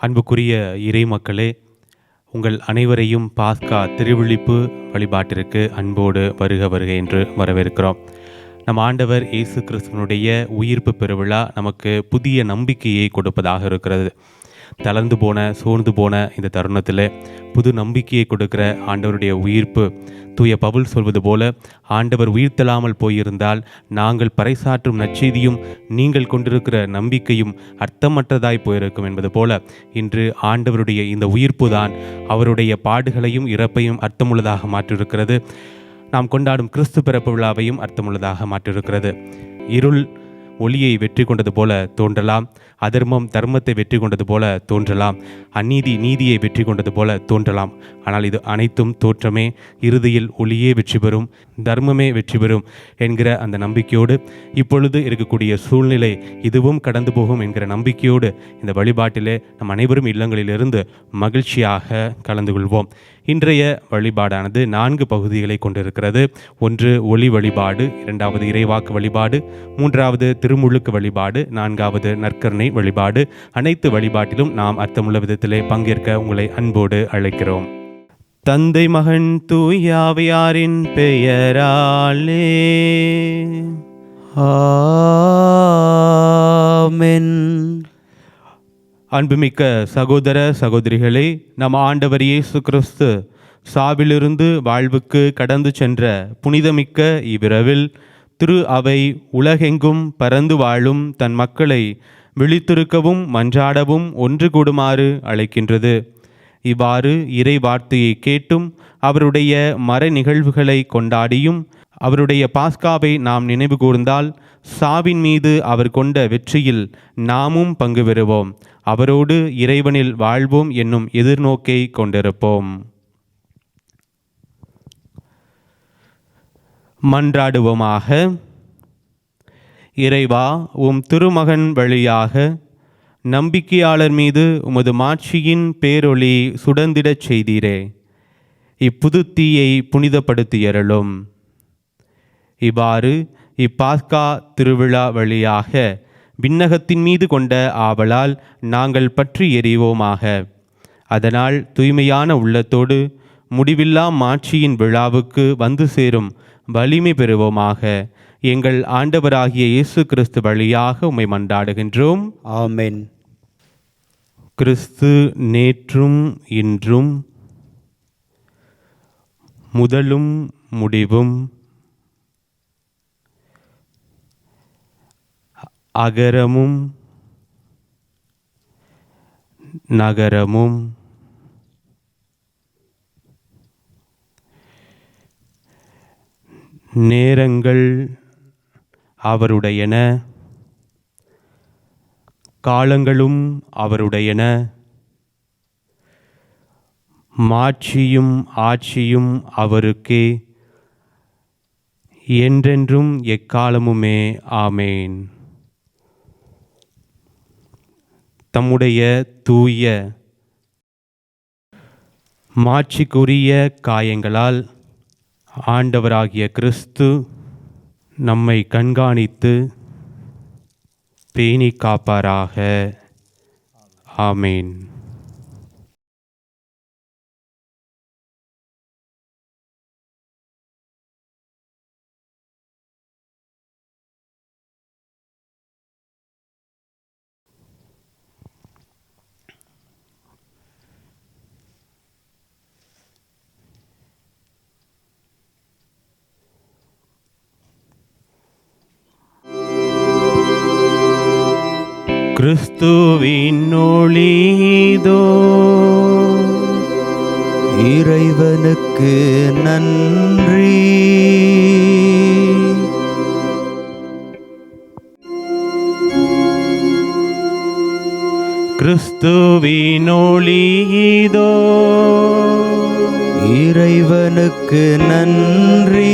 அன்புக்குரிய இறை மக்களே, உங்கள் அனைவரையும் பாஸ்கா திருவிழிப்பு வழிபாட்டிற்கு அன்போடு வருக வருக என்று வரவேற்கிறோம். நம் ஆண்டவர் இயேசு கிறிஸ்துவனுடைய உயிர்ப்பு பெருவிழா நமக்கு புதிய நம்பிக்கையை கொடுப்பதாக இருக்கிறது. தளர்ந்து போன சோர்ந்து போன இந்த தருணத்தில் புது நம்பிக்கையை கொடுக்கிற ஆண்டவருடைய உயிர்ப்பு, தூய பவுல் சொல்வது போல, ஆண்டவர் உயிர்த்தெழாமல் போயிருந்தால் நாங்கள் பறைசாற்றும் நற்செய்தியும் நீங்கள் கொண்டிருக்கிற நம்பிக்கையும் அர்த்தமற்றதாய் போயிருக்கும் என்பது போல, இன்று ஆண்டவருடைய இந்த உயிர்ப்பு தான் அவருடைய பாடுகளையும் இறப்பையும் அர்த்தமுள்ளதாக மாற்றியிருக்கிறது. நாம் கொண்டாடும் கிறிஸ்து பிறப்பு விழாவையும் அர்த்தமுள்ளதாக மாற்றியிருக்கிறது. இருள் ஒளியை வெற்றி கொண்டது போல தோன்றலாம், அதர்மம் தர்மத்தை வெற்றி கொண்டது போல தோன்றலாம், அநீதி நீதியை வெற்றி கொண்டது போல தோன்றலாம். ஆனால் இது அனைத்தும் தோற்றமே. இறுதியில் ஒளியே வெற்றி பெறும், தர்மமே வெற்றி பெறும் என்கிற அந்த நம்பிக்கையோடு, இப்பொழுது இருக்கக்கூடிய சூழ்நிலை இதுவும் கடந்து போகும் என்கிற நம்பிக்கையோடு இந்த வழிபாட்டிலே நம் அனைவரும் இல்லங்களிலிருந்து மகிழ்ச்சியாக கலந்து கொள்வோம். இன்றைய வழிபாடானது 4 பகுதிகளை கொண்டிருக்கிறது. 1 ஒளி வழிபாடு, 2வது இறைவாக்கு வழிபாடு, 3வது திருமுழுக்கு வழிபாடு, 4வது நற்கருணை வழிபாடு. அனைத்து வழிபாட்டிலும் நாம் அர்த்தமுள்ள விதத்திலே பங்கேற்க உங்களை அன்போடு அழைக்கிறோம். தந்தை மகன் தூய ஆவியாரின் பெயராலே ஆமென். அன்புமிக்க சகோதர சகோதரிகளே, நம் ஆண்டவர் இயேசு கிறிஸ்து சாவிலிருந்து வாழ்வுக்கு கடந்து சென்ற புனிதமிக்க இவ்விரவில் திரு அவை உலகெங்கும் பரந்து வாழும் தன் மக்களை விழித்திருக்கவும் மன்றாடவும் ஒன்று கூடுமாறு அழைக்கின்றது. இவ்வாறு இறை வார்த்தையை கேட்டும் அவருடைய மறை நிகழ்வுகளை கொண்டாடியும் அவருடைய பாஸ்காவை நாம் நினைவு கூர்ந்தால் சாவின் மீது அவர் கொண்ட வெற்றியில் நாமும் பங்கு பெறுவோம். அவரோடு இறைவனில் வாழ்வோம் என்னும் எதிர்நோக்கை கொண்டிருப்போம். மன்றாடுவோமாக. இறைவா, உம் திருமகன் வழியாக நம்பிக்கையாளர் மீது உமது மாட்சியின் பேரொளி சுடர்ந்திடச் செய்தீரே. இப்புது தீயை புனிதப்படுத்தியருளும். இவ்வாறு இப்பாஸ்கா திருவிழா வழியாக விண்ணகத்தின் மீது கொண்ட ஆவலால் நாங்கள் பற்றி எறிவோமாக. அதனால் தூய்மையான உள்ளத்தோடு முடிவில்லா மாட்சியின் விழாவுக்கு வந்து சேரும் வலிமை பெறுவோமாக. எங்கள் ஆண்டவராகிய இயேசு கிறிஸ்து வழியாக உம்மை மன்றாடுகின்றோம். ஆமென். கிறிஸ்து நேற்றும் இன்றும் முதலும் முடிவும் அகரமும் நகரமும் நேரங்கள் அவருடையன, காலங்களும் அவருடையன, மாட்சியும் ஆட்சியும் அவருக்கே, என்றென்றும் எக்காலமுமே. ஆமேன். தம்முடைய தூய மாட்சிக்குரிய காயங்களால் ஆண்டவராகிய கிறிஸ்து நம்மை கண்காணித்து பேணி காப்பாராக. ஆமேன். கிறிஸ்துவின் ஒளிதோ, இறைவனுக்கு நன்றி. கிறிஸ்துவின் ஒளிதோ, இறைவனுக்கு நன்றி.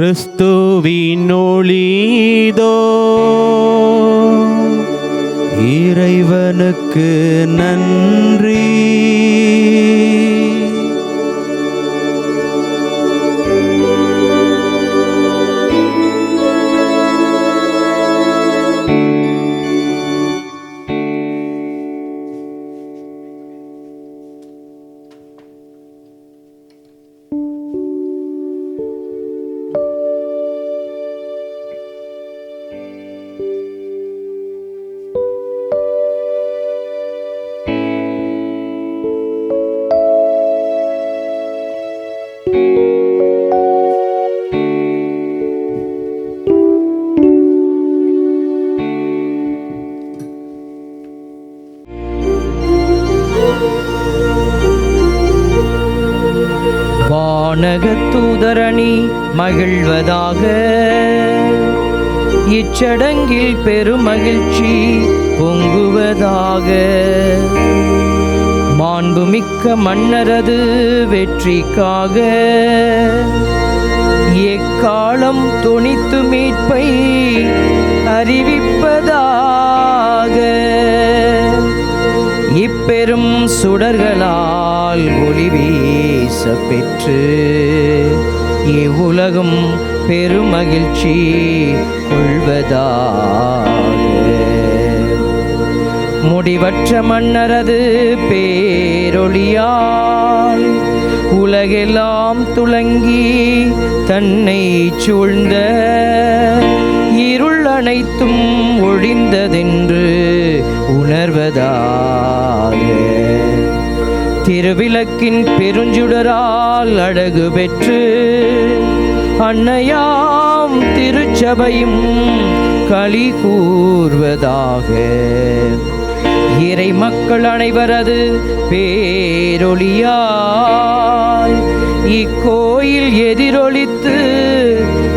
கிறிஸ்துவின் ஒளிதோ. இறைவனுக்கு நன்றி. வானகத்தூதரணி மகிழ்வதாக. இச்சடங்கில் பெருமகிழ்ச்சி பொங்குவதாக. மாண்புமிக்க மன்னரது வெற்றிக்காக எக்காலம் தொனித்து மீட்பை அறிவிப்பதாக. இப்பெரும் சுடர்களால் ஒளி வீச பெற்று இவ்வுலகம் பெருமகிழ்ச்சி கொள்வதாக. முடிவற்ற மன்னரது பேரொளியால் உலகெல்லாம் துலங்கி தன்னை சூழ்ந்த இருள் அனைத்தும் ஒழிந்ததென்று உணர்வதாக. திருவிளக்கின் பெருஞ்சுடரால் அழகு பெற்று அன்னையாம் திருச்சபையும் களி கூர்வதாக. இறை மக்கள் அனைவரது பேரொளியால் இக்கோயில் எதிரொலித்து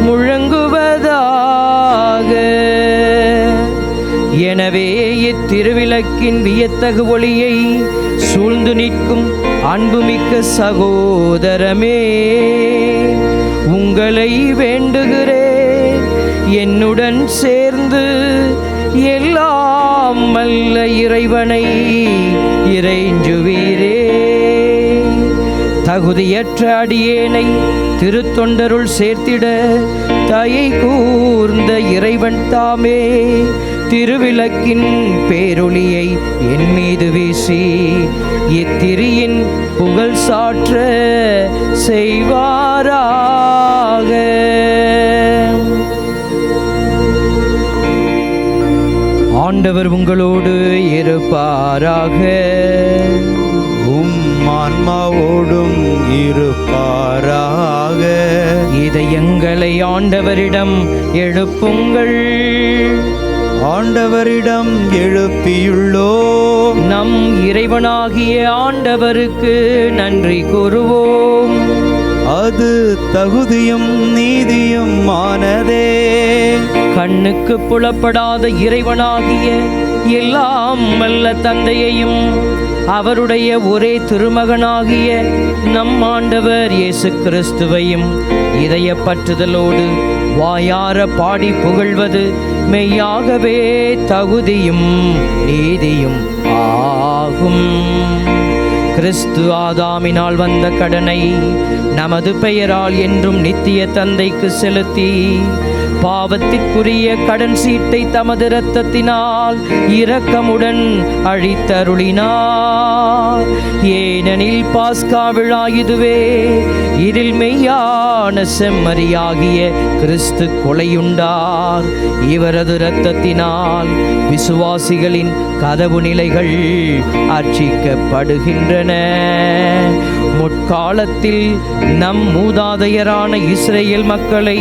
முழங்குவதாக. எனவே இத்திருவிளக்கின் வியத்தகு ஒளியை சூழ்ந்து நிற்கும் அன்புமிக்க சகோதரமே, உங்களை வேண்டுகிறேன், என்னுடன் சேர்ந்து எல்லாம் வல்ல இறைவனை இறைஞ்சுவீரே. தகுதியற்ற அடியேனை திருத்தொண்டருள் சேர்த்திட தயை கூர்ந்த இறைவன் தாமே திருவிளக்கின் பேரொளியை என் மீது வீசி இத்திரியின் புகழ் சாற்ற செய்வாராக. ஆண்டவர் உங்களோடு இருப்பாராக. ஆன்மாவோடும் இருப்பாராக. இதயங்களை ஆண்டவரிடம் எழுப்புங்கள். ஆண்டவரிடம் எழுப்பியுள்ளோம். நம் இறைவனாகிய ஆண்டவருக்கு நன்றி கூறுவோம். அது தகுதியும் நீதியும் ஆனதே. கண்ணுக்கு புலப்படாத இறைவனாகிய எல்லாம் வல்ல தந்தையையும் அவருடைய ஒரே திருமகனாகிய நம் ஆண்டவர் இயேசு கிறிஸ்துவையும் இதய பற்றுதலோடு வாயார பாடி புகழ்வது மெய்யாகவே தகுதியும் நீதியும் ஆகும். கிறிஸ்து ஆதாமினால் வந்த கடனை நமது பெயரால் என்றும் நித்திய தந்தைக்கு செலுத்தி பாவத்திற்குரிய கடன் சீட்டை தமது இரத்தத்தினால் இரக்கமுடன் அழித்தருளினார். ஏனெனில் பாஸ்கா விழா இதுவே. இதில் மெய்யான செம்மறியாகிய கிறிஸ்து கொலையுண்டார். இவரது இரத்தத்தினால் விசுவாசிகளின் கதவு நிலைகள் அர்ச்சிக்கப்படுகின்றன. முற்காலத்தில் நம் மூதாதையரான இஸ்ரேல் மக்களை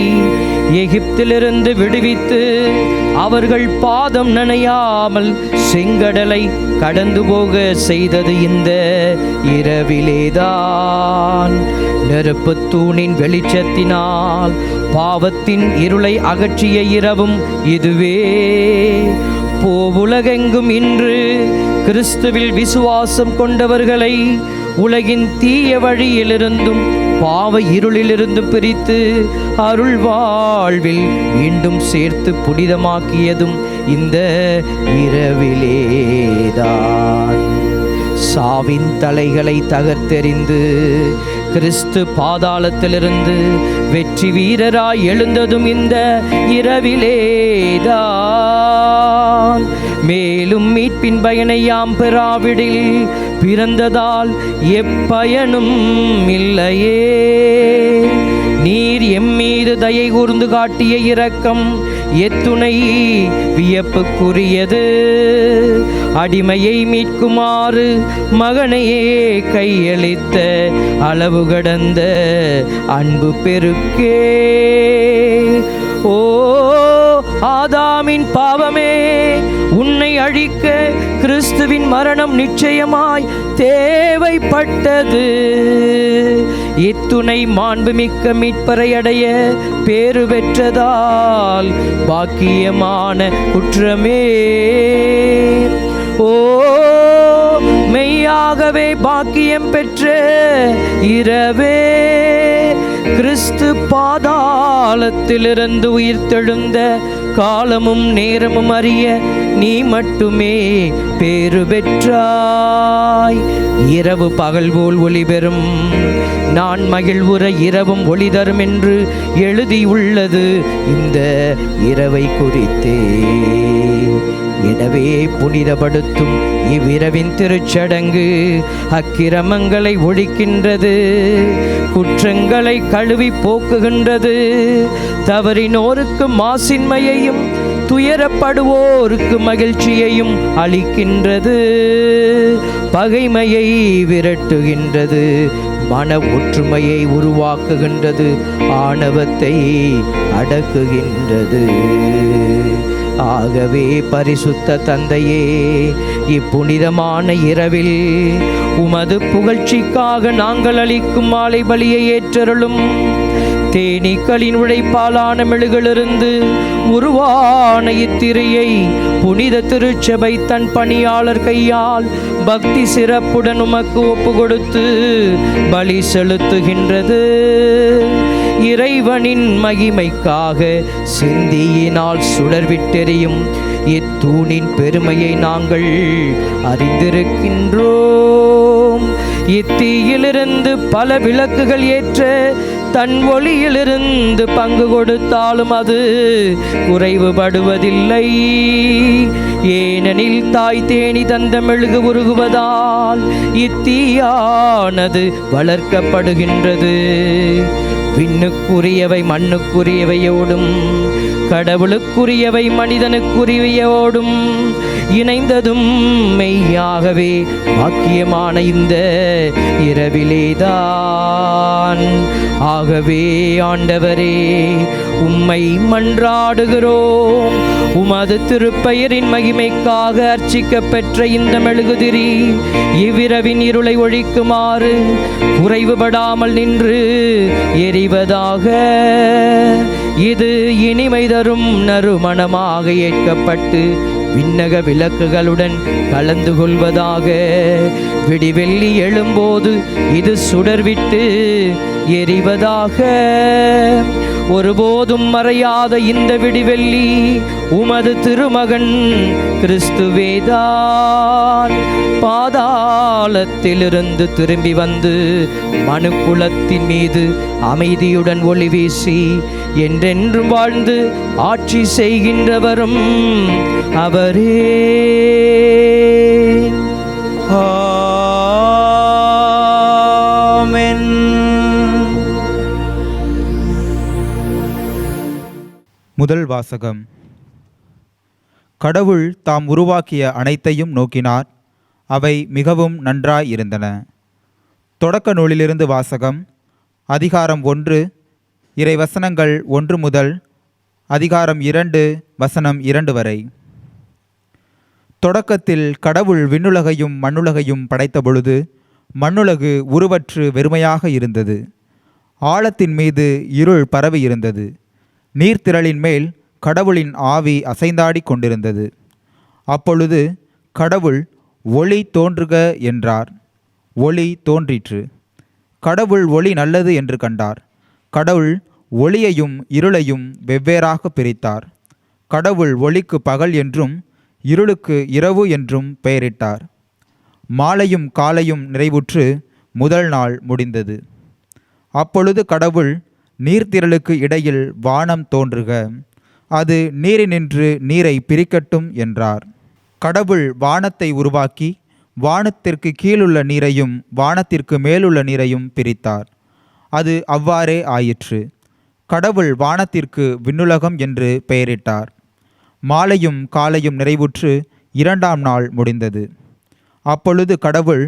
எகிப்திலிருந்து விடுவித்து அவர்கள் பாதம் நனையாமல் செங்கடலை கடந்து போக செய்தது இந்த இரவிலேதான். நெருப்பு தூணின் வெளிச்சத்தினால் பாவத்தின் இருளை அகற்றிய இரவும் இதுவே. உலகெங்கும் இன்று கிறிஸ்துவில் விசுவாசம் கொண்டவர்களை உலகின் தீய வழியிலிருந்தும் பாவ இருளிலிருந்து பிரித்து அருள் வாழ்வில் மீண்டும் சேர்த்து புனிதமாக்கியதும் இந்த இரவிலேதான். சாவின் தலைகளை தகர்த்தெறிந்து கிறிஸ்து பாதாளத்திலிருந்து வெற்றி வீரராய் எழுந்ததும் இந்த இரவிலேதான். மேலும் மீட்பின் பயனை யாம் பெறாவிடில் பிறந்ததால் எப்பயனும் இல்லையே. நீர் எம்மீது தயை கூர்ந்து காட்டிய இரக்கம் எத்துணை வியப்புக்குரியது. அடிமையை மீட்குமாறு மகனையே கையளித்த அளவு கடந்த அன்பு பெருக்கே. ஓ ஆதாமின் பாவமே, உன்னை அழிக்க கிறிஸ்துவின் மரணம் நிச்சயமாய் தேவைப்பட்டது. இத்துணை மாண்புமிக்க மீட்பரை அடைய பேறு பெற்றதால் பாக்கியமான குற்றமே. ஓ மெய்யாகவே பாக்கியம் பெற்ற இரவே, கிறிஸ்து பாதாளத்திலிருந்து உயிர்த்தெழுந்த காலமும் நேரமும் அறிய நீ மட்டுமே பேறு பெற்றாய். இரவு பகல் போல் ஒளி பெறும், நான் மகிழ்வுற இரவும் ஒளி தரும் என்று எழுதியுள்ளது இந்த இரவை குறித்தே. எனவே புனிதப்படுத்தும் இவ்விரவின் திருச்சடங்கு அக்கிரமங்களை ஒழிக்கின்றது, குற்றங்களை கழுவி போக்குகின்றது, தவறினோருக்கு மாசின்மையையும் துயரப்படுவோருக்கு மகிழ்ச்சியையும் அளிக்கின்றது, பகைமையை விரட்டுகின்றது, மன ஒற்றுமையை உருவாக்குகின்றது, ஆணவத்தை அடக்குகின்றது. ஆகவே பரிசுத்த தந்தையே, இப்புனிதமான இரவில் உமது புகழ்ச்சிக்காக நாங்கள் அளிக்கும் மாலை பலியை ஏற்றருளும். தேனீக்களின் உழைப்பாலான மெழுகிலிருந்து உருவான இத்திரையை புனித திருச்சபை தன் பணியாளர் கையால் பக்தி சிறப்புடன் உமக்கு ஒப்பு கொடுத்து பலி செலுத்துகின்றது. இறைவனின் மகிமைக்காக சிந்தியினால் சுடர்விட்டெறியும் இத்தூணின் பெருமையை நாங்கள் அறிந்திருக்கின்றோம். இத்தீயிலிருந்து பல விளக்குகள் ஏற்ற தன் ஒளியிலிருந்து பங்கு கொடுத்தாலும் அது குறைவுபடுவதில்லை. ஏனெனில் தாய் தேனி தந்த மெழுகு உருகுவதால் இத்தீயானது வளர்க்கப்படுகின்றது. விண்ணுக்குரியவை மண்ணுக்குரியவையோடும் கடவுளுக்குரியவை மனிதனுக்குரியவையோடும் இணைந்ததும் மெய்யாகவே பாக்கியமான இந்த இரவிலேதான். ஆகவே ஆண்டவரே, உம்மை மன்றாடுகிறோம். உமது திருப்பெயரின் மகிமைக்காக அர்ச்சிக்க பெற்ற இந்த மெழுகுதிரி இவ்விரவின் இருளை ஒழிக்குமாறு குறைவுபடாமல் நின்று எரிவதாக. இது இனிமை தரும் நறுமணமாக ஏற்கப்பட்டு விண்ணக விளக்குகளுடன் கலந்து கொள்வதாக. விடிவெள்ளி எழும்போது இது சுடர்விட்டு எரிவதாக. ஒருபோதும் மறையாத இந்த விடிவெள்ளி உமது திருமகன் கிறிஸ்துவேதான். பாதாளத்திலிருந்து திரும்பி வந்து மனுக்குலத்தின் மீது அமைதியுடன் ஒளி வீசி என்றென்றும் வாழ்ந்து ஆட்சி செய்கின்றவரும் அவரே. ஆமென். முதல் வாசகம். கடவுள் தாம் உருவாக்கிய அனைத்தையும் நோக்கினார், அவை மிகவும் நன்றாயிருந்தன. தொடக்க நூலிலிருந்து வாசகம். அதிகாரம் 1 இறை வசனங்கள் 1 முதல் அதிகாரம் 2 வசனம் 2 வரை. தொடக்கத்தில் கடவுள் விண்ணுலகையும் மண்ணுலகையும் படைத்த பொழுது மண்ணுலகு உருவற்று வெறுமையாக இருந்தது. ஆழத்தின் மீது இருள் பரவி இருந்தது. நீர்த்திரளின் மேல் கடவுளின் ஆவி அசைந்தாடி கொண்டிருந்தது. அப்பொழுது கடவுள் ஒளி தோன்றுக என்றார். ஒளி தோன்றிற்று. கடவுள் ஒளி நல்லது என்று கண்டார். கடவுள் ஒளியையும் இருளையும் வெவ்வேறாக பிரித்தார். கடவுள் ஒளிக்கு பகல் என்றும் இருளுக்கு இரவு என்றும் பெயரிட்டார். மாலையும் காலையும் நிறைவுற்று முதல் நாள் முடிந்தது. அப்பொழுது கடவுள், நீர்த்திரளுக்கு இடையில் வானம் தோன்றுக, அது நீரினின்று நீரை பிரிக்கட்டும் என்றார். கடவுள் வானத்தை உருவாக்கி வானத்திற்கு கீழுள்ள நீரையும் வானத்திற்கு மேலுள்ள நீரையும் பிரித்தார். அது அவ்வாறே ஆயிற்று. கடவுள் வானத்திற்கு விண்ணுலகம் என்று பெயரிட்டார். மாலையும் காலையும் நிறைவுற்று இரண்டாம் நாள் முடிந்தது. அப்பொழுது கடவுள்,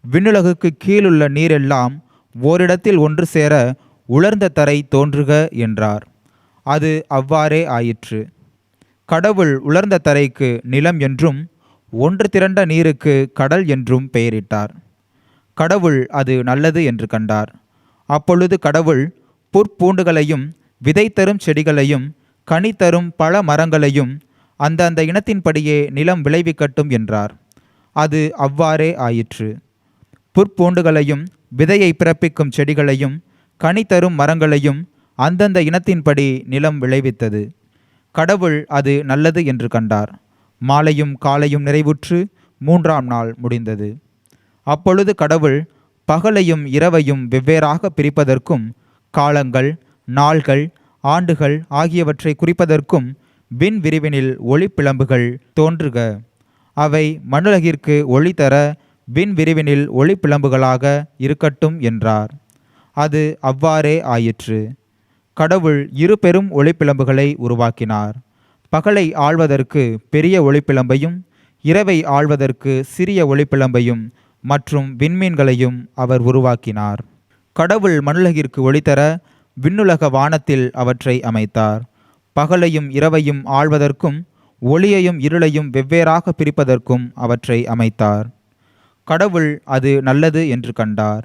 விண்ணுலகுக்கு கீழுள்ள நீரெல்லாம் ஓரிடத்தில் ஒன்று சேர உலர்ந்த தரை தோன்றுக என்றார். அது அவ்வாறே ஆயிற்று. கடவுள் உலர்ந்த தரைக்கு நிலம் என்றும் ஒன்று திரண்ட நீருக்கு கடல் என்றும் பெயரிட்டார். கடவுள் அது நல்லது என்று கண்டார். அப்பொழுது கடவுள் புற்பூண்டுகளையும் விதை தரும் செடிகளையும் கனி தரும் பல மரங்களையும் அந்த இனத்தின்படியே நிலம் விளைவிக்கட்டும் என்றார். அது அவ்வாறே ஆயிற்று. புற்பூண்டுகளையும் விதையை பிறப்பிக்கும் செடிகளையும் கனி தரும் மரங்களையும் அந்தந்த இனத்தின்படி நிலம் விளைவித்தது. கடவுள் அது நல்லது என்று கண்டார். மாலையும் காலையும் நிறைவுற்று மூன்றாம் நாள் முடிந்தது. அப்பொழுது கடவுள் பகலையும் இரவையும் வெவ்வேறாக பிரிப்பதற்கும் காலங்கள், நாள்கள், ஆண்டுகள் ஆகியவற்றை குறிப்பதற்கும் விண் விரிவினில் ஒளிப்பிழம்புகள் தோன்றுக, அவை மண்ணுலகிற்கு ஒளி தர விண் விரிவினில் ஒளிப்பிழம்புகளாக இருக்கட்டும் என்றார். அது அவ்வாறே ஆயிற்று. கடவுள் இரு பெரும் ஒளிப்பிழம்புகளை உருவாக்கினார். பகலை ஆள்வதற்கு பெரிய ஒளிப்பிழம்பையும் இரவை ஆள்வதற்கு சிறிய ஒளிப்பிழம்பையும் மற்றும் விண்மீன்களையும் அவர் உருவாக்கினார். கடவுள் மண்ணுலகிற்கு ஒளிதர விண்ணுலக வானத்தில் அவற்றை அமைத்தார். பகலையும் இரவையும் ஆள்வதற்கும் ஒளியையும் இருளையும் வெவ்வேறாக பிரிப்பதற்கும் அவற்றை அமைத்தார். கடவுள் அது நல்லது என்று கண்டார்.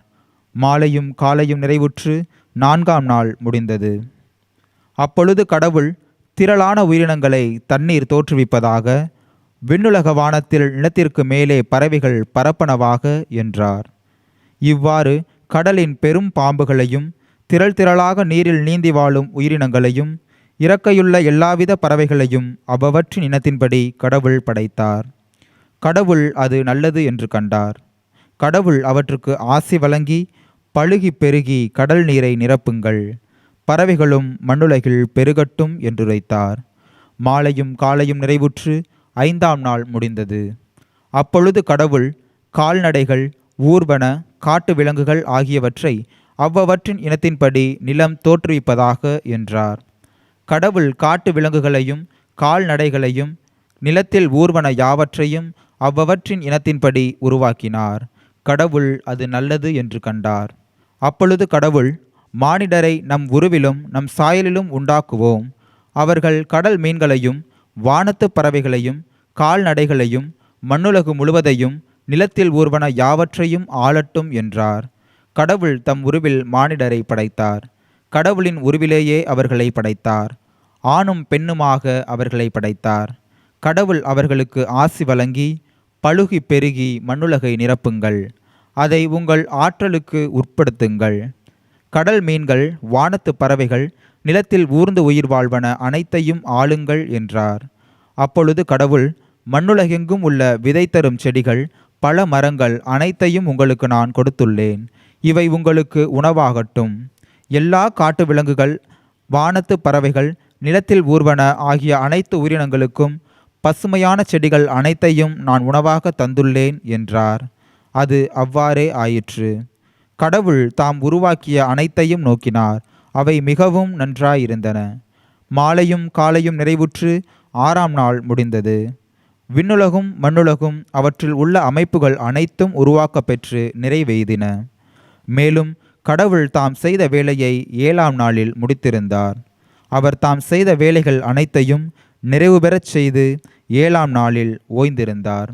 மாலையும் காலையும் நிறைவுற்று நான்காம் நாள் முடிந்தது. அப்பொழுது கடவுள் திரளான உயிரினங்களை தண்ணீர் தோற்றுவிப்பதாக, விண்ணுலக வானத்தில் நிலத்திற்கு மேலே பறவைகள் பரப்பனவாக என்றார். இவ்வாறு கடலின் பெரும் பாம்புகளையும் திரள் திரளாக நீரில் நீந்தி வாழும் உயிரினங்களையும் இறக்கையுள்ள எல்லாவித பறவைகளையும் அவ்வவற்றின் இனத்தின்படி கடவுள் படைத்தார். கடவுள் அது நல்லது என்று கண்டார். கடவுள் அவற்றுக்கு ஆசி வழங்கி, பழுகி பெருகி கடல் நீரை நிரப்புங்கள், பறவைகளும் மண்ணுலகில் பெருகட்டும் என்றுரைத்தார். மாலையும் காலையும் நிறைவுற்று ஐந்தாம் நாள் முடிந்தது. அப்பொழுது கடவுள் கால்நடைகள், ஊர்வன, காட்டு விலங்குகள் ஆகியவற்றை அவ்வவற்றின் இனத்தின்படி நிலம் தோற்றுவிப்பதாக என்றார். கடவுள் காட்டு விலங்குகளையும் கால்நடைகளையும் நிலத்தில் ஊர்வன யாவற்றையும் அவ்வவற்றின் இனத்தின்படி உருவாக்கினார். கடவுள் அது நல்லது என்று கண்டார். அப்பொழுது கடவுள், மானிடரை நம் உருவிலும் நம் சாயலிலும் உண்டாக்குவோம். அவர்கள் கடல் மீன்களையும் வானத்து பறவைகளையும் கால்நடைகளையும் மண்ணுலகு முழுவதையும் நிலத்தில் ஊர்வன யாவற்றையும் ஆளட்டும் என்றார். கடவுள் தம் உருவில் மானிடரை படைத்தார். கடவுளின் உருவிலேயே அவர்களை படைத்தார். ஆணும் பெண்ணுமாக அவர்களை படைத்தார். கடவுள் அவர்களுக்கு ஆசி வழங்கி, பழுகி பெருகி மண்ணுலகை நிரப்புங்கள், அதை உங்கள் ஆற்றலுக்கு உட்படுத்துங்கள். கடல் மீன்கள், வானத்து பறவைகள், நிலத்தில் ஊர்ந்து உயிர் வாழ்வன அனைத்தையும் ஆளுங்கள் என்றார். அப்பொழுது கடவுள், மண்ணுலகெங்கும் உள்ள விதை தரும் செடிகள், பல மரங்கள் அனைத்தையும் உங்களுக்கு நான் கொடுத்துள்ளேன். இவை உங்களுக்கு உணவாகட்டும். எல்லா காட்டு விலங்குகள், வானத்து பறவைகள், நிலத்தில் ஊர்வன ஆகிய அனைத்து உயிரினங்களுக்கும் பசுமையான செடிகள் அனைத்தையும் நான் உணவாக தந்துள்ளேன் என்றார். அது அவ்வாறே ஆயிற்று. கடவுள் தாம் உருவாக்கிய அனைத்தையும் நோக்கினார். அவை மிகவும் நன்றாயிருந்தன. மாலையும் காலையும் நிறைவுற்று ஆறாம் நாள் முடிந்தது. விண்ணுலகும் மண்ணுலகும் அவற்றில் உள்ள அமைப்புகள் அனைத்தும் உருவாக்கப் பெற்று நிறைவெய்தின. மேலும் கடவுள் தாம் செய்த வேலையை ஏழாம் நாளில் முடித்திருந்தார். அவர் தாம் செய்த வேலைகள் அனைத்தையும் நிறைவு பெறச் செய்து ஏழாம் நாளில் ஓய்ந்திருந்தார்.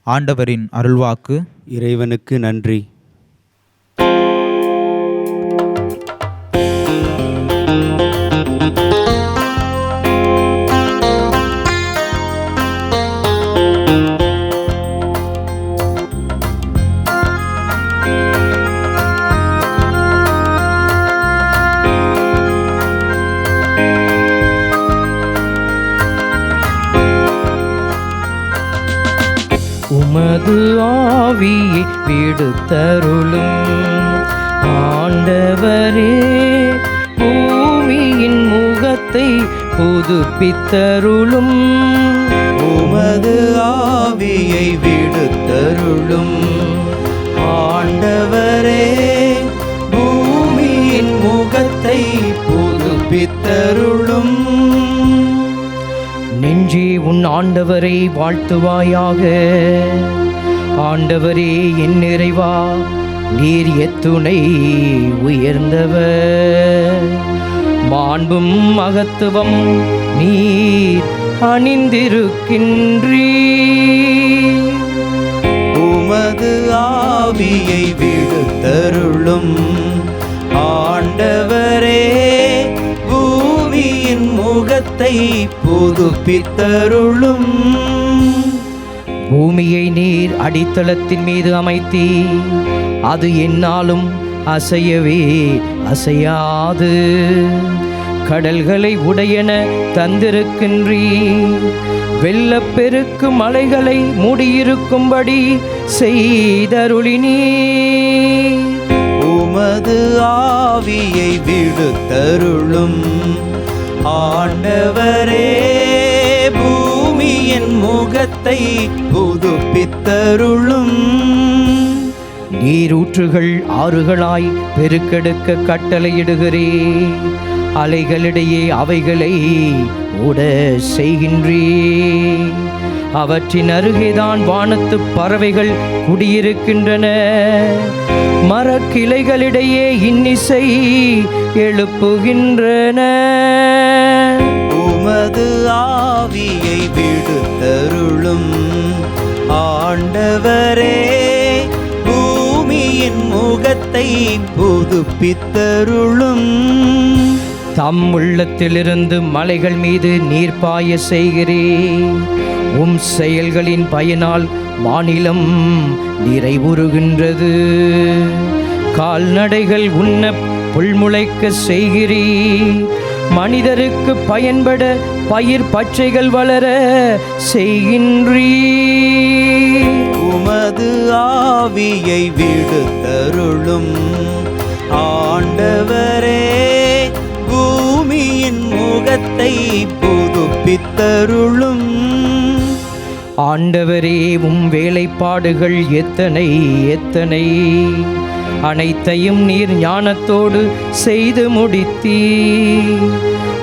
ஆண்டவரின் அருள்வாக்கு. இறைவனுக்கு நன்றி. உமது ஆவியை விடுத்தருளும். ஆண்டவரே, பூமியின் முகத்தை புதுப்பித்தருளும். உமது ஆவியை விடுத்தருளும். ஆண்டவரே, பூமியின் முகத்தை புதுப்பித்தருளும். நெஞ்சே உன் ஆண்டவரை வாழ்த்துவாயாக. ஆண்டவரே என் நிறைவா, நீர் எத்துணை உயர்ந்தவர். மாண்பும் மகத்துவம் நீர் அணிந்திருக்கின்றீர். உமது ஆவியை விடுத்தருளும். ஆண்டவரே, பூமியின் முகத்தை புதுப்பித்தருளும். பூமியை நீர் அடித்தளத்தின் மீது அமைத்தீ, அது என்னாலும் அசையவே அசையாது. கடல்களை உடையன தந்திருக்கின்றீர். வெள்ளப்பெருக்கு மலைகளை மூடியிருக்கும்படி செய்தருளினீர். உமது ஆவியை விடுத்தருளும். ஆண்டவரே, பூமியின் முகத்தை புதுப்பித்தருளும். நீரூற்றுகள் ஆறுகளாய் பெருக்கெடுக்க கட்டளையிடுகிறே. அலைகளிடையே அவைகளை ஓட செய்கின்றே. அவற்றின் அருகேதான் வானத்து பறவைகள் குடியிருக்கின்றன. மரக்கிளைகளிடையே இன்னிசை எழுப்புகின்றன. உமது ஆவியை விடுத்தருளும். ஆண்டவரே, பூமியின் முகத்தை புதுப்பித்தருளும். தம் உள்ளத்திலிருந்து மலைகள் மீது நீர் பாய செய்கிறே. உம் செயல்களின் பயனால் மாநிலம் நிறைவுறுகின்றது. கால்நடைகள் உண்ண புல்முளைக்க செய்கிறீ. மனிதருக்கு பயன்பட பயிர் பச்சைகள் வளர செய்கின்றீ. உமது ஆவியை விடுத்தருளும். ஆண்டவரே, பூமியின் முகத்தை புதுப்பித்தருளும். ஆண்டவரே, உம் வேலைப்பாடுகள் எத்தனை எத்தனை. அனைத்தையும் நீர் ஞானத்தோடு செய்து முடித்தீ.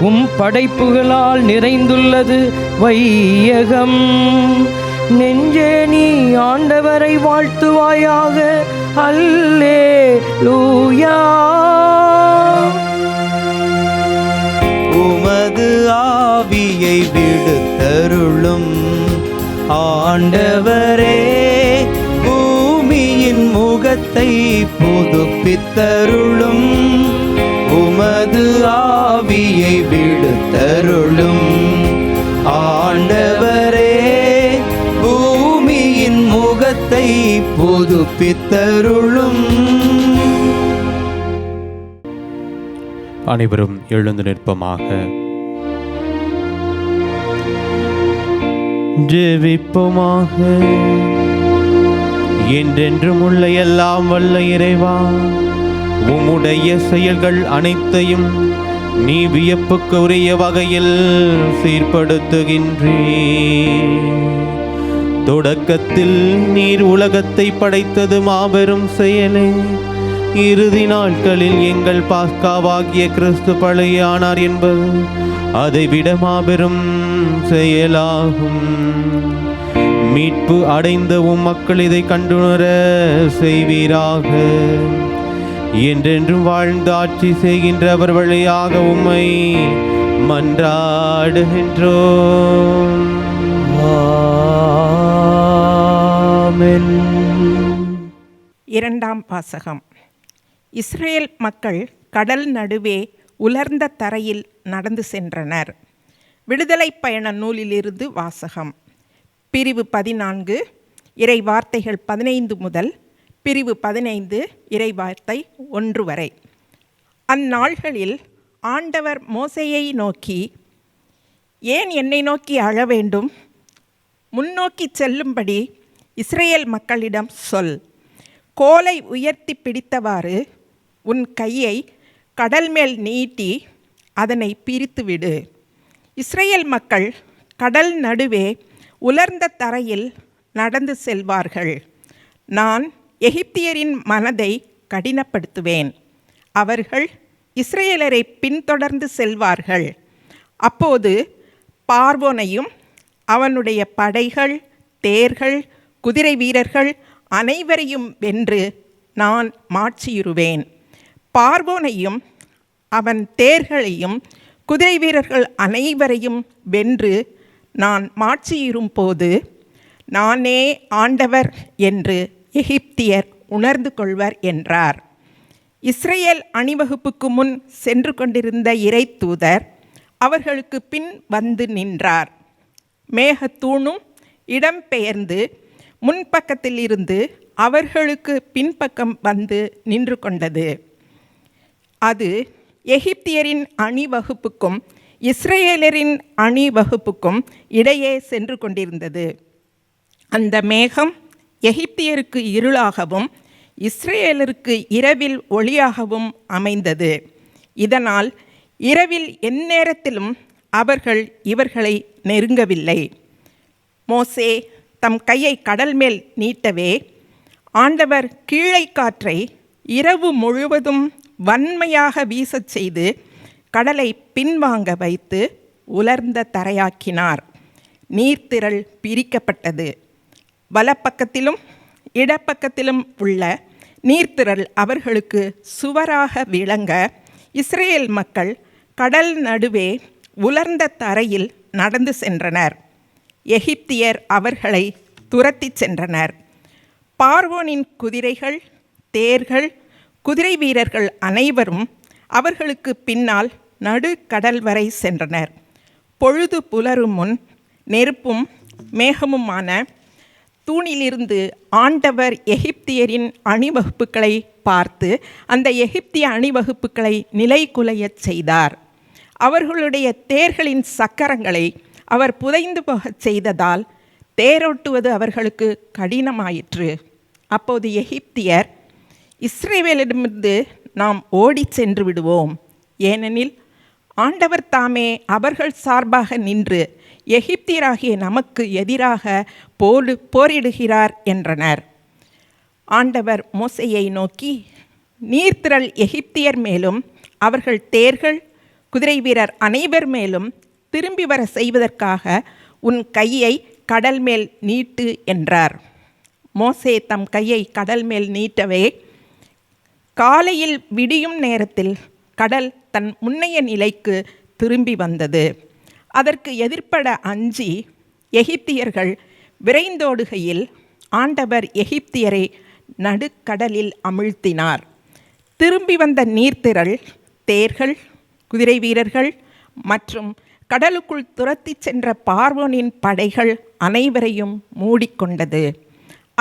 உம் படைப்புகளால் நிறைந்துள்ளது வையகம். நெஞ்சே நீ ஆண்டவரை வாழ்த்துவாயாக. அல்லேலூயா. உமது ஆவியை விடுத்தருளும். ஆண்டவரே, பூமியின் முகத்தை புதுப்பித்தருளும். உமது ஆவியை விடுத்தருளும். ஆண்டவரே, பூமியின் முகத்தை புதுப்பித்தருளும். அனைவரும் எழுந்து நிற்பமாக. ஜெபிப்போமாக. என்றென்றும் உள்ள எல்லாம் வல்ல இறைவா, உம்முடைய செயல்கள் அனைத்தையும் நீ வியப்புக்கு உரிய வகையில் சீர்படுத்துகின்றீர். தொடக்கத்தில் நீர் உலகத்தை படைத்தது மாபெரும் செயலே. இறுதி நாட்களில் எங்கள் பாஸ்காவாகிய கிறிஸ்து பலியானார் என்பது அதைவிட மாபெரும் செயலாகும். மீட்பு அடைந்த உம் மக்கள் இதை கண்டுணர செய்வீராக. என்றென்றும் வாழ்ந்து ஆட்சி செய்கின்றவர் வழியாக உம்மை மன்றாடுகின்றோம். ஆமென். இரண்டாம் வாசகம். இஸ்ரேல் மக்கள் கடல் நடுவே உலர்ந்த தரையில் நடந்து சென்றனர். விடுதலை பயண நூலிலிருந்து வாசகம். பிரிவு 14 இறை வார்த்தைகள் 15 முதல் பிரிவு 15 இறை வார்த்தை 1 வரை. அந்நாள்களில் ஆண்டவர் மோசேயை நோக்கி, ஏன் என்னை நோக்கி அழ வேண்டும்? முன்னோக்கி செல்லும்படி இஸ்ரேல் மக்களிடம் சொல், கோலை உயர்த்தி பிடித்தவாறு உன் கையை கடல் மேல் நீட்டி அதனை பிரித்துவிடு. இஸ்ரேல் மக்கள் கடல் நடுவே உலர்ந்த தரையில் நடந்து செல்வார்கள். நான் எகிப்தியரின் மனதை கடினப்படுத்துவேன். அவர்கள் இஸ்ரேலரை பின்தொடர்ந்து செல்வார்கள். அப்போது பார்வோனையும் அவனுடைய படைகள், தேர்கள், குதிரை வீரர்கள் அனைவரையும் வென்று நான் மாட்சியுறுவேன். பார்வோனையும் அவன் தேர்களையும் குதிரை வீரர்கள் அனைவரையும் வென்று நான் மாட்சியுறும் போது நானே ஆண்டவர் என்று எகிப்தியர் உணர்ந்து கொள்வர் என்றார். இஸ்ரேல் அணிவகுப்புக்கு முன் சென்று கொண்டிருந்த இறை தூதர் அவர்களுக்கு பின் வந்து நின்றார். மேகத்தூணும் இடம்பெயர்ந்து முன்பக்கத்தில் இருந்து அவர்களுக்கு பின்பக்கம் வந்து நின்று கொண்டது. அது எகிப்தியரின் அணிவகுப்புக்கும் இஸ்ரேலரின் அணிவகுப்புக்கும் இடையே சென்று கொண்டிருந்தது. அந்த மேகம் எகிப்தியருக்கு இருளாகவும் இஸ்ரேலருக்கு இரவில் ஒளியாகவும் அமைந்தது. இதனால் இரவில் எந்நேரத்திலும் அவர்கள் இவர்களை நெருங்கவில்லை. மோசே தம் கையை கடல் மேல் நீட்டவே ஆண்டவர் கீழை காற்றை இரவு முழுவதும் வன்மையாக வீசச் செய்து கடலை பின்வாங்க வைத்து உலர்ந்த தரையாக்கினார். நீர்த்திரள் பிரிக்கப்பட்டது. வலப்பக்கத்திலும் இடப்பக்கத்திலும் உள்ள நீர்த்திரள் அவர்களுக்கு சுவராக விளங்க இஸ்ரேல் மக்கள் கடல் நடுவே உலர்ந்த தரையில் நடந்து சென்றனர். எகிப்தியர் அவர்களை துரத்தி சென்றனர். பார்வோனின் குதிரைகள், தேர்கள், குதிரை வீரர்கள் அனைவரும் அவர்களுக்கு பின்னால் நடுக்கடல் வரை சென்றனர். பொழுது புலரும் முன் நெருப்பும் மேகமுமான தூணிலிருந்து ஆண்டவர் எகிப்தியரின் அணிவகுப்புகளை பார்த்து அந்த எகிப்திய அணிவகுப்புகளை நிலைகுலையச் செய்தார். அவர்களுடைய தேர்களின் சக்கரங்களை அவர் புதைந்து போகச் செய்ததால் தேரோட்டுவது அவர்களுக்கு கடினமாயிற்று. அப்போது எகிப்தியர், இஸ்ரவேலிடமிருந்து நாம் ஓடி சென்று விடுவோம், ஏனெனில் ஆண்டவர் தாமே அவர்கள் சார்பாக நின்று எகிப்தியராகிய நமக்கு எதிராக போரிடுகிறார் என்றனர். ஆண்டவர் மோசேயை நோக்கி, நீர்த்திரள் எகிப்தியர் மேலும் அவர்கள் தேர்கள், குதிரை வீரர் அனைவர் மேலும் திரும்பி வர செய்வதற்காக உன் கையை கடல் மேல் நீட்டு என்றார். மோசே தம் கையை கடல் மேல் நீட்டவே காலையில் விடியும் நேரத்தில் கடல் தன் முன்னைய நிலைக்கு திரும்பி வந்தது. அதற்கு எதிர்ப்பட அஞ்சி எகிப்தியர்கள் விரைந்தோடுகையில் ஆண்டவர் எகிப்தியரை நடுக்கடலில் அமிழ்த்தினார். திரும்பி வந்த நீர்த்திரள் தேர்கள், குதிரை வீரர்கள் மற்றும் கடலுக்குள் துரத்தி சென்ற பார்வோனின் படைகள் அனைவரையும் மூடிக்கொண்டது.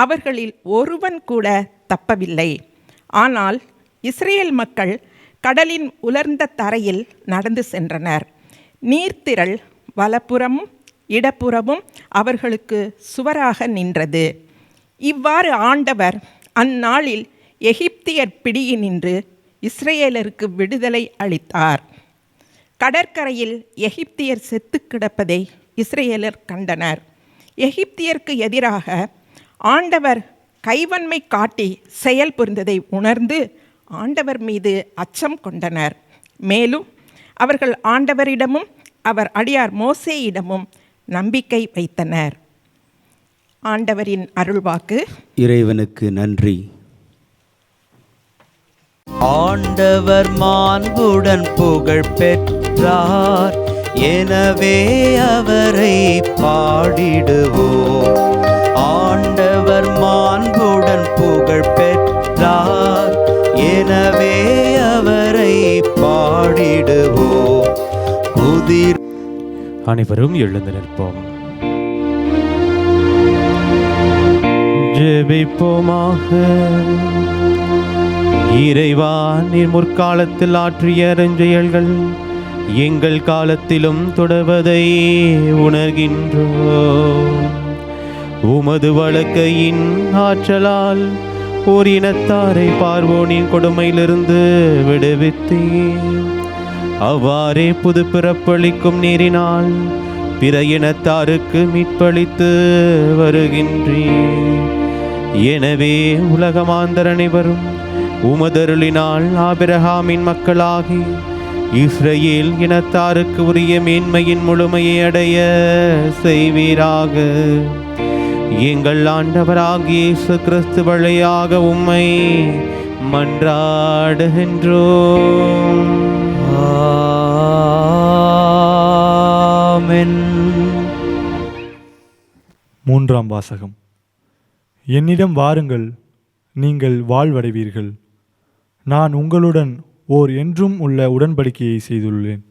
அவர்களில் ஒருவன் கூட தப்பவில்லை. ஆனால் இஸ்ரேல் மக்கள் கடலின் உலர்ந்த தரையில் நடந்து சென்றனர். நீர்த்திரள் வலப்புறமும் இடப்புறமும் அவர்களுக்கு சுவராக நின்றது. இவ்வாறு ஆண்டவர் அந்நாளில் எகிப்தியர் பிடியினின்று இஸ்ரேலருக்கு விடுதலை அளித்தார். கடற்கரையில் எகிப்தியர் செத்து கிடப்பதை இஸ்ரேலர் கண்டனர். எகிப்தியருக்கு எதிராக ஆண்டவர் கைவன்மை காட்டி செயல் புரிந்ததை உணர்ந்து ஆண்டவர் மீது அச்சம் கொண்டனர். மேலும் அவர்கள் ஆண்டவரிடமும் அவர் அடியார் மோசேயிடமும் நம்பிக்கை வைத்தனர். ஆண்டவரின் அருள்வாக்கு. இறைவனுக்கு நன்றி. ஆண்டவர் மாண்புடன் புகழ் பெற்றார், எனவே அவரை பாடிடுவோம். ஆண்டவர் மாண்புடன் புகழ் பெற்றார், எனவே அவரை பாடிடுவோம். அனைவரும் எழுந்து நிற்போம். ஜெபிப்போமாக. இறைவா, நீர் முற்காலத்தில் ஆற்றிய அருஞ்செயல்கள் எங்கள் காலத்திலும் தொடர்வதை உணர்கின்றோம். உமது வலக்கையின் ஆற்றலால் ஓர் இனத்தாரை பார்வோனின் கொடுமையிலிருந்து விடுவித்தீர். அவ்வாறே புது பிறப்பளிக்கும் நீரினால் பிற இனத்தாருக்கு மீட்பளித்து வருகின்றீர். எனவே உலகமாந்தர் அனைவரும் உமதருளினால் ஆபிரகாமின் மக்களாகி இஸ்ரவேல் இனத்தாருக்கு உரிய மேன்மையின் முழுமையை அடைய செய்வீராக. எங்கள் ஆண்டவராகிய இயேசு கிறிஸ்து வழியாக உம்மை மன்றாடுகின்றோம். ஆமென். மூன்றாம் வாசகம். என்னிடம் வாருங்கள், நீங்கள் வாழ்வடைவீர்கள். நான் உங்களுடன் ஓர் என்றும் உள்ள உடன்படிக்கையை செய்துள்ளேன்.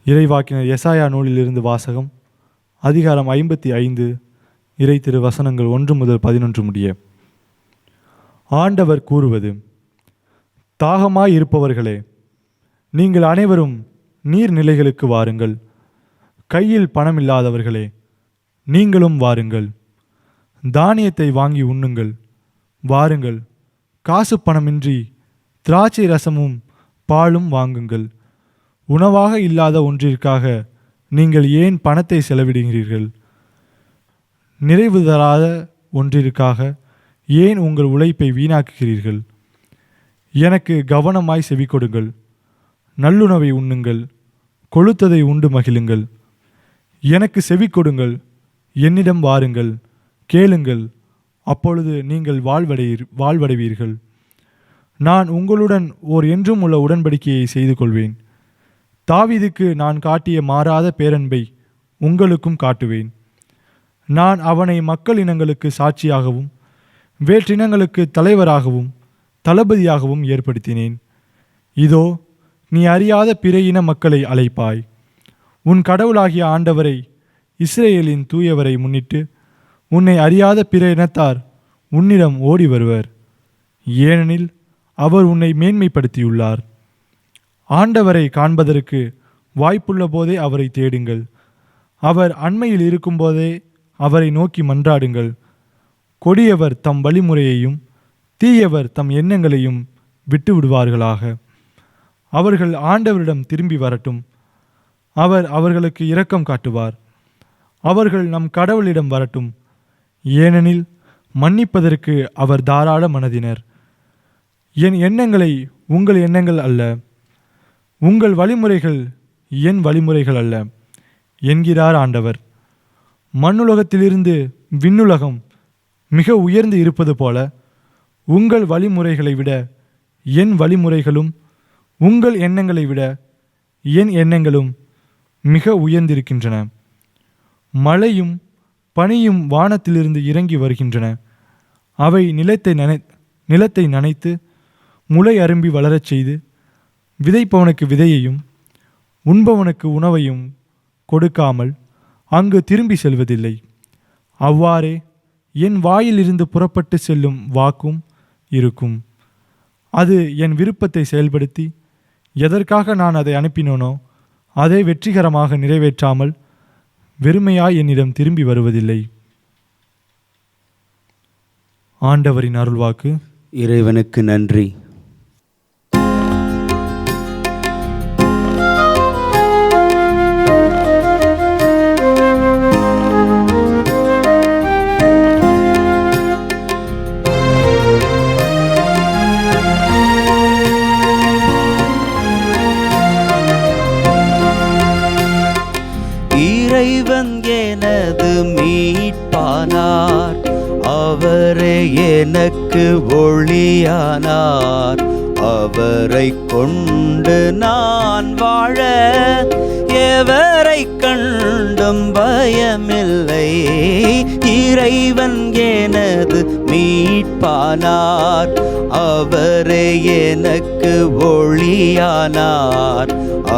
இறைவாக்கினர் எசாயா நூலிலிருந்து வாசகம். அதிகாரம் 55, இறை திரு வசனங்கள் 1 முதல் 11 முடிய. ஆண்டவர் கூறுவது: தாகமாயிருப்பவர்களே, நீங்கள் அனைவரும் நீர்நிலைகளுக்கு வாருங்கள். கையில் பணமில்லாதவர்களே, நீங்களும் வாருங்கள். தானியத்தை வாங்கி உண்ணுங்கள். வாருங்கள், காசு பணமின்றி திராட்சை ரசமும் பாலும் வாங்குங்கள். உணவாக இல்லாத ஒன்றிற்காக நீங்கள் ஏன் பணத்தை செலவிடுகிறீர்கள்? நிறைவு தராத ஒன்றிற்காக ஏன் உங்கள் உழைப்பை வீணாக்குகிறீர்கள்? எனக்கு கவனமாய் செவிக்கொடுங்கள். நல்லுணவை உண்ணுங்கள், கொழுத்ததை உண்டு மகிழுங்கள். எனக்கு செவிக்கொடுங்கள், என்னிடம் வாருங்கள், கேளுங்கள், அப்பொழுது நீங்கள் வாழ்வடைவீர்கள். நான் உங்களுடன் ஓர் என்றும் உள்ள உடன்படிக்கையை செய்து கொள்வேன். தாவீதுக்கு நான் காட்டிய மாறாத பேரன்பை உங்களுக்கும் காட்டுவேன். நான் அவனை மக்கள் இனங்களுக்கு சாட்சியாகவும் வேற்றினங்களுக்கு தலைவராகவும் தளபதியாகவும் ஏற்படுத்தினேன். இதோ, நீ அறியாத பிற இன மக்களை அழைப்பாய். உன் கடவுளாகிய ஆண்டவரை, இஸ்ரேலின் தூயவரை முன்னிட்டு உன்னை அறியாத பிற இனத்தார் உன்னிடம் ஓடி வருவர். ஏனெனில் அவர் உன்னை மேன்மைப்படுத்தியுள்ளார். ஆண்டவரை காண்பதற்கு வாய்ப்புள்ள போதே அவரை தேடுங்கள். அவர் அண்மையில் இருக்கும்போதே அவரை நோக்கி மன்றாடுங்கள். கொடியவர் தம் வழிமுறையையும் தீயவர் தம் எண்ணங்களையும் விட்டு விடுவார்களாக. அவர்கள் ஆண்டவரிடம் திரும்பி வரட்டும். அவர் அவர்களுக்கு இரக்கம் காட்டுவார். அவர்கள் நம் கடவுளிடம் வரட்டும். ஏனெனில் மன்னிப்பதற்கு அவர் தாராள மனதினர். என் எண்ணங்களை உங்கள் எண்ணங்கள் அல்ல, உங்கள் வழிமுறைகள் என் வழிமுறைகள் அல்ல என்கிறார் ஆண்டவர். மண்ணுலகத்திலிருந்து விண்ணுலகம் மிக உயர்ந்து இருப்பது போல உங்கள் வழிமுறைகளை விட என் வழிமுறைகளும் உங்கள் எண்ணங்களை விட என் எண்ணங்களும் மிக உயர்ந்திருக்கின்றன. மழையும் பனியும் வானத்திலிருந்து இறங்கி வருகின்றன. அவை நிலத்தை நனைத்து முளை அரும்பி வளரச் செய்து விதைப்பவனுக்கு விதையையும் உண்பவனுக்கு உணவையும் கொடுக்காமல் அங்கு திரும்பி செல்வதில்லை. அவ்வாறே என் வாயிலிருந்து புறப்பட்டு செல்லும் வாக்கும் இருக்கும். அது என் விருப்பத்தை செயல்படுத்தி எதற்காக நான் அதை அனுப்பினோனோ அதை வெற்றிகரமாக நிறைவேற்றாமல் வெறுமையாய் என்னிடம் திரும்பி வருவதில்லை. ஆண்டவரின் அருள்வாக்கு. இறைவனுக்கு நன்றி. இறைவன் எனது மீட்பானார், அவரே எனக்கு ஒளியானார். அவரை கொண்டு நான் வாழ எவரை கண்டும் பயமில்லை. இறைவன் எனது மீட்பானார், அவரே எனக்கு ஒளியானார்.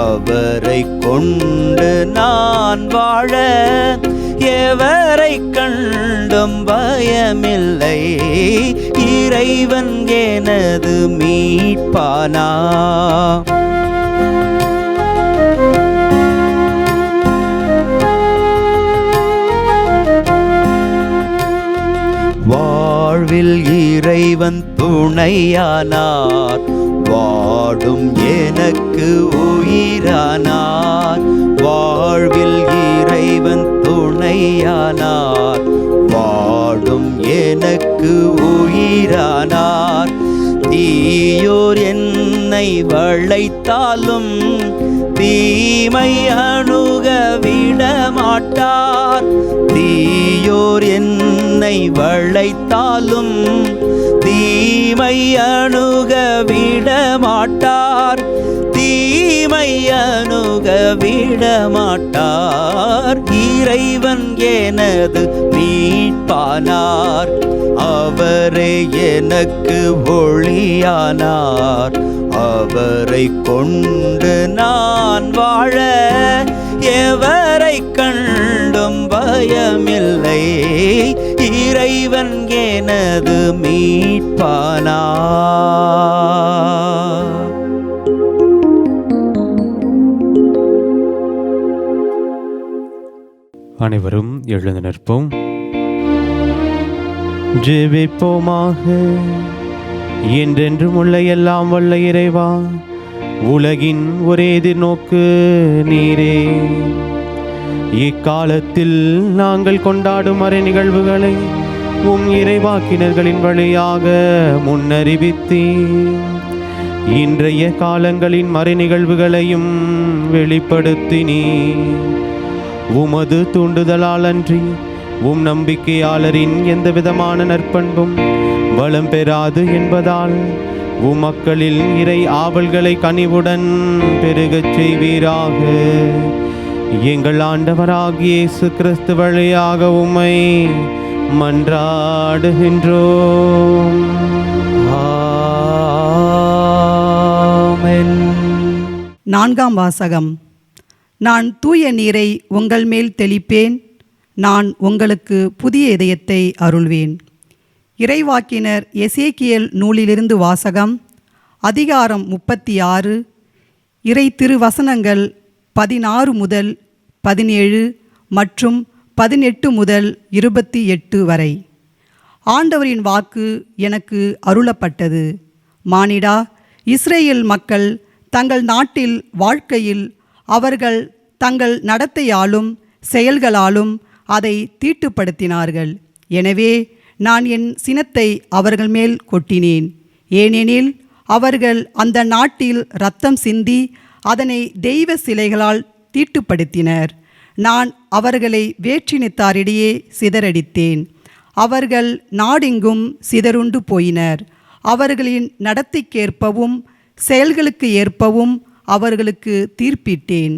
அவரை கொண்டு நான் வாழ எவரை கண்டும் பயமில்லை. இறைவன் எனது மீட்பானார். வாழ்வில் இறைவன் துணையானார், வாடும் எனக்கு உயிரானார். வாழ்வில் இறைவன் துணையானார், வாடும் எனக்கு உயிரானார். தீயோர் என்னை வளைத்தாலும் தீமை அணுக விடமாட்டார். தீயோர் என்னை வளைத்தாலும் தீமை அணுக விடமாட்டார். தீமை அணுக விடமாட்டார். இறைவன் எனது மீட்பானார், அவரே எனக்கு ஒளியானார். அவரை கொண்டு நான் வாழ எவரை கண்டும் பயமில்லை. இறைவன் எனது மீட்பானார். அனைவரும் எழுந்து நிற்போம். ஜெபிப்போமாக. என்றென்றும் உள்ள எல்லாம் வல்ல இறைவா, உலகின் ஒரே எதிர்நோக்கு நீரே. இக்காலத்தில் நாங்கள் கொண்டாடும் மறை நிகழ்வுகளை உம் இறைவாக்கினர்களின் வழியாக முன்னறிவித்தீர். இன்றைய காலங்களின் மறை நிகழ்வுகளையும் வெளிப்படுத்தினீர். உமது தூண்டுதலால் அன்றி உம் நம்பிக்கையாளரின் எந்த விதமான நற்பண்பும் வளம் பெறாது என்பதால் உம்மக்களில் இறை ஆவல்களை கனிவுடன் பெருகச் செய்வீராக. எங்கள் ஆண்டவராகிய இயேசு கிறிஸ்து வழியாக உம்மை மன்றாடுகின்றோம். ஆமென். 4ஆம் வாசகம். நான் தூய நீரை உங்கள் மேல் தெளிப்பேன், நான் உங்களுக்கு புதிய இதயத்தை அருள்வேன். இறைவாக்கினர் எசேக்கியேல் நூலிலிருந்து வாசகம். அதிகாரம் 36, இறை திருவசனங்கள் 16 முதல் 17 மற்றும் 18 முதல் 28 வரை. ஆண்டவரின் வாக்கு எனக்கு அருளப்பட்டது. மானிடா, இஸ்ரேல் மக்கள் தங்கள் நாட்டில் வாழ்க்கையில் அவர்கள் தங்கள் நடத்தையாலும் செயல்களாலும் அதை தீட்டுப்படுத்தினார்கள். எனவே நான் என் சினத்தை அவர்கள் மேல் கொட்டினேன். ஏனெனில் அவர்கள் அந்த நாட்டில் இரத்தம் சிந்தி அதனை தெய்வ சிலைகளால் தீட்டுப்படுத்தினர். நான் அவர்களை வேற்றினத்தாரிடையே சிதறடித்தேன். அவர்கள் நாடெங்கும் சிதறுண்டு போயினர். அவர்களின் நடத்தைக்கேற்பவும் செயல்களுக்கு ஏற்பவும் அவர்களுக்கு தீர்ப்பிட்டேன்.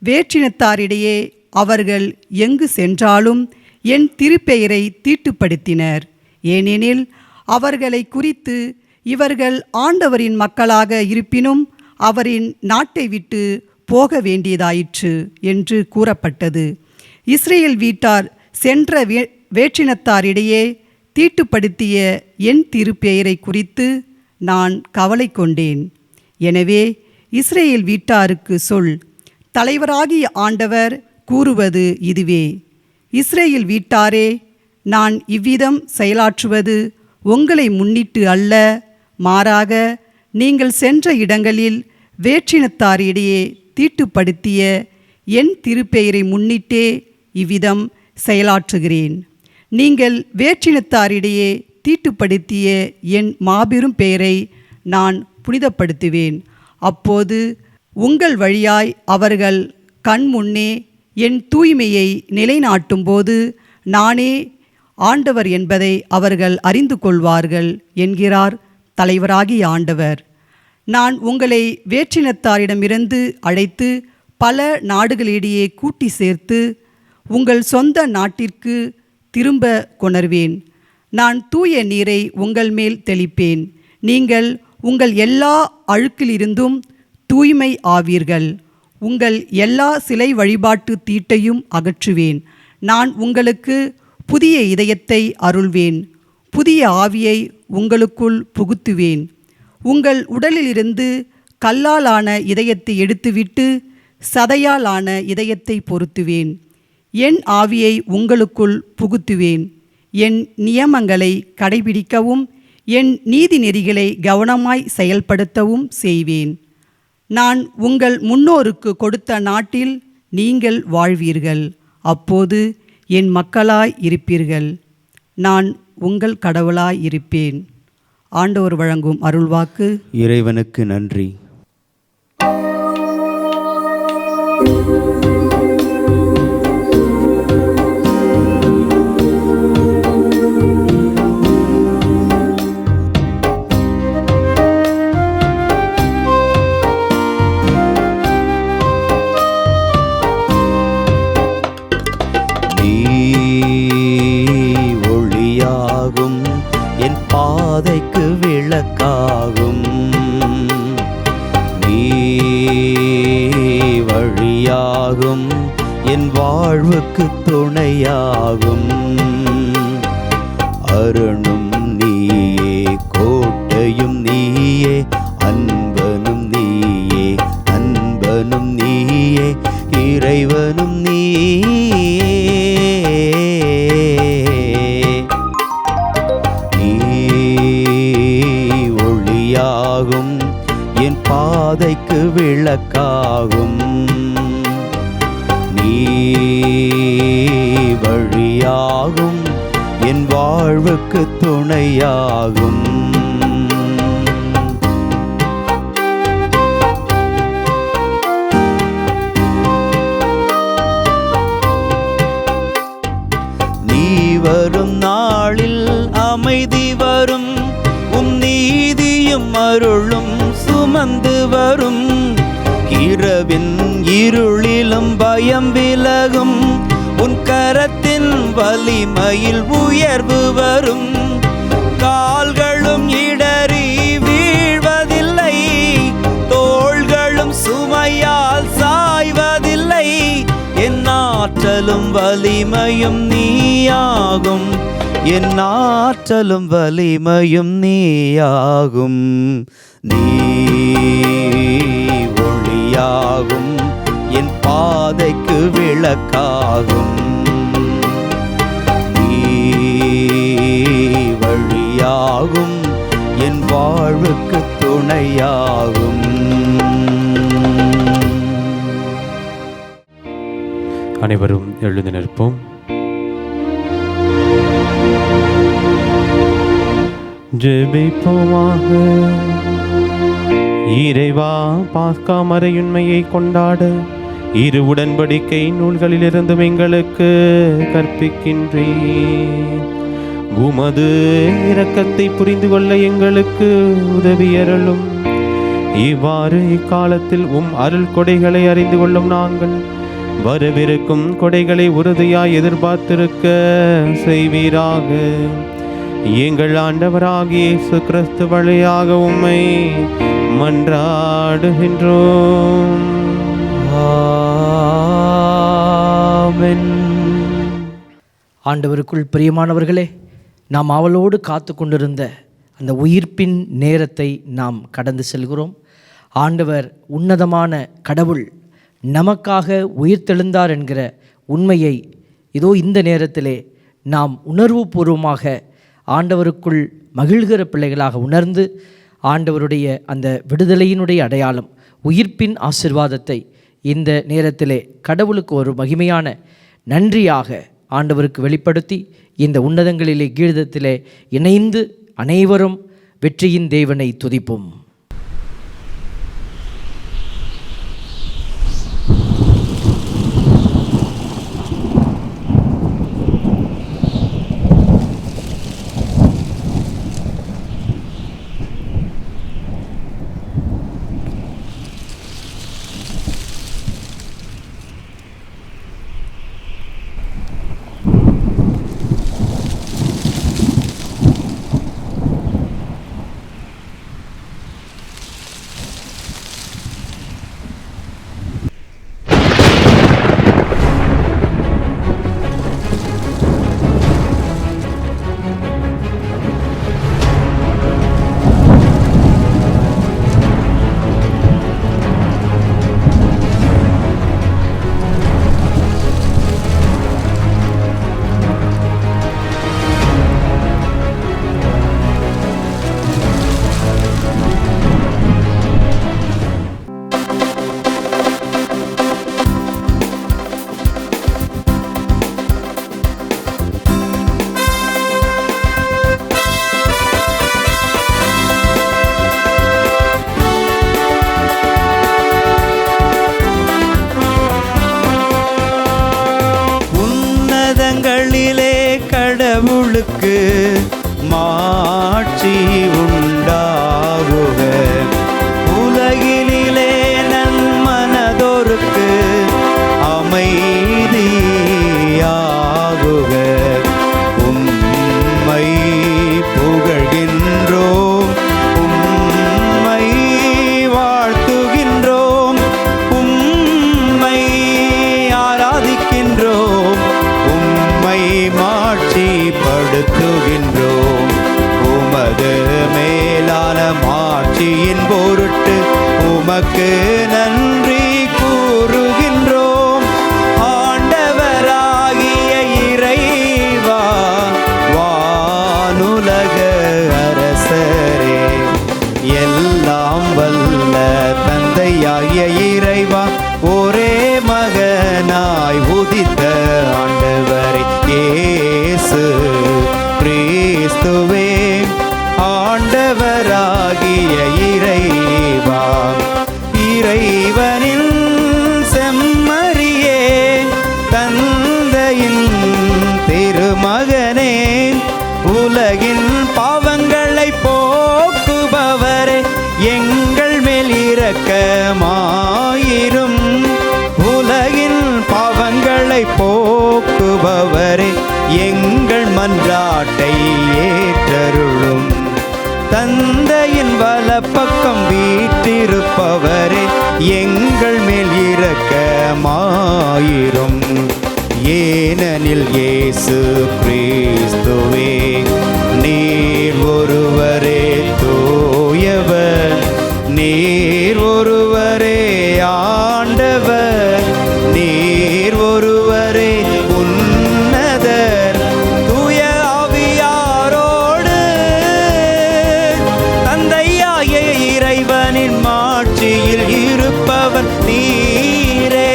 வேற்றினத்தாரிடையே அவர்கள் எங்கு சென்றாலும் என் திருப்பெயரை தீட்டுப்படுத்தினர். ஏனெனில் அவர்களை குறித்து இவர்கள் ஆண்டவரின் மக்களாக இருப்பினும் அவரின் நாட்டை விட்டு போக வேண்டியதாயிற்று என்று கூறப்பட்டது. இஸ்ரேல் வீட்டார் சென்ற வேற்றினத்தாரிடையே தீட்டுப்படுத்திய என் திருப்பெயரை குறித்து நான் கவலை கொண்டேன். எனவே இஸ்ரேல் வீட்டாருக்கு சொல், தலைவராகிய ஆண்டவர் கூறுவது இதுவே. இஸ்ரேல் வீட்டாரே, நான் இவ்விதம் செயலாற்றுவது உங்களை முன்னிட்டு அல்ல, மாறாக நீங்கள் சென்ற இடங்களில் வேற்றினத்தாரிடையே தீட்டுப்படுத்திய என் திருப்பெயரை முன்னிட்டே இவ்விதம் செயலாற்றுகிறேன். நீங்கள் வேற்றினத்தாரிடையே தீட்டுப்படுத்திய என் மாபெரும் பெயரை நான் புனிதப்படுத்துவேன். அப்போது உங்கள் வழியாய் அவர்கள் கண்முன்னே என் தூய்மையை நிலைநாட்டும்போது நானே ஆண்டவர் என்பதை அவர்கள் அறிந்து கொள்வார்கள் என்கிறார் தலைவராகிய ஆண்டவர். நான் உங்களை வேற்றினத்தாரிடமிருந்து அழைத்து பல நாடுகளிடையே கூட்டி சேர்த்து உங்கள் சொந்த நாட்டிற்கு திரும்ப கொணர்வேன். நான் தூய நீரை உங்கள் மேல் தெளிப்பேன். நீங்கள் உங்கள் எல்லா அழுக்கிலிருந்தும் தூய்மை ஆவீர்கள். உங்கள் எல்லா சிலை வழிபாட்டு தீட்டையும் அகற்றுவேன். நான் உங்களுக்கு புதிய இதயத்தை அருள்வேன். புதிய ஆவியை உங்களுக்குள் புகுத்துவேன். உங்கள் உடலிலிருந்து கல்லாலான இதயத்தை எடுத்துவிட்டு சதையாலான இதயத்தை பொருத்துவேன். என் ஆவியை உங்களுக்குள் புகுத்துவேன். என் நியமங்களை கடைபிடிக்கவும் என் நீதிநெறிகளை கவனமாய் செயல்படுத்தவும் செய்வேன். நான் உங்கள் முன்னோருக்கு கொடுத்த நாட்டில் நீங்கள் வாழ்வீர்கள். அப்போது என் மக்களாய் இருப்பீர்கள். நான் உங்கள் கடவுளாய் இருப்பேன். ஆண்டவர் வழங்கும் அருள்வாக்கு. இறைவனுக்கு நன்றி. ஒளியாகும் என் பாதைக்கு விளக்காகும், நீ வழியாகும் என் வாழ்வுக்கு துணையாகும். அருணும் நீயே, கோட்டையும் நீயே, அன்பனும் நீயே, அன்பனும் நீயே, இறைவனும் நீயே. ஒளியாகும் என் பாதைக்கு விளக்காகும், நீ வழியாகும் என் வாழ்வுக்கு துணையாகும். நீ வரும் நாளில் அமைதி வரும், உம் நீதியும் அருளும் சுமந்து வரும். இரவின் இருளிலும் பயம் விலகும், உன் கரத்தின் வலிமையில் உயர்வு வரும். கால்களும் இடறி வீழ்வதில்லை, தோள்களும் சுமையால் சாய்வதில்லை. என் ஆற்றலும் வலிமையும் நீயாகும், என் ஆற்றலும் வலிமையும் நீயாகும். நீ ஒளியாகும் என் பாதைக்கு விளக்காகும், நீ வழியாகும் என் வாழ்வுக்கு துணையாகும். அனைவரும் எழுந்து நிற்போம். ஜெபிப்போமாக. இறைவா, பாஸ்கா மறையுண்மையை கொண்டாட இரு உடன்படிக்கை நூல்களிலிருந்தும் எங்களுக்கு கற்பிக்கின்றேன். உமது இரக்கத்தை புரிந்து கொள்ள எங்களுக்கு உதவியருளும். இவ்வாறு இக்காலத்தில் அருள் கொடைகளை அறிந்து கொள்ளும் நாங்கள் வரவிருக்கும் கொடைகளை உறுதியாய் எதிர்பார்த்திருக்க செய்வீராக. எங்கள் ஆண்டவராகிய இயேசு கிறிஸ்து வழியாக உம்மை மன்றாடுகின்றோம். ஆமென். ஆண்டவருக்குள் பிரியமானவர்களே, நாம் அவளோடு காத்து கொண்டிருந்த அந்த உயிர்ப்பின் நேரத்தை நாம் கடந்து செல்கிறோம். ஆண்டவர் உன்னதமான கடவுள் நமக்காக உயிர்த்தெழுந்தார் என்கிற உண்மையை இதோ இந்த நேரத்திலே நாம் உணர்வுபூர்வமாக ஆண்டவருக்குள் மகிழ்கிற பிள்ளைகளாக உணர்ந்து ஆண்டவருடைய அந்த விடுதலையினுடைய அடையாளம் உயிர்ப்பின் ஆசிர்வாதத்தை இந்த நேரத்திலே கடவுளுக்கு ஒரு மகிமையான நன்றியாக ஆண்டவருக்கு வெளிப்படுத்தி இந்த உன்னதங்களிலே கீதத்திலே இணைந்து அனைவரும் வெற்றியின் தேவனை துதிப்போம். அவருக்கு மாட்சி உண்டாகுக. உலகினிலே நன்மனதோருக்கு அமைதியாகுக. உம்மை புகழ்கின்றோம், உம்மை வாழ்த்துகின்றோம், உம்மை ஆராதிக்கின்றோம், உம்மை மாட்சிப்படுத்துகின்றோம். உமது மேலான மாட்சியின் பொருட்டு உமக்கு நன்றி கூறுகின்றோம். ஆண்டவராகிய இறைவா, வானுலக அரசரே, எல்லாம் வல்ல தந்தையாகிய இறைவா, ஒரே மகனாய் உதித்த ஆண்டவரே இயேசு கிறிஸ்துவே, ஆண்டவராகிய இறைவா, இறைவனின் செம்மறியே, தந்தையின் திருமகனே, உலகின் பாவங்களை போக்குபவரே, எங்கள் மேல் இரக்கமாயிரும். உலகின் பாவங்களை போக்குபவரே, எங்கள் மன்றாட்டை ஏற்றருளும். தந்தையின் வலப்பக்கம் வீற்றிருப்பவரே, எங்கள் மேல் இரக்கமாயிரும். ஏனெனில் இயேசு கிறிஸ்துவே, நீர் ஒருவரே தூயவர், நீர் ஒருவரே ஆண்டவர், நீர் ஒருவரே உன்னதர், தூய ஆவியாரோடு தந்தையாகிய இறைவனின் மாட்சியில் இருப்பவர் நீரே.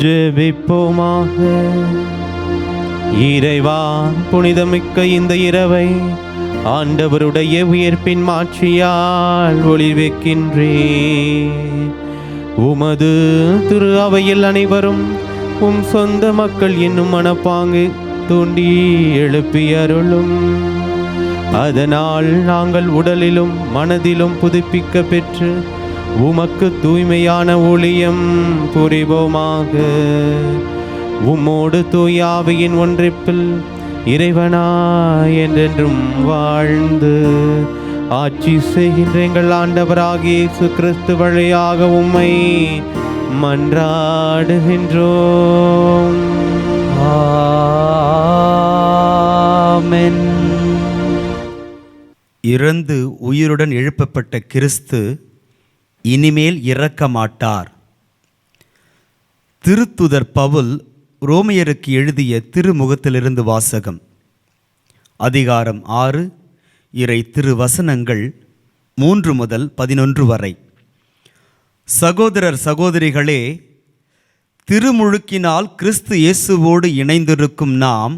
ஜெபிப்போமாக. இறைவா, புனிதமிக்க இந்த இரவை ஆண்டவருடைய உயிர்ப்பின் மாட்சியால் ஒளிர்விக்கின்றேன். உமது திரு அவையில் அனைவரும் உம் சொந்த மக்கள் என்னும் மனப்பாங்கு தூண்டி எழுப்பியருளும். அதனால் நாங்கள் உடலிலும் மனதிலும் புதுப்பிக்க பெற்று உமக்கு தூய்மையான ஊழியம் புரிவோமாக. உம்மோடு தூய ஆவியின் ஒன்றிப்பில் இறைவனாய் என்றென்றும் வாழ்ந்து ஆட்சி செய்கின்ற எங்கள் ஆண்டவராகிய இயேசு கிறிஸ்து வழியாக உம்மை மன்றாடுகின்றோம். ஆமென். இறந்து உயிருடன் எழுப்பப்பட்ட கிறிஸ்து இனிமேல் இறக்க மாட்டார். திருத்துதர் பவுல் ரோமையருக்கு எழுதிய திருமுகத்திலிருந்து வாசகம். அதிகாரம் 6, இறை திருவசனங்கள் 3 முதல் 11 வரை. சகோதரர் சகோதரிகளே, திருமுழுக்கினால் கிறிஸ்து இயேசுவோடு இணைந்திருக்கும் நாம்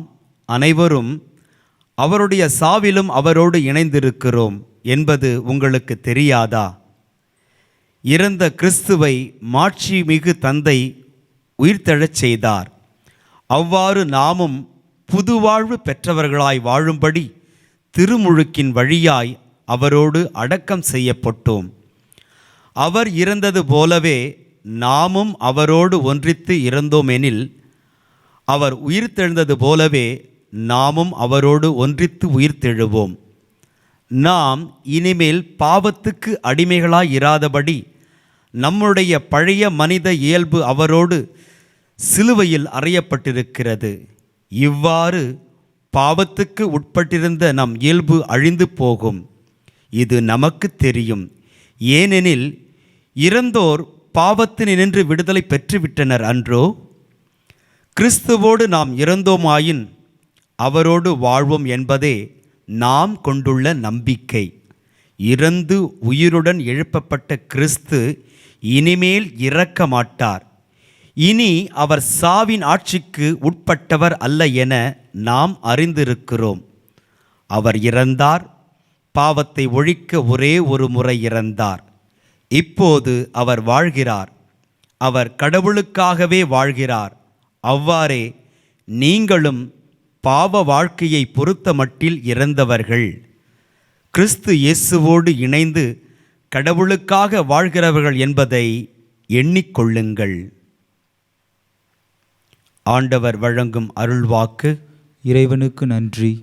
அனைவரும் அவருடைய சாவிலும் அவரோடு இணைந்திருக்கிறோம் என்பது உங்களுக்கு தெரியாதா? இறந்த கிறிஸ்துவை மாட்சிமிகு தந்தை உயிர்த்தெழச் செய்தார். அவ்வாறு நாமும் புதுவாழ்வு பெற்றவர்களாய் வாழும்படி திருமுழுக்கின் வழியாய் அவரோடு அடக்கம் செய்யப்பட்டோம். அவர் இறந்தது போலவே நாமும் அவரோடு ஒன்றித்து இறந்தோமெனில், அவர் உயிர்த்தெழுந்தது போலவே நாமும் அவரோடு ஒன்றித்து உயிர்த்தெழுவோம். நாம் இனிமேல் பாவத்துக்கு அடிமைகளாய் இராதபடி நம்முடைய பழைய மனித இயல்பு அவரோடு சிலுவையில் அறையப்பட்டிருக்கிறது. இவ்வாறு பாவத்துக்கு உட்பட்டிருந்த நம் இயல்பு அழிந்து போகும். இது நமக்கு தெரியும். ஏனெனில் இறந்தோர் பாவத்தினின்று விடுதலை பெற்றுவிட்டனர் அன்றோ? கிறிஸ்துவோடு நாம் இறந்தோமாயின் அவரோடு வாழ்வோம் என்பதே நாம் கொண்டுள்ள நம்பிக்கை. இறந்து உயிருடன் எழுப்பப்பட்ட கிறிஸ்து இனிமேல் இறக்க மாட்டார். இனி அவர் சாவின் ஆட்சிக்கு உட்பட்டவர் அல்ல என நாம் அறிந்திருக்கிறோம். அவர் இறந்தார், பாவத்தை ஒழிக்க ஒரே ஒரு முறை இறந்தார். இப்போது அவர் வாழ்கிறார். அவர் கடவுளுக்காகவே வாழ்கிறார். அவ்வாறே நீங்களும் பாவ வாழ்க்கையை பொறுத்த மட்டில் இறந்தவர்கள். கிறிஸ்து இயேசுவோடு இணைந்து கடவுளுக்காக வாழ்கிறவர்கள் என்பதை எண்ணிக்கொள்ளுங்கள். ஆண்டவர் வழங்கும் அருள்வாக்கு. இறைவனுக்கு நன்றி.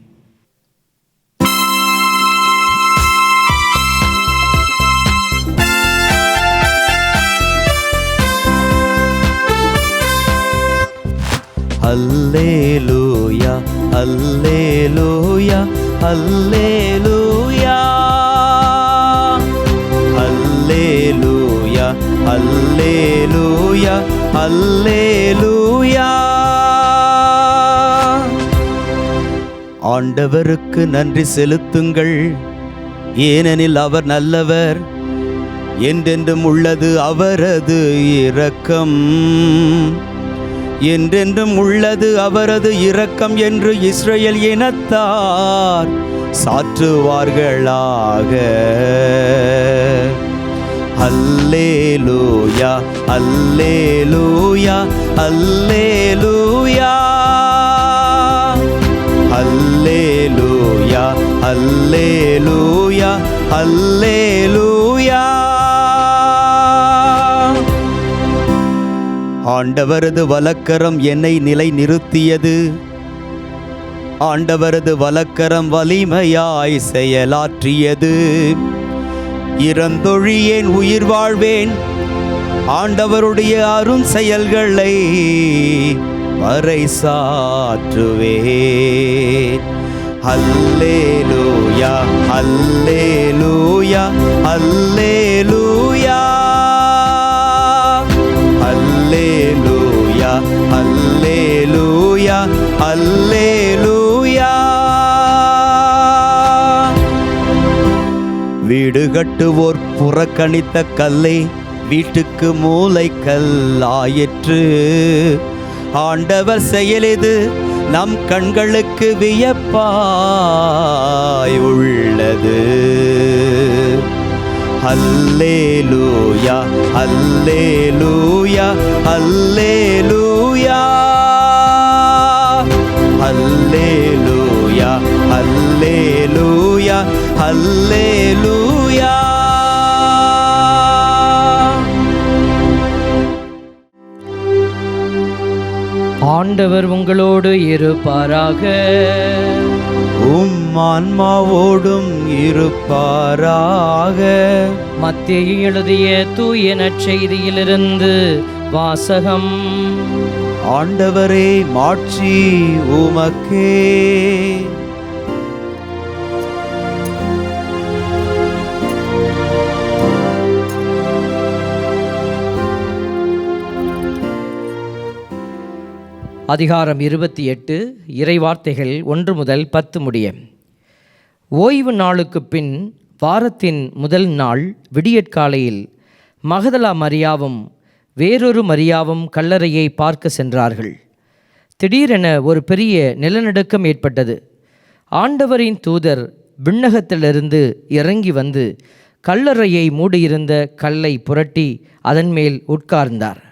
அல்லேலூயா, அல்லேலூயா, அல்லேலூயா, அல்லேலூயா, அல்லேலூயா, அல்லேலூயா. ஆண்டவருக்கு நன்றி செலுத்துங்கள், ஏனெனில் அவர் நல்லவர், என்றென்றும் உள்ளது அவரது இரக்கம். என்றென்றும் உள்ளது அவரது இரக்கம் என்று இஸ்ரவேல் இனத்தார் சாற்றுவார்களாக. அல்லேலூயா, அல்லேலூயா, அல்லேலூயா, அல்லேலூயா, அல்லேலூயா, அல்லேலூயா. ஆண்டவரது வலக்கரம் என்னை நிலை நிறுத்தியது. ஆண்டவரது வலக்கரம் வலிமையாய் செயலாற்றியது. இறந்தொழியேன், உயிர் வாழ்வேன், ஆண்டவருடைய அரும் செயல்களை பறைசாற்றுவேன். அல்லேலூயா, அல்லேலூயா, அல்லேலூயா, அல்லேலூயா, அல்லேலூயா, அல்லேலூயா. வீடு கட்டுவோர் புறக்கணித்த கல்லை வீட்டுக்கு மூலைக்கல்லாயிற்று. ஆண்டவர் செயலிது நம் கண்களுக்கு வியப்பாய் உள்ளது. அல்லேலூயா, அல்லேலூயா, அல்லேலூயா, அல்லேலூயா, அல்லேலூயா, அல்லேலூயா. ஆண்டவர் உங்களோடு இருப்பாராக. ஆன்மாவோடும் இருப்பாராக. மத்தேயு எழுதிய தூய நற்செய்தியிலிருந்து வாசகம். ஆண்டவரே, மாட்சி உமக்கே. அதிகாரம் 28, இறைவார்த்தைகள் 1 முதல் 10 முடிய. ஓய்வு நாளுக்கு பின் வாரத்தின் முதல் நாள் விடியற்காலையில் மகதலா மரியாவும் வேறொரு மரியாவும் கல்லறையை பார்க்க சென்றார்கள். திடீரென ஒரு பெரிய நிலநடுக்கம் ஏற்பட்டது. ஆண்டவரின் தூதர் விண்ணகத்திலிருந்து இறங்கி வந்து கல்லறையை மூடியிருந்த கல்லை புரட்டி அதன் மேல் உட்கார்ந்தார்.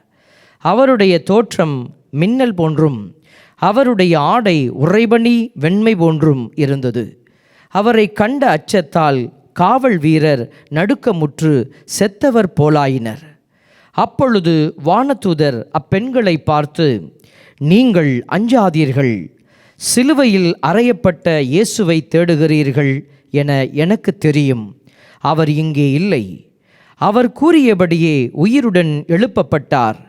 அவருடைய தோற்றம் மின்னல் போன்றும் அவருடைய ஆடை உறைபனி வெண்மை போன்றும் இருந்தது. அவரை கண்ட அச்சத்தால் காவல் வீரர் நடுக்கமுற்று செத்தவர் போலாயினர். அப்பொழுது வானதூதர் அப்பெண்களை பார்த்து, நீங்கள் அஞ்சாதீர்கள், சிலுவையில் அறையப்பட்ட இயேசுவை தேடுகிறீர்கள் என எனக்கு தெரியும். அவர் இங்கே இல்லை. அவர் கூறியபடியே உயிருடன் எழுப்பப்பட்டார்.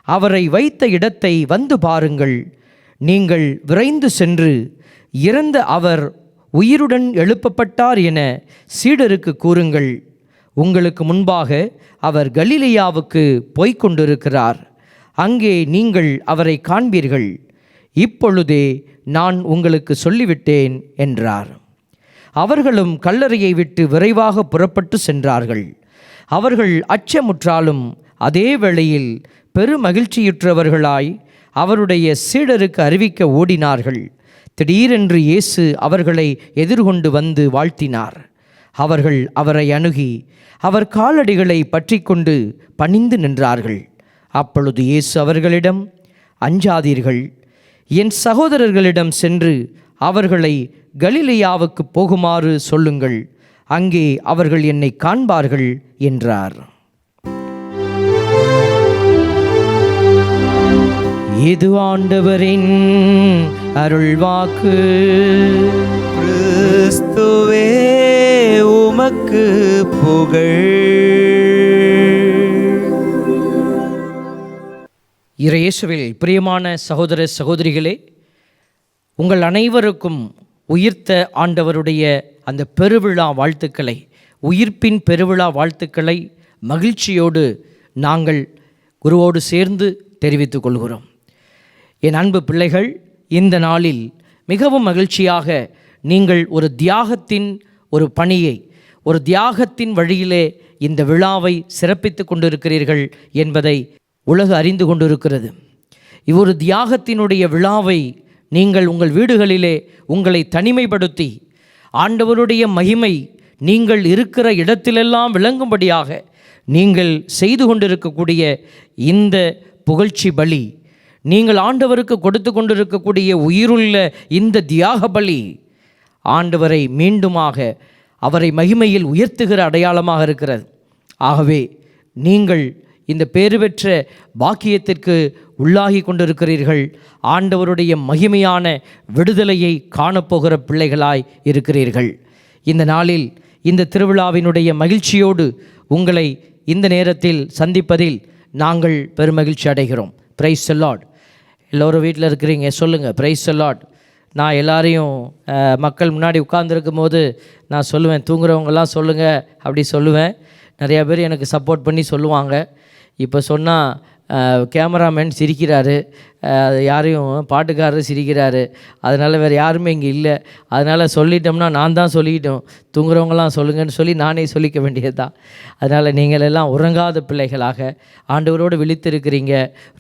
அவரை வைத்த இடத்தை வந்து பாருங்கள். நீங்கள் விரைந்து சென்று இறந்த அவர் உயிருடன் எழுப்பப்பட்டார் என சீடருக்கு கூறுங்கள். உங்களுக்கு முன்பாக அவர் கலிலேயாவுக்கு போய்க்கொண்டிருக்கிறார். அங்கே நீங்கள் அவரை காண்பீர்கள். இப்பொழுதே நான் உங்களுக்கு சொல்லிவிட்டேன் என்றார். அவர்களும் கல்லறையை விட்டு விரைவாக புறப்பட்டு சென்றார்கள். அவர்கள் அச்சமுற்றாலும் அதே வேளையில் பெருமகிழ்ச்சியுற்றவர்களாய் அவருடைய சீடருக்கு அறிவிக்க ஓடினார்கள். திடீரென்று இயேசு அவர்களை எதிர்கொண்டு வந்து வாழ்த்தினார். அவர்கள் அவரை அணுகி அவர் காலடிகளை பற்றி கொண்டு பணிந்து நின்றார்கள். அப்பொழுது இயேசு அவர்களிடம், அஞ்சாதீர்கள், என் சகோதரர்களிடம் சென்று அவர்களை கலிலேயாவுக்கு போகுமாறு சொல்லுங்கள், அங்கே அவர்கள் என்னை காண்பார்கள் என்றார். இது ஆண்டவரின் அருள்வாக்கு. கிறிஸ்துவே உமக்கு புகழ். இறையேசுவில் பிரியமான சகோதர சகோதரிகளே, உங்கள் அனைவருக்கும் உயிர்த்த ஆண்டவருடைய அந்த பெருவிழா வாழ்த்துக்களை, உயிர்ப்பின் பெருவிழா வாழ்த்துக்களை மகிழ்ச்சியோடு நாங்கள் குருவோடு சேர்ந்து தெரிவித்துக் கொள்கிறோம். என் அன்பு பிள்ளைகள், இந்த நாளில் மிகவும் மகிழ்ச்சியாக நீங்கள் ஒரு தியாகத்தின் ஒரு பணியை, ஒரு தியாகத்தின் வழியிலே இந்த விழாவை சிறப்பித்து கொண்டிருக்கிறீர்கள் என்பதை உலகு அறிந்து கொண்டிருக்கிறது. இவ்வொரு தியாகத்தினுடைய விழாவை நீங்கள் உங்கள் வீடுகளிலே உங்களை தனிமைப்படுத்தி ஆண்டவருடைய மகிமை நீங்கள் இருக்கிற இடத்திலெல்லாம் விளங்கும்படியாக நீங்கள் செய்து கொண்டிருக்கக்கூடிய இந்த புகழ்ச்சி பலி, நீங்கள் ஆண்டவருக்கு கொடுத்து கொண்டிருக்கக்கூடிய உயிருள்ள இந்த தியாக பலி ஆண்டவரை மீண்டுமாக அவரை மகிமையில் உயர்த்துகிற அடையாளமாக இருக்கிறது. ஆகவே நீங்கள் இந்த பேறு பெற்ற பாக்கியத்திற்கு உள்ளாகி கொண்டிருக்கிறீர்கள். ஆண்டவருடைய மகிமையான விடுதலையை காணப்போகிற பிள்ளைகளாய் இருக்கிறீர்கள். இந்த நாளில் இந்த திருவிழாவினுடைய மகிழ்ச்சியோடு உங்களை இந்த நேரத்தில் சந்திப்பதில் நாங்கள் பெருமகிழ்ச்சி அடைகிறோம். Price the Lord. எல்லோரும் வீட்டில் இருக்கிறீங்க, சொல்லுங்கள் பிரைஸ் தி லார்ட். நான் எல்லாரையும் மக்கள் முன்னாடி உட்கார்ந்துருக்கும் போது நான் சொல்லுவேன், தூங்குறவங்கெல்லாம் சொல்லுங்கள் அப்படி சொல்லுவேன். நிறையா பேர் எனக்கு சப்போர்ட் பண்ணி சொல்லுவாங்க. இப்போ சொன்னால் கேமராமேன் சிரிக்கிறாரு, யாரையும் பாட்டுக்காரர் சிரிக்கிறாரு, அதனால் வேறு யாருமே இங்கே இல்லை. அதனால் சொல்லிட்டோம்னா நான் தான் சொல்லிக்கிட்டோம், தூங்குறவங்களாம் சொல்லுங்கன்னு சொல்லி நானே சொல்லிக்க வேண்டியது தான். அதனால் நீங்கள் எல்லாம் உறங்காத பிள்ளைகளாக ஆண்டவரோடு விழித்திருக்கிறீங்க,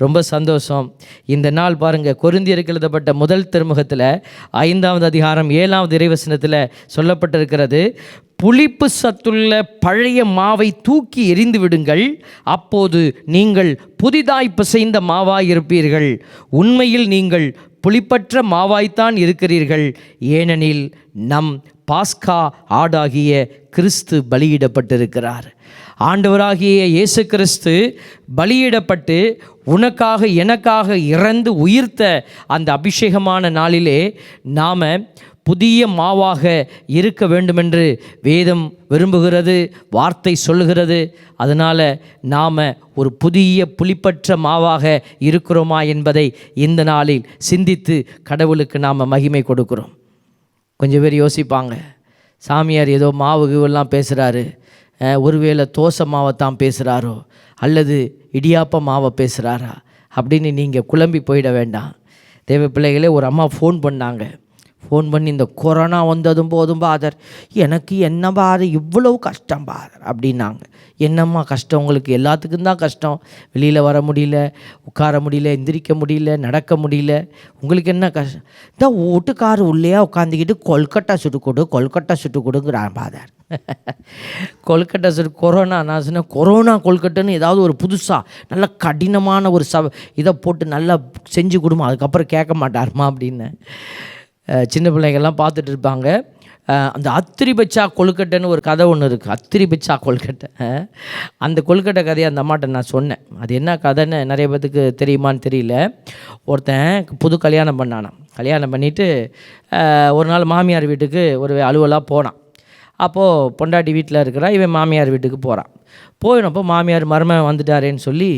ரொம்ப சந்தோஷம். இந்த நாள் பாருங்கள், கொரிந்தியருக்கு எழுதப்பட்ட முதல் திருமுகத்தில் 5வது அதிகாரம் 7வது இறைவசனத்தில் சொல்லப்பட்டிருக்கிறது, புளிப்பு சத்துள்ள பழைய மாவை தூக்கி எறிந்து விடுங்கள், அப்போது நீங்கள் புதிதாய் பிசைந்த மாவாய் இருப்பீர்கள். உண்மையில் நீங்கள் புளிப்பற்ற மாவாய்த்தான் இருக்கிறீர்கள், ஏனெனில் நம் பாஸ்கா ஆடாகிய கிறிஸ்து பலியிடப்பட்டிருக்கிறார். ஆண்டவராகிய இயேசு கிறிஸ்து பலியிடப்பட்டு உனக்காக எனக்காக இறந்து உயிர்த்த அந்த அபிஷேகமான நாளிலே நாம் புதிய மாவாக இருக்க வேண்டுமென்று வேதம் விரும்புகிறது, வார்த்தை சொல்லுகிறது. அதனால் நாம் ஒரு புதிய புளிப்பற்ற மாவாக இருக்கிறோமா என்பதை இந்த நாளில் சிந்தித்து கடவுளுக்கு நாம் மகிமை கொடுக்கிறோம். கொஞ்சம் பேர் யோசிப்பாங்க, சாமியார் ஏதோ மாவுகெல்லாம் பேசுகிறாரு, ஒருவேளை தோசை மாவை தான் பேசுகிறாரோ அல்லது இடியாப்ப மாவை பேசுகிறாரா அப்படின்னு நீங்கள் குழம்பி போயிட வேண்டாம். தேவ பிள்ளைகளே, ஒரு அம்மா ஃபோன் பண்ணாங்க. ஃபோன் பண்ணி, இந்த கொரோனா வந்ததும் போதும் பாதர், எனக்கு என்ன பாரு இவ்வளவு கஷ்டம் பாதர் அப்படின்னாங்க. என்னம்மா கஷ்டம் உங்களுக்கு? எல்லாத்துக்கும் தான் கஷ்டம். வெளியில் வர முடியல, உட்கார முடியல, எந்திரிக்க முடியல, நடக்க முடியல. உங்களுக்கு என்ன கஷ்டம்? இந்த வீட்டுக்காரு உள்ளே உட்காந்துக்கிட்டு கொல்கட்டா சுட்டு கொடு, கொல்கட்டா சுட்டு கொடுங்கிறான் பாதர். கொல்கட்டா சுட்டு கொரோனா, நான் சொன்னேன் கொரோனா கொல்கட்டைன்னு ஏதாவது ஒரு புதுசாக நல்ல கடினமான ஒரு இதை போட்டு நல்லா செஞ்சு கொடுமா, அதுக்கப்புறம் கேட்க மாட்டாருமா அப்படின்னு. சின்ன பிள்ளைங்கள்லாம் பார்த்துட்டு இருப்பாங்க. அந்த அத்திரி பச்சா கொழுக்கட்டைன்னு ஒரு கதை ஒன்று இருக்குது. அத்திரி பச்சா கொழுக்கட்டை, அந்த கொழுக்கட்டை கதையை அந்த அம்மாட்ட நான் சொன்னேன். அது என்ன கதைன்னு நிறைய பேத்துக்கு தெரியுமான்னு தெரியல. ஒருத்தன் புது கல்யாணம் பண்ணானான். கல்யாணம் பண்ணிவிட்டு ஒரு நாள் மாமியார் வீட்டுக்கு ஒரு அலுவலாக போனான். அப்போது பொண்டாட்டி வீட்டில் இருக்கிறா, இவன் மாமியார் வீட்டுக்கு போகிறான். போயினப்போ மாமியார் மருமகன் வந்துட்டாரேன்னு சொல்லி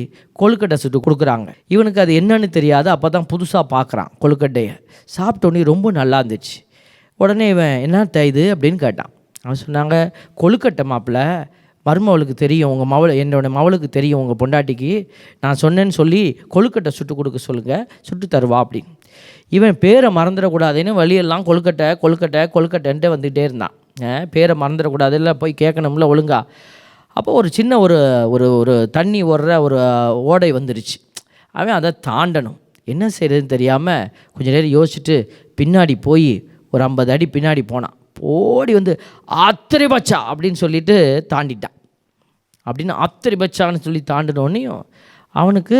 கொழுக்கட்டை சுட்டு கொடுக்குறாங்க. இவனுக்கு அது என்னன்னு தெரியாது. அப்போ தான் புதுசாக பார்க்குறான் கொழுக்கட்டையை. சாப்பிட்டோன்னே ரொம்ப நல்லா இருந்துச்சு. உடனே இவன் என்ன இது அப்படின்னு கேட்டான். அவன் சொன்னாங்க, கொழுக்கட்டை மாப்பிள்ள, மருமவளுக்கு தெரியும், உங்கள் என்னோட மவளுக்கு தெரியும், உங்கள் பொண்டாட்டிக்கு நான் சொன்னேன்னு சொல்லி கொழுக்கட்டை சுட்டு கொடுக்க சொல்லுங்கள், சுட்டு தருவா அப்படின்னு. இவன் பேரை மறந்துடக்கூடாதுன்னு வழியெல்லாம் கொழுக்கட்டை கொழுக்கட்டை கொழுக்கட்டைன்ட்டு வந்துகிட்டே இருந்தான். பேரை மறந்துடக்கூடாது, இல்லை போய் கேட்கணும்ல ஒழுங்கா. அப்போ ஒரு சின்ன ஒரு ஒரு ஒரு தண்ணி ஓடுற ஒரு ஓடை வந்துருச்சு. அவன் அதை தாண்டணும். என்ன செய்கிறதுன்னு தெரியாமல் கொஞ்சம் நேரம் யோசிச்சுட்டு பின்னாடி போய் ஒரு 50 அடி பின்னாடி போனான். ஓடி வந்து ஆத்திரி பச்சா அப்படின்னு சொல்லிட்டு தாண்டிட்டான். அப்படின்னு ஆத்திரி பச்சான்னு சொல்லி தாண்டினோடனையும் அவனுக்கு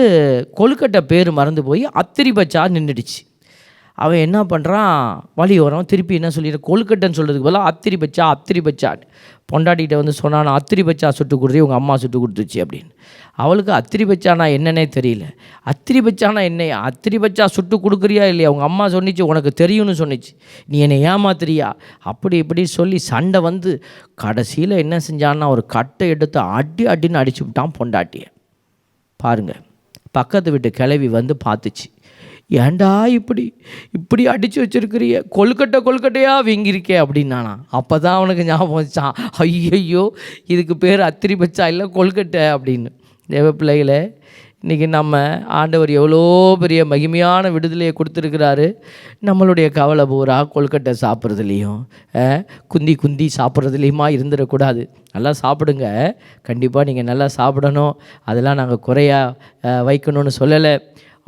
கொழுக்கட்டை பேர் மறந்து போய் அத்திரி பச்சா நின்றுடுச்சு. அவன் என்ன பண்ணுறான், வழி வரான், திருப்பி என்ன சொல்லிட்டு கொழுக்கட்டைன்னு சொல்கிறதுக்கு பதிலாக அத்திரி பச்சான்னு பொண்டாட்டிகிட்ட வந்து சொன்னான், அத்திரி பச்சா சுட்டு கொடுத்து உங்கள் அம்மா சுட்டு கொடுத்துச்சு அப்படின்னு. அவளுக்கு அத்திரி பச்சானா என்னன்னே தெரியல. அத்திரி பச்சானா என்னையா, அத்திரி பச்சா சுட்டு கொடுக்குறியா இல்லையா, உங்கள் அம்மா சொன்னிச்சு உனக்கு தெரியும்னு சொன்னிச்சு, நீ என்னை ஏமாத்துறியா அப்படி இப்படி சொல்லி சண்டை வந்து கடைசியில் என்ன செஞ்சான்னா ஒரு கட்டை எடுத்து அடின்னு அடிச்சு விட்டான் பொண்டாட்டியை. பாருங்கள், பக்கத்து வீட்டு கிளவி வந்து பார்த்துச்சு, ஏண்டா இப்படி அடித்து வச்சுருக்கிறிய, கொழுக்கட்டையாக வீங்கியிருக்கே அப்படின்னானா. அப்போ தான் அவனுக்கு ஞாபகம் வச்சான், ஐயையோ இதுக்கு பேர் அத்திரி பச்சா இல்லை கொழுக்கட்டை அப்படின்னு. தேவ பிள்ளைகளை, இன்றைக்கி நம்ம ஆண்டவர் எவ்வளோ பெரிய மகிமையான விடுதலையை கொடுத்துருக்கிறாரு. நம்மளுடைய கவலை பூரா கொழுக்கட்டை சாப்பிட்றதுலேயும் குந்தி சாப்பிட்றதுலேயுமா இருந்துடக்கூடாது. நல்லா சாப்பிடுங்க, கண்டிப்பாக நீங்கள் நல்லா சாப்பிடணும், அதெல்லாம் நாங்கள் குறையாக வைக்கணும்னு சொல்லலை.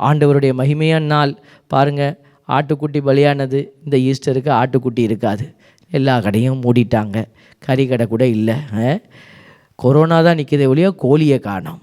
ஆண்டவருடைய மகிமையான நாள் பாருங்கள், ஆட்டுக்குட்டி பலியானது. இந்த ஈஸ்டருக்கு ஆட்டுக்குட்டி இருக்காது, எல்லா கடையும் மூடிட்டாங்க, கறி கடை கூட இல்லை. கொரோனா தான் நிற்கிறதே ஒழிய கோழியை காணோம்.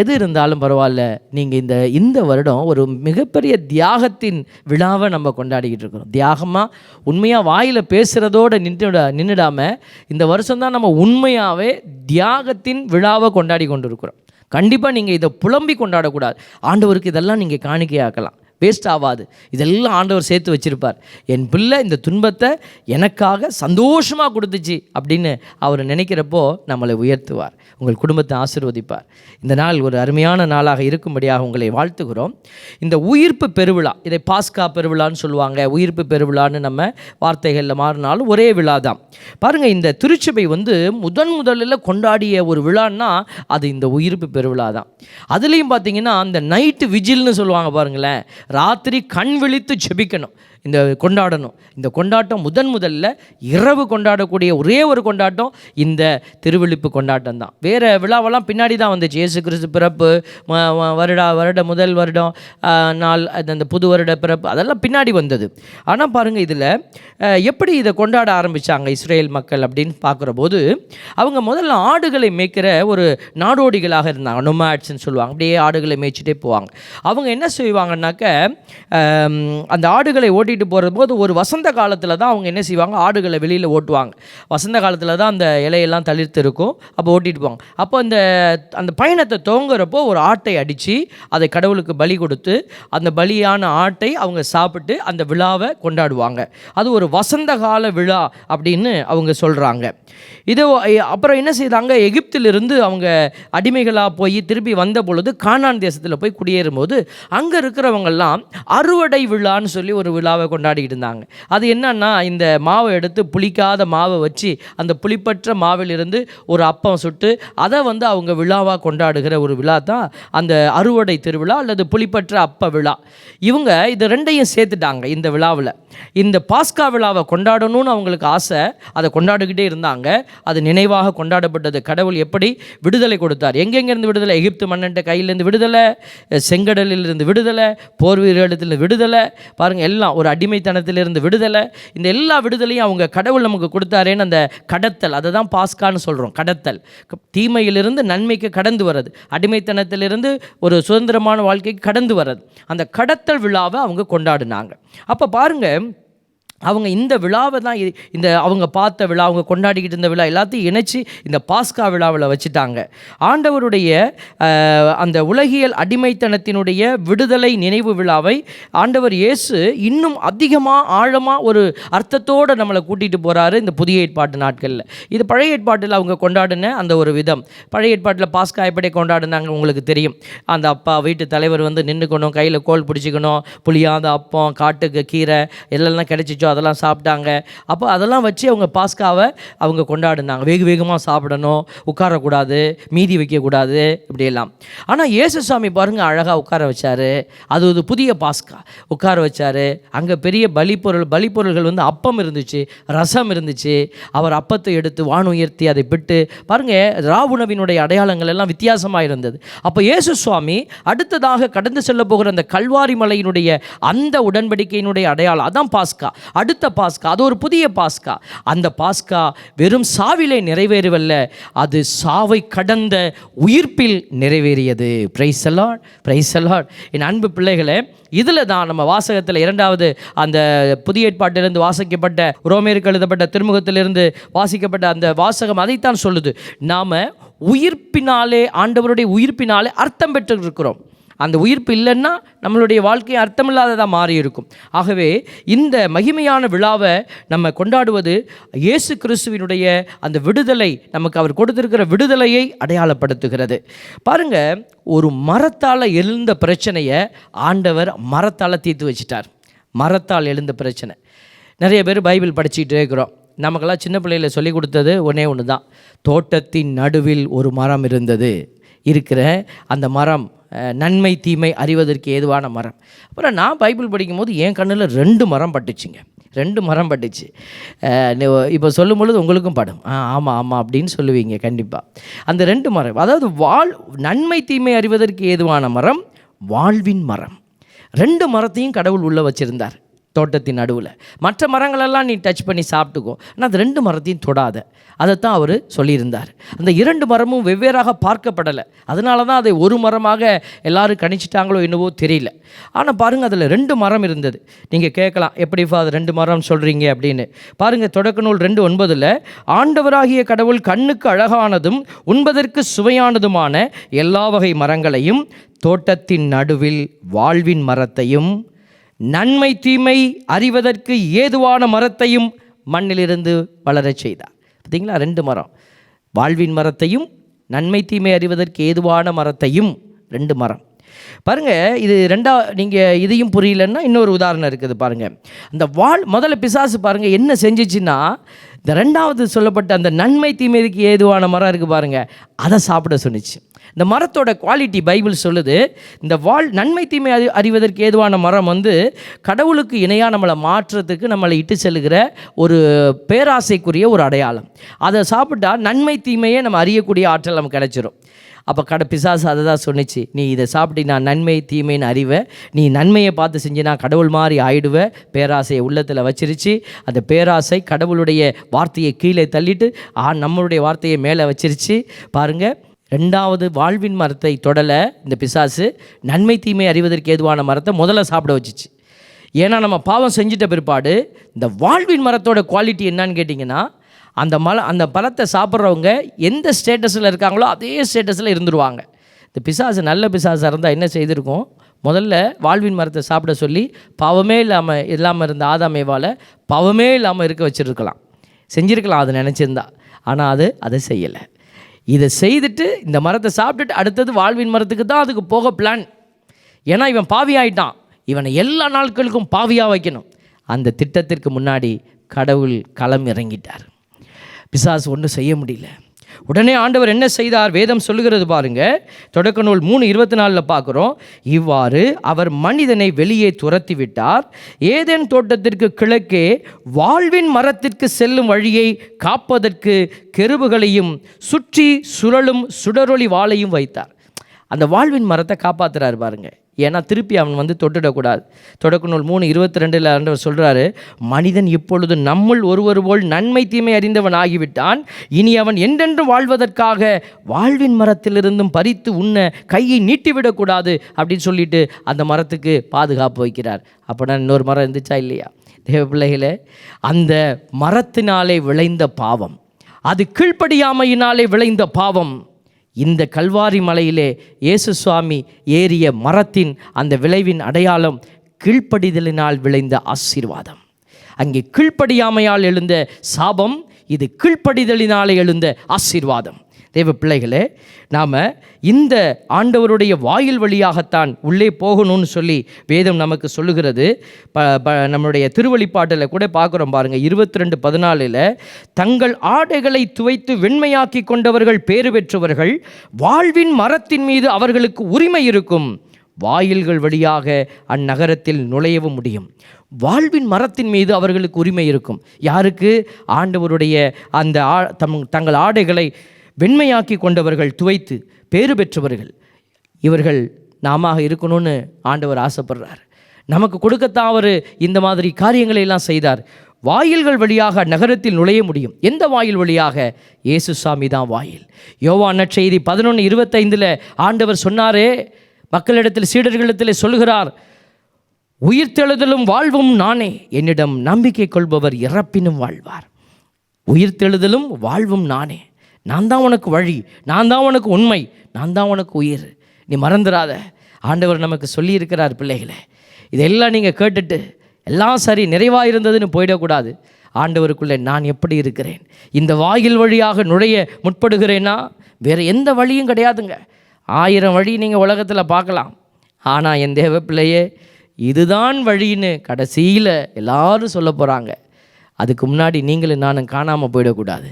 எது இருந்தாலும் பரவாயில்ல, நீங்கள் இந்த வருடம் ஒரு மிகப்பெரிய தியாகத்தின் விழாவை நம்ம கொண்டாடிக்கிட்டு இருக்கிறோம். தியாகமாக உண்மையாக வாயில் பேசுகிறதோடு நின்றுடாமல் இந்த வருஷம்தான் நம்ம உண்மையாகவே தியாகத்தின் விழாவை கொண்டாடி கொண்டு இருக்கிறோம். கண்டிப்பாக நீங்கள் இதை புலம்பி கொண்டாடக்கூடாது. ஆண்டவருக்கு இதெல்லாம் நீங்கள் காணிக்கையாக்கலாம், வேஸ்ட் ஆகாது. இதெல்லாம் ஆண்டவர் சேர்த்து வச்சுருப்பார். என் பிள்ளை இந்த துன்பத்தை எனக்காக சந்தோஷமாக கொடுத்துச்சு அப்படின்னு அவர் நினைக்கிறப்போ நம்மளை உயர்த்துவார், உங்கள் குடும்பத்தை ஆசீர்வதிப்பார். இந்த நாள் ஒரு அருமையான நாளாக இருக்கும்படியாக உங்களை வாழ்த்துகிறோம். இந்த உயிர்ப்பு பெருவிழா, இதை பாஸ்கா பெருவிழான்னு சொல்லுவாங்க, உயிர்ப்பு பெருவிழான்னு நம்ம வார்த்தைகளில் மாறினாலும் ஒரே விழா தான். பாருங்கள், இந்த திருச்சபை வந்து முதலில் கொண்டாடிய ஒரு விழான்னா அது இந்த உயிர்ப்பு பெருவிழா தான். அதுலேயும் பார்த்தீங்கன்னா அந்த நைட்டு விஜில்னு சொல்லுவாங்க பாருங்களேன், ராத்திரி கண் விழித்து ஜெபிக்கணும், இந்த கொண்டாடணும். இந்த கொண்டாட்டம் முதல்ல இரவு கொண்டாடக்கூடிய ஒரே ஒரு கொண்டாட்டம் இந்த திருவிழிப்பு கொண்டாட்டம் தான். வேறு விழாவெல்லாம் பின்னாடி தான் வந்துச்சு. இயேசு கிறிஸ்து பிறப்பு, முதல் வருடம் நாள், அந்த புது வருட பிறப்பு, அதெல்லாம் பின்னாடி வந்தது. ஆனால் பாருங்கள், இதில் எப்படி இதை கொண்டாட ஆரம்பித்தாங்க இஸ்ரேல் மக்கள் அப்படின்னு பார்க்குற போது, அவங்க முதல்ல ஆடுகளை மேய்க்கிற ஒரு நாடோடிகளாக இருந்தாங்க, நொமாட்ஸ்ன்னு சொல்லுவாங்க. அப்படியே ஆடுகளை மேய்ச்சிட்டே போவாங்க. அவங்க என்ன செய்வாங்கன்னாக்க, அந்த ஆடுகளை ஓட்டிகிட்டு போகிற போது ஒரு வசந்த காலத்தில் தான் அவங்க என்ன செய்வாங்க, ஆடுகளை வெளியில் ஓட்டுவாங்க. வசந்த காலத்தில் தான் அந்த இலையெல்லாம் தளிர்த்து இருக்கும், அப்போ ஓட்டிகிட்டு போவாங்க. அப்போ அந்த பயணத்தை துவங்குறப்போ ஒரு ஆட்டை அடித்து அதை கடவுளுக்கு பலி கொடுத்து அந்த பலியான ஆட்டை அவங்க சாப்பிட்டு அந்த விழாவை கொண்டாடுவாங்க. அது ஒரு வசந்த கால விழா அப்படின்னு அவங்க சொல்கிறாங்க. இது அப்புறம் என்ன செய்தாங்க, எகிப்திலிருந்து அவங்க அடிமைகளாக போய் திருப்பி வந்த பொழுது கானான் தேசத்தில் போய் குடியேறும்போது அங்கே இருக்கிறவங்கெல்லாம் அறுவடை விழான்னு சொல்லி ஒரு விழாவை கொண்டாடிக்கிட்டு இருந்தாங்க. அது என்னன்னா, இந்த மாவை எடுத்து புளிக்காத மாவை வச்சு அந்த புளிப்பற்ற மாவிலிருந்து ஒரு அப்பம் சுட்டு அதை வந்து அவங்க விழாவாக கொண்டாடுகிற ஒரு விழா தான் அந்த அறுவடை திருவிழா அல்லது புளிப்பற்ற அப்ப விழா. இவங்க இது ரெண்டையும் சேர்த்துட்டாங்க இந்த விழாவில். இந்த பாஸ்கா விழாவை கொண்டாடணும்னு அவங்களுக்கு ஆசை, அதை கொண்டாடிக்கிட்டே இருந்தாங்க. அது நினைவாக கொண்டாடப்பட்டது. கடவுள் எப்படி விடுதலை கொடுத்தார், எங்கெங்கேருந்து விடுதலை, எகிப்து மன்னன்ட்ட கையிலேருந்து விடுதலை, செங்கடலிலிருந்து விடுதலை, போர் வீரர்களிடத்தில் விடுதலை, பாருங்கள் எல்லாம் ஒரு அடிமைத்தனத்திலிருந்து விடுதலை. இந்த எல்லா விடுதலையும் அவங்க கடவுள் நமக்கு கொடுத்தாரேன்னு அந்த கடத்தல், அதை தான் பாஸ்கான்னு சொல்கிறோம். கடத்தல், தீமையிலிருந்து நன்மைக்கு கடந்து வர்றது, அடிமைத்தனத்திலிருந்து ஒரு சுதந்திரமான வாழ்க்கைக்கு கடந்து வர்றது, அந்த கடத்தல் விழாவை அவங்க கொண்டாடினாங்க. அப்போ பாருங்கள், அவங்க இந்த விழாவை தான் இந்த அவங்க பார்த்த விழா, அவங்க கொண்டாடிக்கிட்டு இருந்த விழா எல்லாத்தையும் இணைச்சி இந்த பாஸ்கா விழாவில் வச்சுட்டாங்க. ஆண்டவருடைய அந்த உலகியல் அடிமைத்தனத்தினுடைய விடுதலை நினைவு விழாவை ஆண்டவர் இயேசு இன்னும் அதிகமாக ஆழமாக ஒரு அர்த்தத்தோடு நம்மளை கூட்டிகிட்டு போகிறாரு இந்த புதிய ஏற்பாட்டு நாட்களில். இது பழைய ஏற்பாட்டில் அவங்க கொண்டாடின அந்த ஒரு விதம். பழைய ஏற்பாட்டில் பாஸ்கா எப்படி கொண்டாடினாங்க உங்களுக்கு தெரியும். அந்த அப்பா வீட்டு தலைவர் வந்து நின்றுக்கணும், கையில் கோல் பிடிச்சிக்கணும், புளியாத அப்பம், காட்டுக்கு கீரை எல்லாம் கிடைச்சிச்சோ அதெல்லாம் சாப்பிட்டாங்க. அப்போ அதெல்லாம் வச்சு அவங்க பாஸ்காவை அவங்க கொண்டாடினாங்க. வெகு வேகமாக சாப்பிடணும், உட்காரக்கூடாது, மீதி வைக்கக்கூடாது, இப்படியெல்லாம். ஆனால் இயேசுசாமி பாருங்கள் அழகாக உட்கார வச்சார். அது ஒரு புதிய பாஸ்கா உட்கார வச்சார். அங்கே பெரிய பலிப்பொருள்கள் வந்து அப்பம் இருந்துச்சு, ரசம் இருந்துச்சு. அவர் அப்பத்தை எடுத்து வான் உயர்த்தி அதை பிட்டு பாருங்கள், ராவுணவினுடைய அடையாளங்கள் எல்லாம் வித்தியாசமாக இருந்தது. அப்போ இயேசு சுவாமி அடுத்ததாக கடந்து செல்ல போகிற அந்த கல்வாரி மலையினுடைய அந்த உடன்படிக்கையினுடைய அடையாளம் அதான் பாஸ்கா. அடுத்த பாஸ்கா அது ஒரு புதிய பாஸ்கா. அந்த பாஸ்கா வெறும் சாவிலே நிறைவேறவில்லை, அது சாவை கடந்த உயிர்ப்பில் நிறைவேறியது. Praise the Lord, praise the Lord. என் அன்பு பிள்ளைகளே, இதில் தான் நம்ம வாசகத்தில் இரண்டாவது அந்த புதிய ஏற்பாட்டிலிருந்து வாசிக்கப்பட்ட ரோமேருக்கு எழுதப்பட்ட திருமுகத்திலிருந்து வாசிக்கப்பட்ட அந்த வாசகம் அதைத்தான் சொல்லுது. நாம் உயிர்ப்பினாலே, ஆண்டவருடைய உயிர்ப்பினாலே அர்த்தம் பெற்று இருக்கிறோம். அந்த உயிர்ப்பு இல்லைன்னா நம்மளுடைய வாழ்க்கை அர்த்தமில்லாததாக மாறி இருக்கும். ஆகவே இந்த மகிமையான விழாவை நம்ம கொண்டாடுவது இயேசு கிறிஸ்துவினுடைய அந்த விடுதலை, நமக்கு அவர் கொடுத்திருக்கிற விடுதலையை அடையாளப்படுத்துகிறது. பாருங்கள், ஒரு மரத்தால் எழுந்த பிரச்சனையை ஆண்டவர் மரத்தால் தீர்த்து வச்சிட்டார். மரத்தால் எழுந்த பிரச்சனை. நிறைய பேர் பைபிள் படிச்சுக்கிட்டே இருக்கிறோம். நமக்கெல்லாம் சின்ன பிள்ளையில் சொல்லி கொடுத்தது ஒன்றே ஒன்று தான். தோட்டத்தின் நடுவில் ஒரு மரம் இருந்தது, இருக்கிற அந்த மரம் நன்மை தீமை அறிவதற்கு ஏதுவான மரம். அப்புறம் நான் பைபிள் படிக்கும்போது என் கண்ணில் 2 மரம் பட்டுச்சுங்க. 2 மரம் பட்டுச்சு. இப்போ சொல்லும் பொழுது உங்களுக்கும் படும். ஆமாம் ஆமாம் அப்படின்னு சொல்லுவீங்க கண்டிப்பாக. அந்த 2 மரம், அதாவது நன்மை தீமை அறிவதற்கு ஏதுவான மரம், வாழ்வின் மரம். 2 மரத்தையும் கடவுள் உள்ளே வச்சுருந்தார் தோட்டத்தின் நடுவில். மற்ற மரங்களெல்லாம் நீ டச் பண்ணி சாப்பிட்டுக்கோ, ஆனால் அது 2 மரத்தையும் தொடாத. அதைத்தான் அவர் சொல்லியிருந்தார். அந்த 2 மரமும் வெவ்வேறாக பார்க்கப்படலை. அதனால தான் அதை ஒரு மரமாக எல்லாரும் கணிச்சிட்டாங்களோ என்னவோ தெரியல. ஆனால் பாருங்கள், அதில் 2 மரம் இருந்தது. நீங்கள் கேட்கலாம், எப்படிப்பா அது 2 மரம் சொல்கிறீங்க அப்படின்னு. பாருங்கள், தொடக்க நூல் 2:9 ஆண்டவராகிய கடவுள் கண்ணுக்கு அழகானதும் உண்பதற்கு சுவையானதுமான எல்லா வகை மரங்களையும் தோட்டத்தின் நடுவில் வாழ்வின் மரத்தையும் நன்மை தீமை அறிவதற்கு ஏதுவான மரத்தையும் மண்ணிலிருந்து வளரச் செய்தார். பார்த்தீங்களா, 2 மரம், வாழ்வின் மரத்தையும் நன்மை தீமை அறிவதற்கு ஏதுவான மரத்தையும். 2 மரம் பாருங்கள். இது நீங்கள் இதையும் புரியலன்னா இன்னொரு உதாரணம் இருக்குது பாருங்கள். அந்த முதல்ல பிசாசு பாருங்கள் என்ன செஞ்சிச்சுன்னா, இந்த 2வது சொல்லப்பட்ட அந்த நன்மை தீமைக்கு ஏதுவான மரம் இருக்குது பாருங்கள், அதை சாப்பிட சொன்னிச்சு. இந்த மரத்தோட குவாலிட்டி பைபிள் சொல்லுது. இந்த நன்மை தீமை அறிவதற்கு ஏதுவான மரம் வந்து கடவுளுக்கு இணையாக நம்மளை மாற்றுறதுக்கு, நம்மளை இட்டு செல்லுகிற ஒரு பேராசைக்குரிய ஒரு அடையாளம். அதை சாப்பிட்டா நன்மை தீமையை நம்ம அறியக்கூடிய ஆற்றல் நமக்கு கிடைச்சிரும். அப்போ பிசாசு அதை தான் சொன்னிச்சு, நீ இதை சாப்பிட்டீங்கன்னா நன்மை தீமைன்னு அறிவை, நீ நன்மையை பார்த்து செஞ்சினா கடவுள் மாதிரி ஆயிடுவ. பேராசையை உள்ளத்தில் வச்சிருச்சு. அந்த பேராசை கடவுளுடைய வார்த்தையை கீழே தள்ளிட்டு நம்மளுடைய வார்த்தையை மேலே வச்சிருச்சு. பாருங்கள், 2வது வாழ்வின் மரத்தை தொடலை இந்த பிசாசு, நன்மை தீமை அறிவதற்கு ஏதுவான மரத்தை முதல்ல சாப்பிட வச்சிச்சு. ஏன்னா நம்ம பாவம் செஞ்சிட்ட பிற்பாடு இந்த வாழ்வின் மரத்தோட குவாலிட்டி என்னன்னு கேட்டிங்கன்னா, அந்த பழத்தை சாப்பிட்றவங்க எந்த ஸ்டேட்டஸில் இருக்காங்களோ அதே ஸ்டேட்டஸில் இருந்துருவாங்க. இந்த பிசாசு நல்ல பிசாசாக இருந்தால் என்ன செய்திருக்கும், முதல்ல வாழ்வின் மரத்தை சாப்பிட சொல்லி பாவமே இல்லாமல் இருந்த ஆதாமேவால் பாவமே இல்லாமல் இருக்க வச்சுருக்கலாம், செஞ்சுருக்கலாம் அது நினச்சிருந்தா. ஆனால் அதை செய்யலை. இதை செய்துட்டு இந்த மரத்தை சாப்பிட்டுட்டு அடுத்தது வாழ்வின் மரத்துக்கு தான் அதுக்கு போக பிளான். ஏன்னா இவன் பாவி ஆகிட்டான், இவனை எல்லா நாட்களுக்கும் பாவியாக வைக்கணும். அந்த திட்டத்திற்கு முன்னாடி கடவுள் களம் இறங்கிட்டார். பிசாசு ஒன்றும் செய்ய முடியல. உடனே ஆண்டவர் என்ன செய்தார், வேதம் சொல்லுகிறது பாருங்க, தொடக்க நூல் 3:24 பார்க்குறோம். இவ்வாறு அவர் மனிதனை வெளியே துரத்தி விட்டார், ஏதேன் தோட்டத்திற்கு கிழக்கே வாழ்வின் மரத்திற்கு செல்லும் வழியை காப்பதற்கு கெருபுகளையும் சுற்றி சுழலும் சுடரொளி வாளையும் வைத்தார். அந்த வாழ்வின் மரத்தை காப்பாற்றுறாரு பாருங்க. ஏன்னா திருப்பி அவன் தொட்டுடக்கூடாது. தொடக்க நூல் 3:22 ஆண்டவர் சொல்கிறாரு, மனிதன் இப்பொழுது நம்முள் ஒருவர் போல் நன்மை தீமை அறிந்தவன் ஆகிவிட்டான், இனி அவன் என்றென்றும் வாழ்வதற்காக வாழ்வின் மரத்திலிருந்தும் பறித்து உண்ண கையை நீட்டிவிடக்கூடாது அப்படின்னு சொல்லிட்டு அந்த மரத்துக்கு பாதுகாப்பு வைக்கிறார். அப்படின்னா இன்னொரு மரம் இருந்துச்சா இல்லையா? தேவ பிள்ளைகளே, அந்த மரத்தினாலே விளைந்த பாவம், அது கீழ்ப்படியாமையினாலே விளைந்த பாவம், இந்த கல்வாரி மலையிலே இயேசு சுவாமி ஏறிய மரத்தின் அந்த விளைவின் அடையாளம் கீழ்ப்படிதலினால் விளைந்த ஆசீர்வாதம். அங்கே கீழ்ப்படியாமையால் எழுந்த சாபம், இது கீழ்ப்படிதலினாலே எழுந்த ஆசீர்வாதம். தேவ பிள்ளைகளே, நாம் இந்த ஆண்டவருடைய வாயில் வழியாகத்தான் உள்ளே போகணும்னு சொல்லி வேதம் நமக்கு சொல்லுகிறது. நம்முடைய திருவழிப்பாட்டில் கூட பார்க்குறோம் பாருங்கள், 22:14 தங்கள் ஆடைகளை துவைத்து வெண்மையாக்கி கொண்டவர்கள் பேறு பெற்றவர்கள், வாழ்வின் மரத்தின் மீது அவர்களுக்கு உரிமை இருக்கும், வாயில்கள் வழியாக அந்நகரத்தில் நுழையவும் முடியும். வாழ்வின் மரத்தின் மீது அவர்களுக்கு உரிமை இருக்கும். யாருக்கு? ஆண்டவருடைய அந்த தங்கள் ஆடைகளை வெண்மையாக்கி கொண்டவர்கள், துவைத்து பேறு பெற்றவர்கள். இவர்கள் நாம இருக்கணும்னு ஆண்டவர் ஆசைப்படுறார். நமக்கு கொடுக்கத்தான் அவர் இந்த மாதிரி காரியங்களை எல்லாம் செய்தார். வாயில்கள் வழியாக நகரத்தில் நுழைய முடியும். எந்த வாயில் வழியாக? இயேசு சாமி தான் வாயில். யோவான் நற்செய்தி 11:25 ஆண்டவர் சொன்னாரே, மக்களிடத்தில், சீடர்களிடத்தில் சொல்லுகிறார், உயிர்த்தெழுதலும் வாழ்வும் நானே, என்னிடம் நம்பிக்கை கொள்பவர் இறப்பினும் வாழ்வார். உயிர்த்தெழுதலும் வாழ்வும் நானே. நான் தான் உனக்கு வழி, நான் தான் உனக்கு உண்மை, நான் தான் உனக்கு உயிர். நீ மறந்துடாத. ஆண்டவர் நமக்கு சொல்லியிருக்கிறார். பிள்ளைகளே, இதெல்லாம் நீங்கள் கேட்டுட்டு எல்லாம் சரி நிறைவாக இருந்ததுன்னு போயிடக்கூடாது. ஆண்டவருக்குள்ளே நான் எப்படி இருக்கிறேன், இந்த வாயில் வழியாக நுழைய முற்படுகிறேன்னா வேறு எந்த வழியும் கிடையாதுங்க. 1000 வழி நீங்கள் உலகத்தில் பார்க்கலாம். ஆனால் என் தேவ பிள்ளையே, இதுதான் வழின்னு கடைசியில் எல்லாரும் சொல்ல போகிறாங்க. அதுக்கு முன்னாடி நீங்களும் நானும் காணாமல் போயிடக்கூடாது.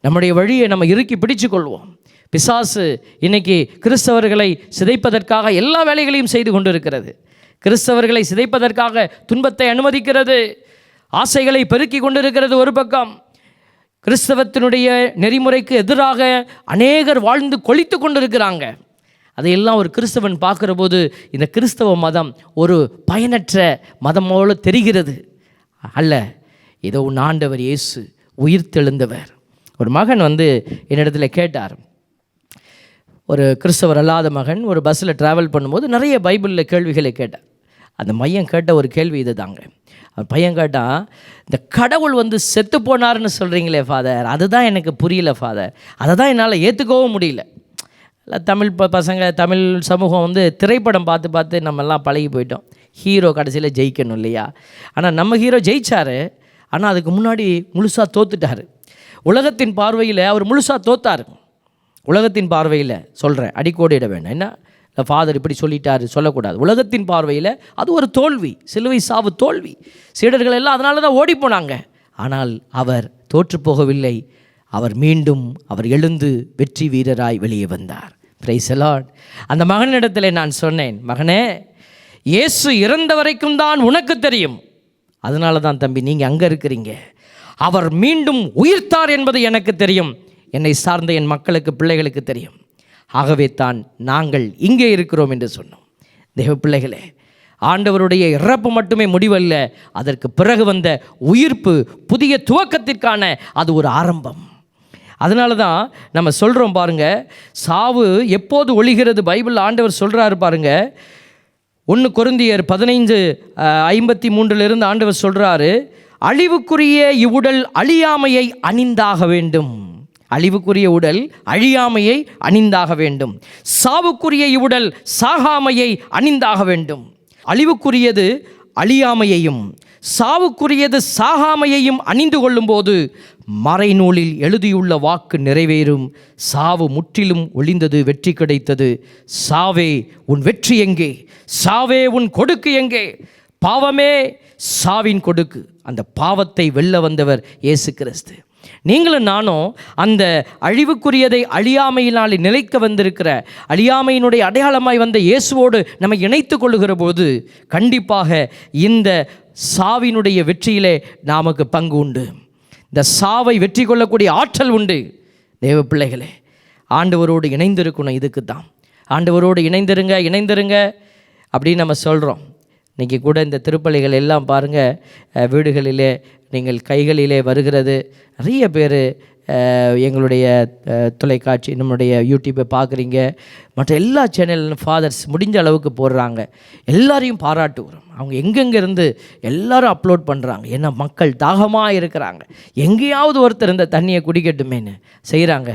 நம்முடைய வழியை நம்ம இறுக்கி பிடிச்சு கொள்வோம். பிசாசு இன்னைக்கு கிறிஸ்தவர்களை சிதைப்பதற்காக எல்லா வேலைகளையும் செய்து கொண்டு இருக்கிறது. கிறிஸ்தவர்களை சிதைப்பதற்காக துன்பத்தை அனுமதிக்கிறது, ஆசைகளை பெருக்கி கொண்டிருக்கிறது. ஒரு பக்கம் கிறிஸ்தவத்தினுடைய நெறிமுறைக்கு எதிராக அநேகர் வாழ்ந்து கொளித்து கொண்டிருக்கிறாங்க. அதையெல்லாம் ஒரு கிறிஸ்தவன் பார்க்குற போது இந்த கிறிஸ்தவ மதம் ஒரு பயனற்ற மதம் போல தெரிகிறது. அல்ல, ஏதோ உன் ஆண்டவர் இயேசு உயிர்த்தெழுந்தவர். ஒரு மகன் என்னிடத்தில் கேட்டார். ஒரு கிறிஸ்தவர் அல்லாத மகன் ஒரு பஸ்ஸில் ட்ராவல் பண்ணும்போது நிறைய பைபிளில் கேள்விகளை கேட்டார். அந்த மையம் கேட்ட ஒரு கேள்வி இது தாங்க. அவன் பையன் கேட்டான், இந்த கடவுள் செத்து போனார்னு சொல்கிறீங்களே ஃபாதர், அதுதான் எனக்கு புரியல ஃபாதர், அதை தான் என்னால் ஏற்றுக்கவும் முடியல. இல்லை, தமிழ் பசங்க, தமிழ் சமூகம் திரைப்படம் பார்த்து பார்த்து நம்மெல்லாம் பழகி போயிட்டோம். ஹீரோ கடைசியில் ஜெயிக்கணும் இல்லையா? ஆனால் நம்ம ஹீரோ ஜெயிச்சார், ஆனால் அதுக்கு முன்னாடி முழுசாக தோத்துட்டார். உலகத்தின் பார்வையில் அவர் முழுசாக தோத்தார். உலகத்தின் பார்வையில் சொல்கிறேன், அடிக்கோடிட வேண்டாம். என்ன இல்லை ஃபாதர் இப்படி சொல்லிட்டாரு சொல்லக்கூடாது. உலகத்தின் பார்வையில் அது ஒரு தோல்வி, சிலுவை சாவு தோல்வி. சீடர்கள் எல்லாம் அதனால தான் ஓடி போனாங்க. ஆனால் அவர் தோற்று போகவில்லை. அவர் மீண்டும் எழுந்து வெற்றி வீரராய் வெளியே வந்தார். Price the Lord. அந்த மகனிடத்தில் நான் சொன்னேன், மகனே, இயேசு இறந்த வரைக்கும் தான் உனக்கு தெரியும். அதனால தான் தம்பி நீங்கள் அங்கே இருக்கிறீங்க. அவர் மீண்டும் உயிர்த்தார் என்பது எனக்கு தெரியும். என்னை சார்ந்த என் மக்களுக்கு, பிள்ளைகளுக்கு தெரியும். ஆகவே தான் நாங்கள் இங்கே இருக்கிறோம் என்று சொன்னோம். தேவ பிள்ளைகளே, ஆண்டவருடைய இறப்பு மட்டுமே முடிவல்ல, அதற்கு பிறகு வந்த உயிர்ப்பு புதிய துவக்கத்திற்கான அது ஒரு ஆரம்பம். அதனால தான் நம்ம சொல்கிறோம் பாருங்க, சாவு எப்போது ஒழிகிறது? பைபிள் ஆண்டவர் சொல்கிறாரு பாருங்க. 1 கொரிந்தியர் 15:53 ஆண்டவர் சொல்கிறாரு, அழிவுக்குரிய இவ்வுடல் அழியாமையை அணிந்தாக வேண்டும். அழிவுக்குரிய உடல் அழியாமையை அணிந்தாக வேண்டும். சாவுக்குரிய இவ்வுடல் சாகாமையை அணிந்தாக வேண்டும். அழிவுக்குரியது அழியாமையையும் சாவுக்குரியது சாகாமையையும் அணிந்து கொள்ளும்போது மறைநூலில் எழுதியுள்ள வாக்கு நிறைவேறும். சாவு முற்றிலும் ஒளிந்தது, வெற்றி கிடைத்தது. சாவே உன் வெற்றி எங்கே? சாவே உன் கொடுக்கு எங்கே? பாவமே சாவின் கொடுக்கு. அந்த பாவத்தை வெல்ல வந்தவர் இயேசு கிறிஸ்து. நீங்களும் நானும் அந்த அழிவுக்குரியதை அழியாமையினால் நிலைக்க வந்திருக்கிற, அழியாமையினுடைய அடையாளமாய் வந்த இயேசுவோடு நம்ம இணைத்து கொள்ளுகிற போது கண்டிப்பாக இந்த சாவினுடைய வெற்றியிலே நமக்கு பங்கு உண்டு. இந்த சாவை வெற்றி கொள்ளக்கூடிய ஆற்றல் உண்டு. தேவ பிள்ளைகளே, ஆண்டவரோடு இணைந்திருக்கணும். இதுக்கு தான் ஆண்டவரோடு இணைந்திருங்க அப்படின்னு நம்ம சொல்கிறோம். இன்றைக்கி கூட இந்த திருப்பலிகள் எல்லாம் பாருங்கள், வீடுகளிலே நீங்கள் கைகளிலே வருகிறது. நிறைய பேர் எங்களுடைய தொலைக்காட்சி, நம்மளுடைய யூடியூப்பை பார்க்குறீங்க. மற்ற எல்லா சேனலும் ஃபாதர்ஸ் முடிஞ்ச அளவுக்கு போடுறாங்க. எல்லாரையும் பாராட்டுகிறோம். அவங்க எங்கெங்கே இருந்து எல்லாரும் அப்லோட் பண்ணுறாங்க. ஏன்னா மக்கள் தாகமாக இருக்கிறாங்க. எங்கேயாவது ஒருத்தர் இந்த தண்ணியை குடிக்கட்டுமேன்னு செய்கிறாங்க.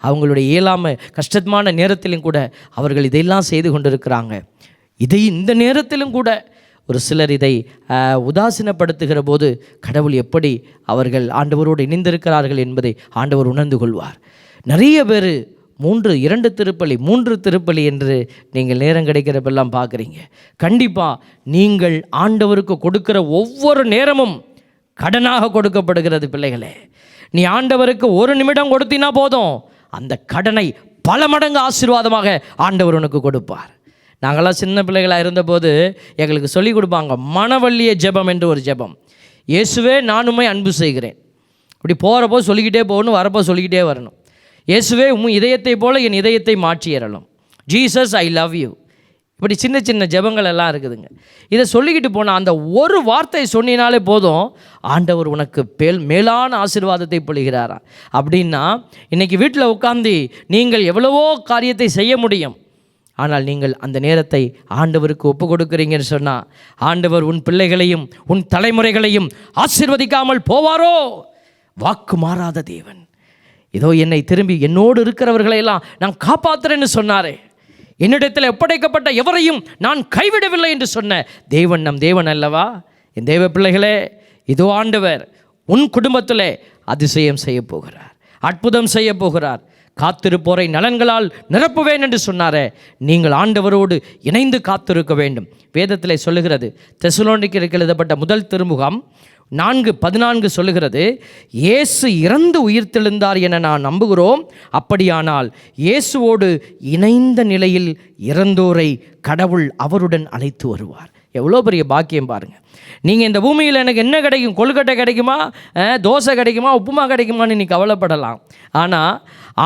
அவங்களுடைய இயலாமை கஷ்டமான நேரத்திலும் கூட அவர்கள் இதையெல்லாம் செய்து கொண்டிருக்கிறாங்க. இந்த நேரத்திலும் கூட ஒரு சிலர் இதை உதாசீனப்படுத்துகிற போது கடவுள் எப்படி அவர்கள் ஆண்டவரோடு இணைந்திருக்கிறார்கள் என்பதை ஆண்டவர் உணர்ந்து கொள்வார். நிறைய பேர் 2 திருப்பலி 3 திருப்பலி என்று நீங்கள் நேரம் கிடைக்கிறப்பெல்லாம் பார்க்குறீங்க. கண்டிப்பாக நீங்கள் ஆண்டவருக்கு கொடுக்கிற ஒவ்வொரு நேரமும் கடனாக கொடுக்கப்படுகிறது பிள்ளைகளே. நீ ஆண்டவருக்கு 1 நிமிடம் கொடுத்தினா போதும், அந்த கடனை பல மடங்கு ஆசீர்வாதமாக ஆண்டவர் உனக்கு கொடுப்பார். நாங்கள்லாம் சின்ன பிள்ளைகளாக இருந்தபோது எங்களுக்கு சொல்லிக் கொடுப்பாங்க, மனவள்ளிய ஜெபம் என்று ஒரு ஜெபம். இயேசுவே நானுமே அன்பு செய்கிறேன். இப்படி போகிறப்போ சொல்லிக்கிட்டே போகணும், வரப்போ சொல்லிக்கிட்டே வரணும். இயேசுவே உன் இதயத்தை போல என் இதயத்தை மாற்றி ஏறலாம். Jesus I love you. இப்படி சின்ன சின்ன ஜெபங்கள் எல்லாம் இருக்குதுங்க. இதை சொல்லிக்கிட்டு போனால் அந்த ஒரு வார்த்தை சொன்னினாலே போதும், ஆண்டவர் உனக்கு மேலான ஆசீர்வாதத்தை பொழிகிறாரா. அப்படின்னா இன்றைக்கி வீட்டில் உட்கார்ந்து நீங்கள் எவ்வளவோ காரியத்தை செய்ய முடியும். ஆனால் நீங்கள் அந்த நேரத்தை ஆண்டவருக்கு ஒப்பு கொடுக்குறீங்கன்னு சொன்னால் ஆண்டவர் உன் பிள்ளைகளையும் உன் தலைமுறைகளையும் ஆசீர்வதிக்காமல் போவாரோ? வாக்கு மாறாத தேவன். இதோ என்னை திரும்பி என்னோடு இருக்கிறவர்களையெல்லாம் நான் காப்பாற்றுறேன்னு சொன்னாரே. என்னிடத்தில் ஒப்படைக்கப்பட்ட எவரையும் நான் கைவிடவில்லை என்று சொன்ன தேவன் நம் தேவன் அல்லவா? என் தேவ பிள்ளைகளே, இதோ ஆண்டவர் உன் குடும்பத்தில் அதிசயம் செய்ய போகிறார், அற்புதம் செய்ய போகிறார். காத்திருப்போரை நலன்களால் நிரப்புவேன் என்று சொன்னாரே. நீங்கள் ஆண்டவரோடு இணைந்து காத்திருக்க வேண்டும். வேதத்திலே சொல்லுகிறது, தெசலோனிக்கருக்கு எழுதப்பட்ட முதல் திருமுகம் 4:14 சொல்லுகிறது, இயேசு இறந்து உயிர்த்தெழுந்தார் என நான் நம்புகிறோம். அப்படியானால் இயேசுவோடு இணைந்த நிலையில் இறந்தோரை கடவுள் அவருடன் அழைத்து வருவார். எவ்வளோ பெரிய பாக்கியம் பாருங்கள். நீங்கள் இந்த பூமியில் எனக்கு என்ன கிடைக்கும், கொழுக்கட்டை கிடைக்குமா, தோசை கிடைக்குமா, உப்புமா கிடைக்குமான்னு நீ கவலைப்படலாம். ஆனால்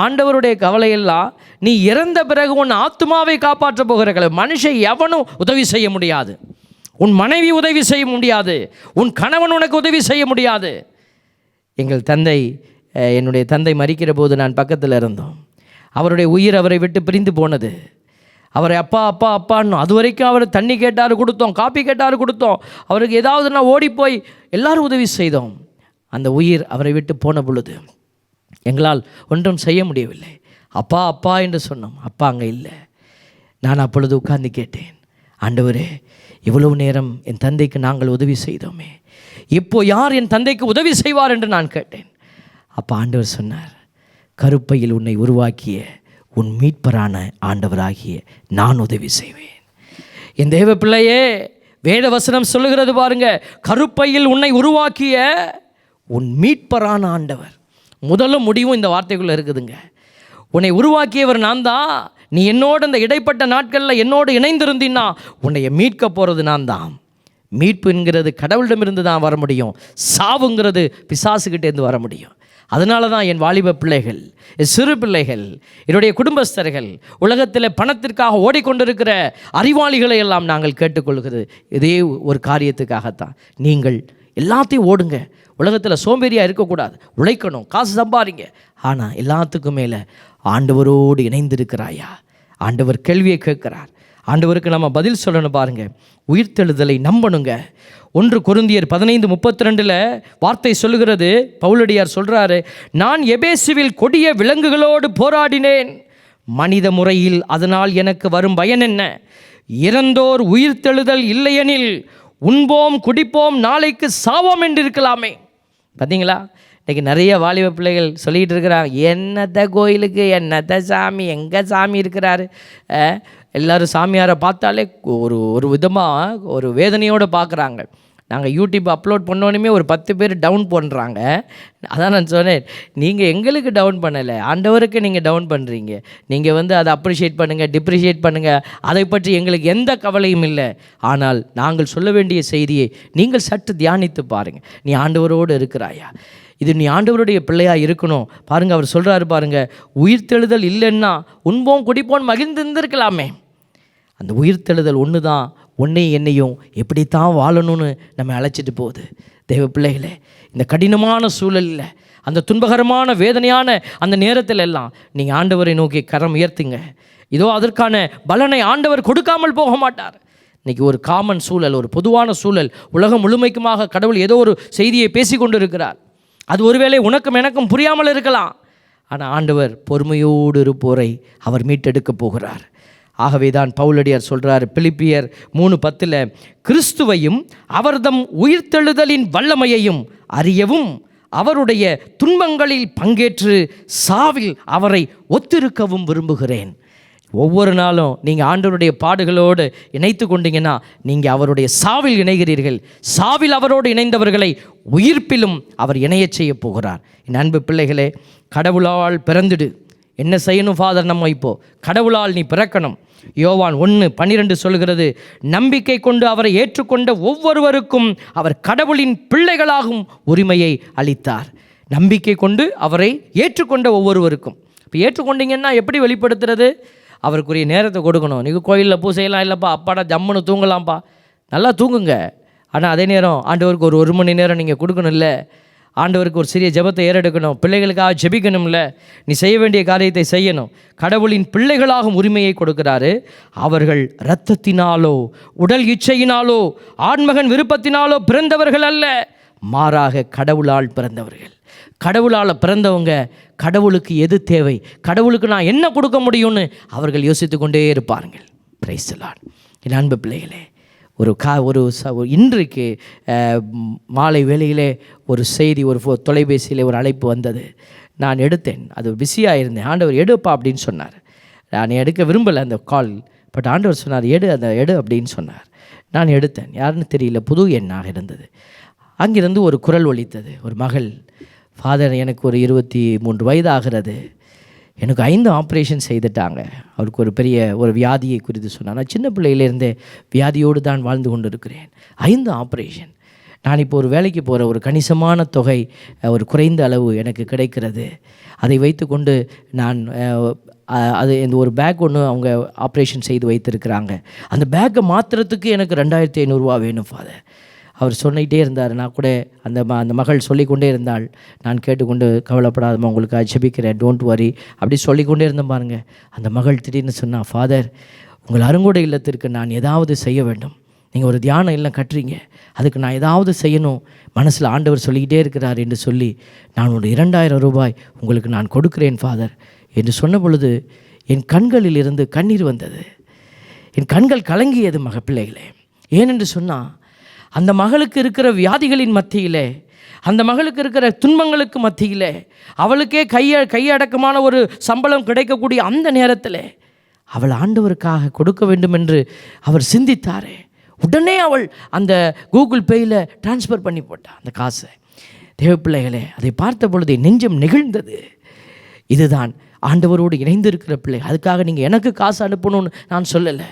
ஆண்டவருடைய கவலையெல்லாம் நீ இறந்த பிறகு உன் ஆத்துமாவை காப்பாற்ற போகிற கவலை. மனுஷன் எவனும் உதவி செய்ய முடியாது. உன் மனைவி உதவி செய்ய முடியாது, உன் கணவன் உனக்கு உதவி செய்ய முடியாது. என்னுடைய தந்தை மரிக்கிற போது நான் பக்கத்தில் இருந்தோம். அவருடைய உயிர் அவரை விட்டு பிரிந்து போனது. அவரை அப்பா அப்பா அப்பான்னு அது வரைக்கும் அவர் தண்ணி கேட்டார் கொடுத்தோம், காப்பி கேட்டார் கொடுத்தோம், அவருக்கு ஏதாவதுன்னா ஓடி போய் எல்லாரும் உதவி செய்தோம். அந்த உயிர் அவரை விட்டு போன பொழுது எங்களால் ஒன்றும் செய்ய முடியவில்லை. அப்பா அப்பா என்று சொன்னோம், அப்பா அங்கே இல்லை. நான் அப்பொழுது உட்கார்ந்து கேட்டேன், ஆண்டவரே, இவ்வளவு நேரம் என் தந்தைக்கு நாங்கள் உதவி செய்தோமே, இப்போ யார் என் தந்தைக்கு உதவி செய்வார் என்று நான் கேட்டேன். அப்போ ஆண்டவர் சொன்னார், கருப்பையில் உன்னை உருவாக்கிய உன் மீட்பரான ஆண்டவராகிய நான் உதவி செய்வேன். என் தேவ பிள்ளையே, வேத வசனம் சொல்லுகிறது பாருங்க, கருப்பையில் உன்னை உருவாக்கிய உன் மீட்பரான ஆண்டவர். முதலும் முடிவும் இந்த வார்த்தைக்குள்ளே இருக்குதுங்க. உன்னை உருவாக்கியவர் நான் தான். நீ என்னோடு இந்த இடைப்பட்ட நாட்களில் என்னோடு இணைந்திருந்தீன்னா உன்னைய மீட்க போகிறது நான் தான். மீட்புங்கிறது கடவுளிடமிருந்து தான் வர முடியும், சாவுங்கிறது பிசாசுகிட்டேருந்து வர முடியும். அதனால தான் என் வாலிப பிள்ளைகள், என் சிறு பிள்ளைகள், என்னுடைய குடும்பஸ்தர்கள், உலகத்தில் பணத்திற்காக ஓடிக்கொண்டிருக்கிற அறிவாளிகளை எல்லாம் நாங்கள் கேட்டுக்கொள்கிறது இதே ஒரு காரியத்துக்காகத்தான். நீங்கள் எல்லாத்தையும் ஓடுங்க. உலகத்தில் சோம்பேறியாக இருக்கக்கூடாது, உழைக்கணும், காசு சம்பாதிங்க. ஆனால் எல்லாத்துக்கும் மேலே ஆண்டவரோடு இணைந்திருக்கிறாயா? ஆண்டவர் கேள்வியை கேட்குறார். ஆண்டவருக்கு நம்ம பதில் சொல்லணும். பாருங்கள், உயிர்த்தெழுதலை நம்பணுங்க. 1 கொரிந்தியர் 15:32 வார்த்தை சொல்லுகிறது, பவுலடியார் சொல்கிறாரு, நான் எபேசுவில் கொடிய விலங்குகளோடு போராடினேன், மனித முறையில், அதனால் எனக்கு வரும் பயன் என்ன? இறந்தோர் உயிர்த்தெழுதல் இல்லையெனில் உண்போம் குடிப்போம் நாளைக்கு சாவோம் என்று இருக்கலாமே. பார்த்தீங்களா? இன்றைக்கி நிறைய வாலிப பிள்ளைகள் சொல்லிகிட்டு இருக்கிறாங்க, என்னத்த கோயிலுக்கு, என்னத்த சாமி, எங்கே சாமி இருக்கிறாரு. எல்லோரும் சாமியாரை பார்த்தாலே ஒரு விதமாக ஒரு வேதனையோடு பார்க்குறாங்க. நாங்கள் யூடியூப் அப்லோட் பண்ணோன்னே ஒரு 10 பேர் டவுன் பண்ணுறாங்க. அதான் நான் சொன்னேன், நீங்கள் எங்களுக்கு டவுன் பண்ணலை, ஆண்டவருக்கு நீங்கள் டவுன் பண்ணுறீங்க. நீங்கள் அதை அப்ரிஷியேட் பண்ணுங்கள், டிப்ரிஷியேட் பண்ணுங்கள், அதை பற்றி எங்களுக்கு எந்த கவலையும் இல்லை. ஆனால் நாங்கள் சொல்ல வேண்டிய செய்தியை நீங்கள் சற்று தியானித்து பாருங்கள். நீ ஆண்டவரோடு இருக்கிறாயா? இது நீ ஆண்டவருடைய பிள்ளையாக இருக்கணும். பாருங்கள், அவர் சொல்கிறாரு பாருங்கள், உயிர்த்தெழுதல் இல்லைன்னா உண்போம் குடிப்போம் மகிழ்ந்திருந்திருக்கலாமே. அந்த உயிர்த்தெழுதல் ஒன்று தான் உன்னையும் என்னையும் எப்படித்தான் வாழணும்னு நம்ம அழைச்சிட்டு போகுது. தேவ பிள்ளைகளே, இந்த கடினமான சூழலில், அந்த துன்பகரமான வேதனையான அந்த நேரத்தில் எல்லாம் நீங்கள் ஆண்டவரை நோக்கி கரம் உயர்த்துங்க. இதோ அதற்கான பலனை ஆண்டவர் கொடுக்காமல் போக மாட்டார். இன்றைக்கி ஒரு காமன் சூழல், ஒரு பொதுவான சூழல், உலகம் முழுமைக்குமாக கடவுள் ஏதோ ஒரு செய்தியை பேசி கொண்டு இருக்கிறார். அது ஒருவேளை உனக்கும் எனக்கும் புரியாமல் இருக்கலாம். ஆனால் ஆண்டவர் பொறுமையோடு இருப்போரை அவர் மீட்டெடுக்க போகிறார். ஆகவே தான் பவுலடியார் சொல்கிறார், பிலிப்பியர் 3:10, கிறிஸ்துவையும் அவர்தம் உயிர்த்தெழுதலின் வல்லமையையும் அறியவும் அவருடைய துன்பங்களில் பங்கேற்று சாவில் அவரை ஒத்திருக்கவும் விரும்புகிறேன். ஒவ்வொரு நாளும் நீங்கள் ஆண்டவருடைய பாடுகளோடு இணைத்து கொண்டீங்கன்னா நீங்கள் அவருடைய சாவில் இணைகிறீர்கள். சாவில் அவரோடு இணைந்தவர்களை உயிர்ப்பிலும் அவர் இணையச் செய்ய போகிறார். என் அன்பு பிள்ளைகளே, கடவுளால் பிறந்துடு. என்ன செய்யணும் ஃபாதர்? நம்ம இப்போது கடவுளால் நீ பிறக்கணும். யோவான் 1:12 சொல்கிறது, நம்பிக்கை கொண்டு அவரை ஏற்றுக்கொண்ட ஒவ்வொருவருக்கும் அவர் கடவுளின் பிள்ளைகளாகும் உரிமையை அளித்தார். நம்பிக்கை கொண்டு அவரை ஏற்றுக்கொண்ட ஒவ்வொருவருக்கும். இப்போ ஏற்றுக்கொண்டீங்கன்னா எப்படி வெளிப்படுத்துறது? அவருக்குரிய நேரத்தை கொடுக்கணும். நீங்கள் கோயிலில் பூசையெல்லாம் இல்லைப்பா, அப்பாடா ஜம்முன்னு தூங்கலாம்ப்பா, நல்லா தூங்குங்க. ஆனால் அதே நேரம் ஆண்டவருக்கு ஒரு மணி நேரம் நீங்கள் கொடுக்கணும்ல. ஆண்டவருக்கு ஒரு சிறிய ஜெபத்தை ஏறெடுக்கணும். பிள்ளைகளுக்காக ஜெபிக்கணும்ல. நீ செய்ய வேண்டிய காரியத்தை செய்யணும். கடவுளின் பிள்ளைகளாகும் உரிமையை கொடுக்கிறாரு. அவர்கள் இரத்தத்தினாலோ உடல் இச்சையினாலோ ஆண்மகன் விருப்பத்தினாலோ பிறந்தவர்கள் அல்ல, மாறாக கடவுளால் பிறந்தவர்கள். கடவுளால் பிறந்தவங்க கடவுளுக்கு எது தேவை, கடவுளுக்கு நான் என்ன கொடுக்க முடியும்னு அவர்கள் யோசித்து கொண்டே இருப்பார்கள். Price the Lord. என் அன்பு பிள்ளைகளே, இன்றைக்கு மாலை வேளையிலே ஒரு செய்தி, ஒரு தொலைபேசியில் ஒரு அழைப்பு வந்தது. நான் எடுத்தேன். அது பிஸியாக இருந்தேன். ஆண்டவர் எடுப்பா அப்படின்னு சொன்னார். நான் எடுக்க விரும்பலை அந்த கால். பட் ஆண்டவர் சொன்னார் எடு அப்படின்னு சொன்னார். நான் எடுத்தேன். யாருன்னு தெரியல, புது எண்ணாக இருந்தது. அங்கிருந்து ஒரு குரல் ஒலித்தது. ஒரு மகள், ஃபாதர் எனக்கு ஒரு 23 வயது ஆகிறது, எனக்கு 5 ஆப்ரேஷன் செய்துட்டாங்க. அவருக்கு ஒரு பெரிய ஒரு வியாதியை குறித்து சொன்னார். நான் சின்ன பிள்ளையிலேருந்தே வியாதியோடு தான் வாழ்ந்து கொண்டு இருக்கிறேன். 5 ஆப்ரேஷன். நான் இப்போ ஒரு வேலைக்கு போகிற ஒரு கணிசமான தொகை, ஒரு குறைந்த அளவு எனக்கு கிடைக்கிறது. அதை வைத்து கொண்டு நான் இந்த ஒரு பேக் ஒன்று அவங்க ஆப்ரேஷன் செய்து வைத்திருக்கிறாங்க. அந்த பேக்கை மாற்றுறதுக்கு எனக்கு 2500 ரூபா வேணும் ஃபாதர். அவர் சொல்லிகிட்டே இருந்தார். நான் கூட அந்த மகள் சொல்லிக்கொண்டே இருந்தாள். நான் கேட்டுக்கொண்டு, கவலைப்படாதம்மா, உங்களுக்கு ஜெபிக்கிறேன், டோன்ட் வரி அப்படி சொல்லிக்கொண்டே இருந்தேன் பாருங்கள். அந்த மகள் திடீர்னு சொன்னால், ஃபாதர் உங்கள் அருங்கொடை இல்லத்திற்கு நான் ஏதாவது செய்ய வேண்டும். நீங்கள் ஒரு தியான இல்லம் கட்டுறீங்க, அதுக்கு நான் ஏதாவது செய்யணும், மனசில் ஆண்டவர் சொல்லிக்கிட்டே இருக்கிறார் என்று சொல்லி, நான் ஒரு 2000 ரூபாய் உங்களுக்கு நான் கொடுக்கிறேன் ஃபாதர் என்று சொன்ன பொழுது என் கண்களில் இருந்து கண்ணீர் வந்தது. என் கண்கள் கலங்கியது பிள்ளைகளே. ஏனென்று சொன்னால், அந்த மகளுக்கு இருக்கிற வியாதிகளின் மத்தியிலே, அந்த மகளுக்கு இருக்கிற துன்பங்களுக்கு மத்தியிலே, அவளுக்கே கையடக்கமான ஒரு சம்பளம் கிடைக்கக்கூடிய அந்த நேரத்தில் அவள் ஆண்டவருக்காக கொடுக்க வேண்டும் என்று அவர் சிந்தித்தாரே. உடனே அவள் அந்த கூகுள் பேயில் டிரான்ஸ்ஃபர் பண்ணி போட்டாள் அந்த காசை. தேவப்பிள்ளைகளே, அதை பார்த்த பொழுது நெஞ்சம் நெகிழ்ந்தது. இதுதான் ஆண்டவரோடு இணைந்திருக்கிற பிள்ளை. அதுக்காக நீங்கள் எனக்கு காசு அனுப்பணும்னு நான் சொல்லலை.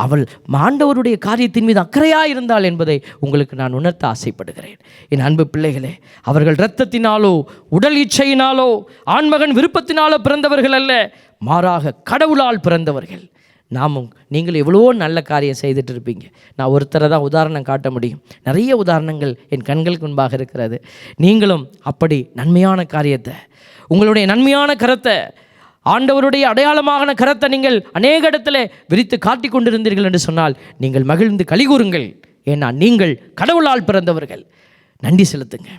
அவள் ஆண்டவருடைய காரியத்தின் மீது அக்கறையாக இருந்தாள் என்பதை உங்களுக்கு நான் உணர்த்த ஆசைப்படுகிறேன். என் அன்பு பிள்ளைகளே, அவர்கள் இரத்தத்தினாலோ உடல் இச்சையினாலோ ஆண்மகன் விருப்பத்தினாலோ பிறந்தவர்கள் அல்ல, மாறாக கடவுளால் பிறந்தவர்கள். நீங்கள் எவ்வளவோ நல்ல காரியம் செய்துட்டு இருப்பீங்க. நான் ஒருத்தரை தான் உதாரணம் காட்ட முடியும். நிறைய உதாரணங்கள் என் கண்களுக்கு முன்பாக இருக்கிறது. நீங்களும் அப்படி நன்மையான காரியத்தை, உங்களுடைய நன்மையான கரத்தை, ஆண்டவருடைய அடையாளமான கரத்தை நீங்கள் அநேக இடத்துல விரித்து காட்டி கொண்டிருந்தீர்கள் என்று சொன்னால் நீங்கள் மகிழ்ந்து களிகூறுங்கள். ஏன்னா நீங்கள் கடவுளால் பிறந்தவர்கள். நன்றி செலுத்துங்க.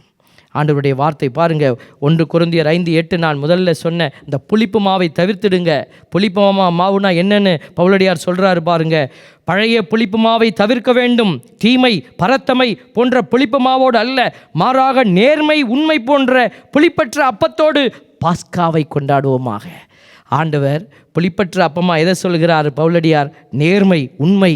ஆண்டவருடைய வார்த்தை பாருங்கள், 1 கொரிந்தியர் 5:8 நான் முதல்ல சொன்ன இந்த புளிப்பு மாவை தவிர்த்திடுங்க. புளிப்பு மாவுனா என்னன்னு பவுலடியார் சொல்கிறாரு பாருங்க. பழைய புளிப்பு மாவை தவிர்க்க வேண்டும். தீமை, பரத்தமை போன்ற புளிப்பு மாவோடு அல்ல, மாறாக நேர்மை, உண்மை போன்ற புளிப்பற்ற அப்பத்தோடு பாஸ்காவை கொண்டாடுவோமாக. ஆண்டவர் புளிப்பற்ற அப்பமா எதை சொல்கிறார் பவுலடியார்? நேர்மை, உண்மை,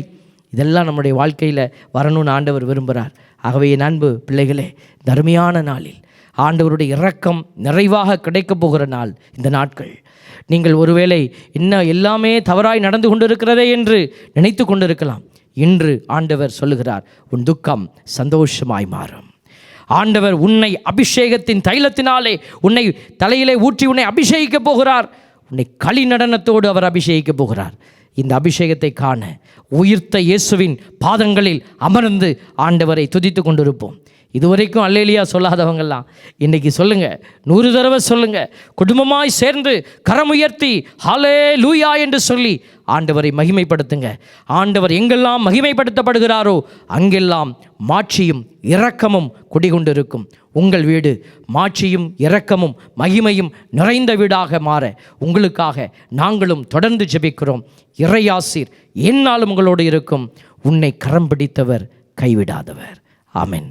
இதெல்லாம் நம்முடைய வாழ்க்கையில் வரணும்னு ஆண்டவர் விரும்புகிறார். ஆகவே என் அன்பு பிள்ளைகளே, தர்மையான நாளில் ஆண்டவருடைய இரக்கம் நிறைவாக கிடைக்கப் போகிற நாள் இந்த நாட்கள். நீங்கள் ஒருவேளை இன்னும் எல்லாமே தவறாய் நடந்து கொண்டிருக்கிறதே என்று நினைத்து கொண்டிருக்கலாம். இன்று ஆண்டவர் சொல்லுகிறார், உன் துக்கம் சந்தோஷமாய் மாறும். ஆண்டவர் உன்னை அபிஷேகத்தின் தைலத்தினாலே உன்னை தலையிலே ஊற்றி உன்னை அபிஷேகிக்கப் போகிறார். உன்னை களி நடனத்தோடு அவர் அபிஷேகிக்கப் போகிறார். இந்த அபிஷேகத்தை காண உயிர்த்த இயேசுவின் பாதங்களில் அமர்ந்து ஆண்டவரை துதித்து கொண்டிருப்போம். இதுவரைக்கும் அல்லேலியா சொல்லாதவங்கெல்லாம் இன்றைக்கி சொல்லுங்கள், 100 தடவை சொல்லுங்கள். குடும்பமாய் சேர்ந்து கரம் உயர்த்தி ஹல்லேலூயா என்று சொல்லி ஆண்டவரை மகிமைப்படுத்துங்க. ஆண்டவர் எங்கெல்லாம் மகிமைப்படுத்தப்படுகிறாரோ அங்கெல்லாம் மாட்சியும் இரக்கமும் குடிகொண்டிருக்கும். உங்கள் வீடு மாட்சியும் இரக்கமும் மகிமையும் நிறைந்த வீடாக மாற உங்களுக்காக நாங்களும் தொடர்ந்து ஜெபிக்கிறோம். இறையாசீர் எந்நாளும் உங்களோடு இருக்கும். உன்னை கரம் பிடித்தவர் கைவிடாதவர். ஆமென்.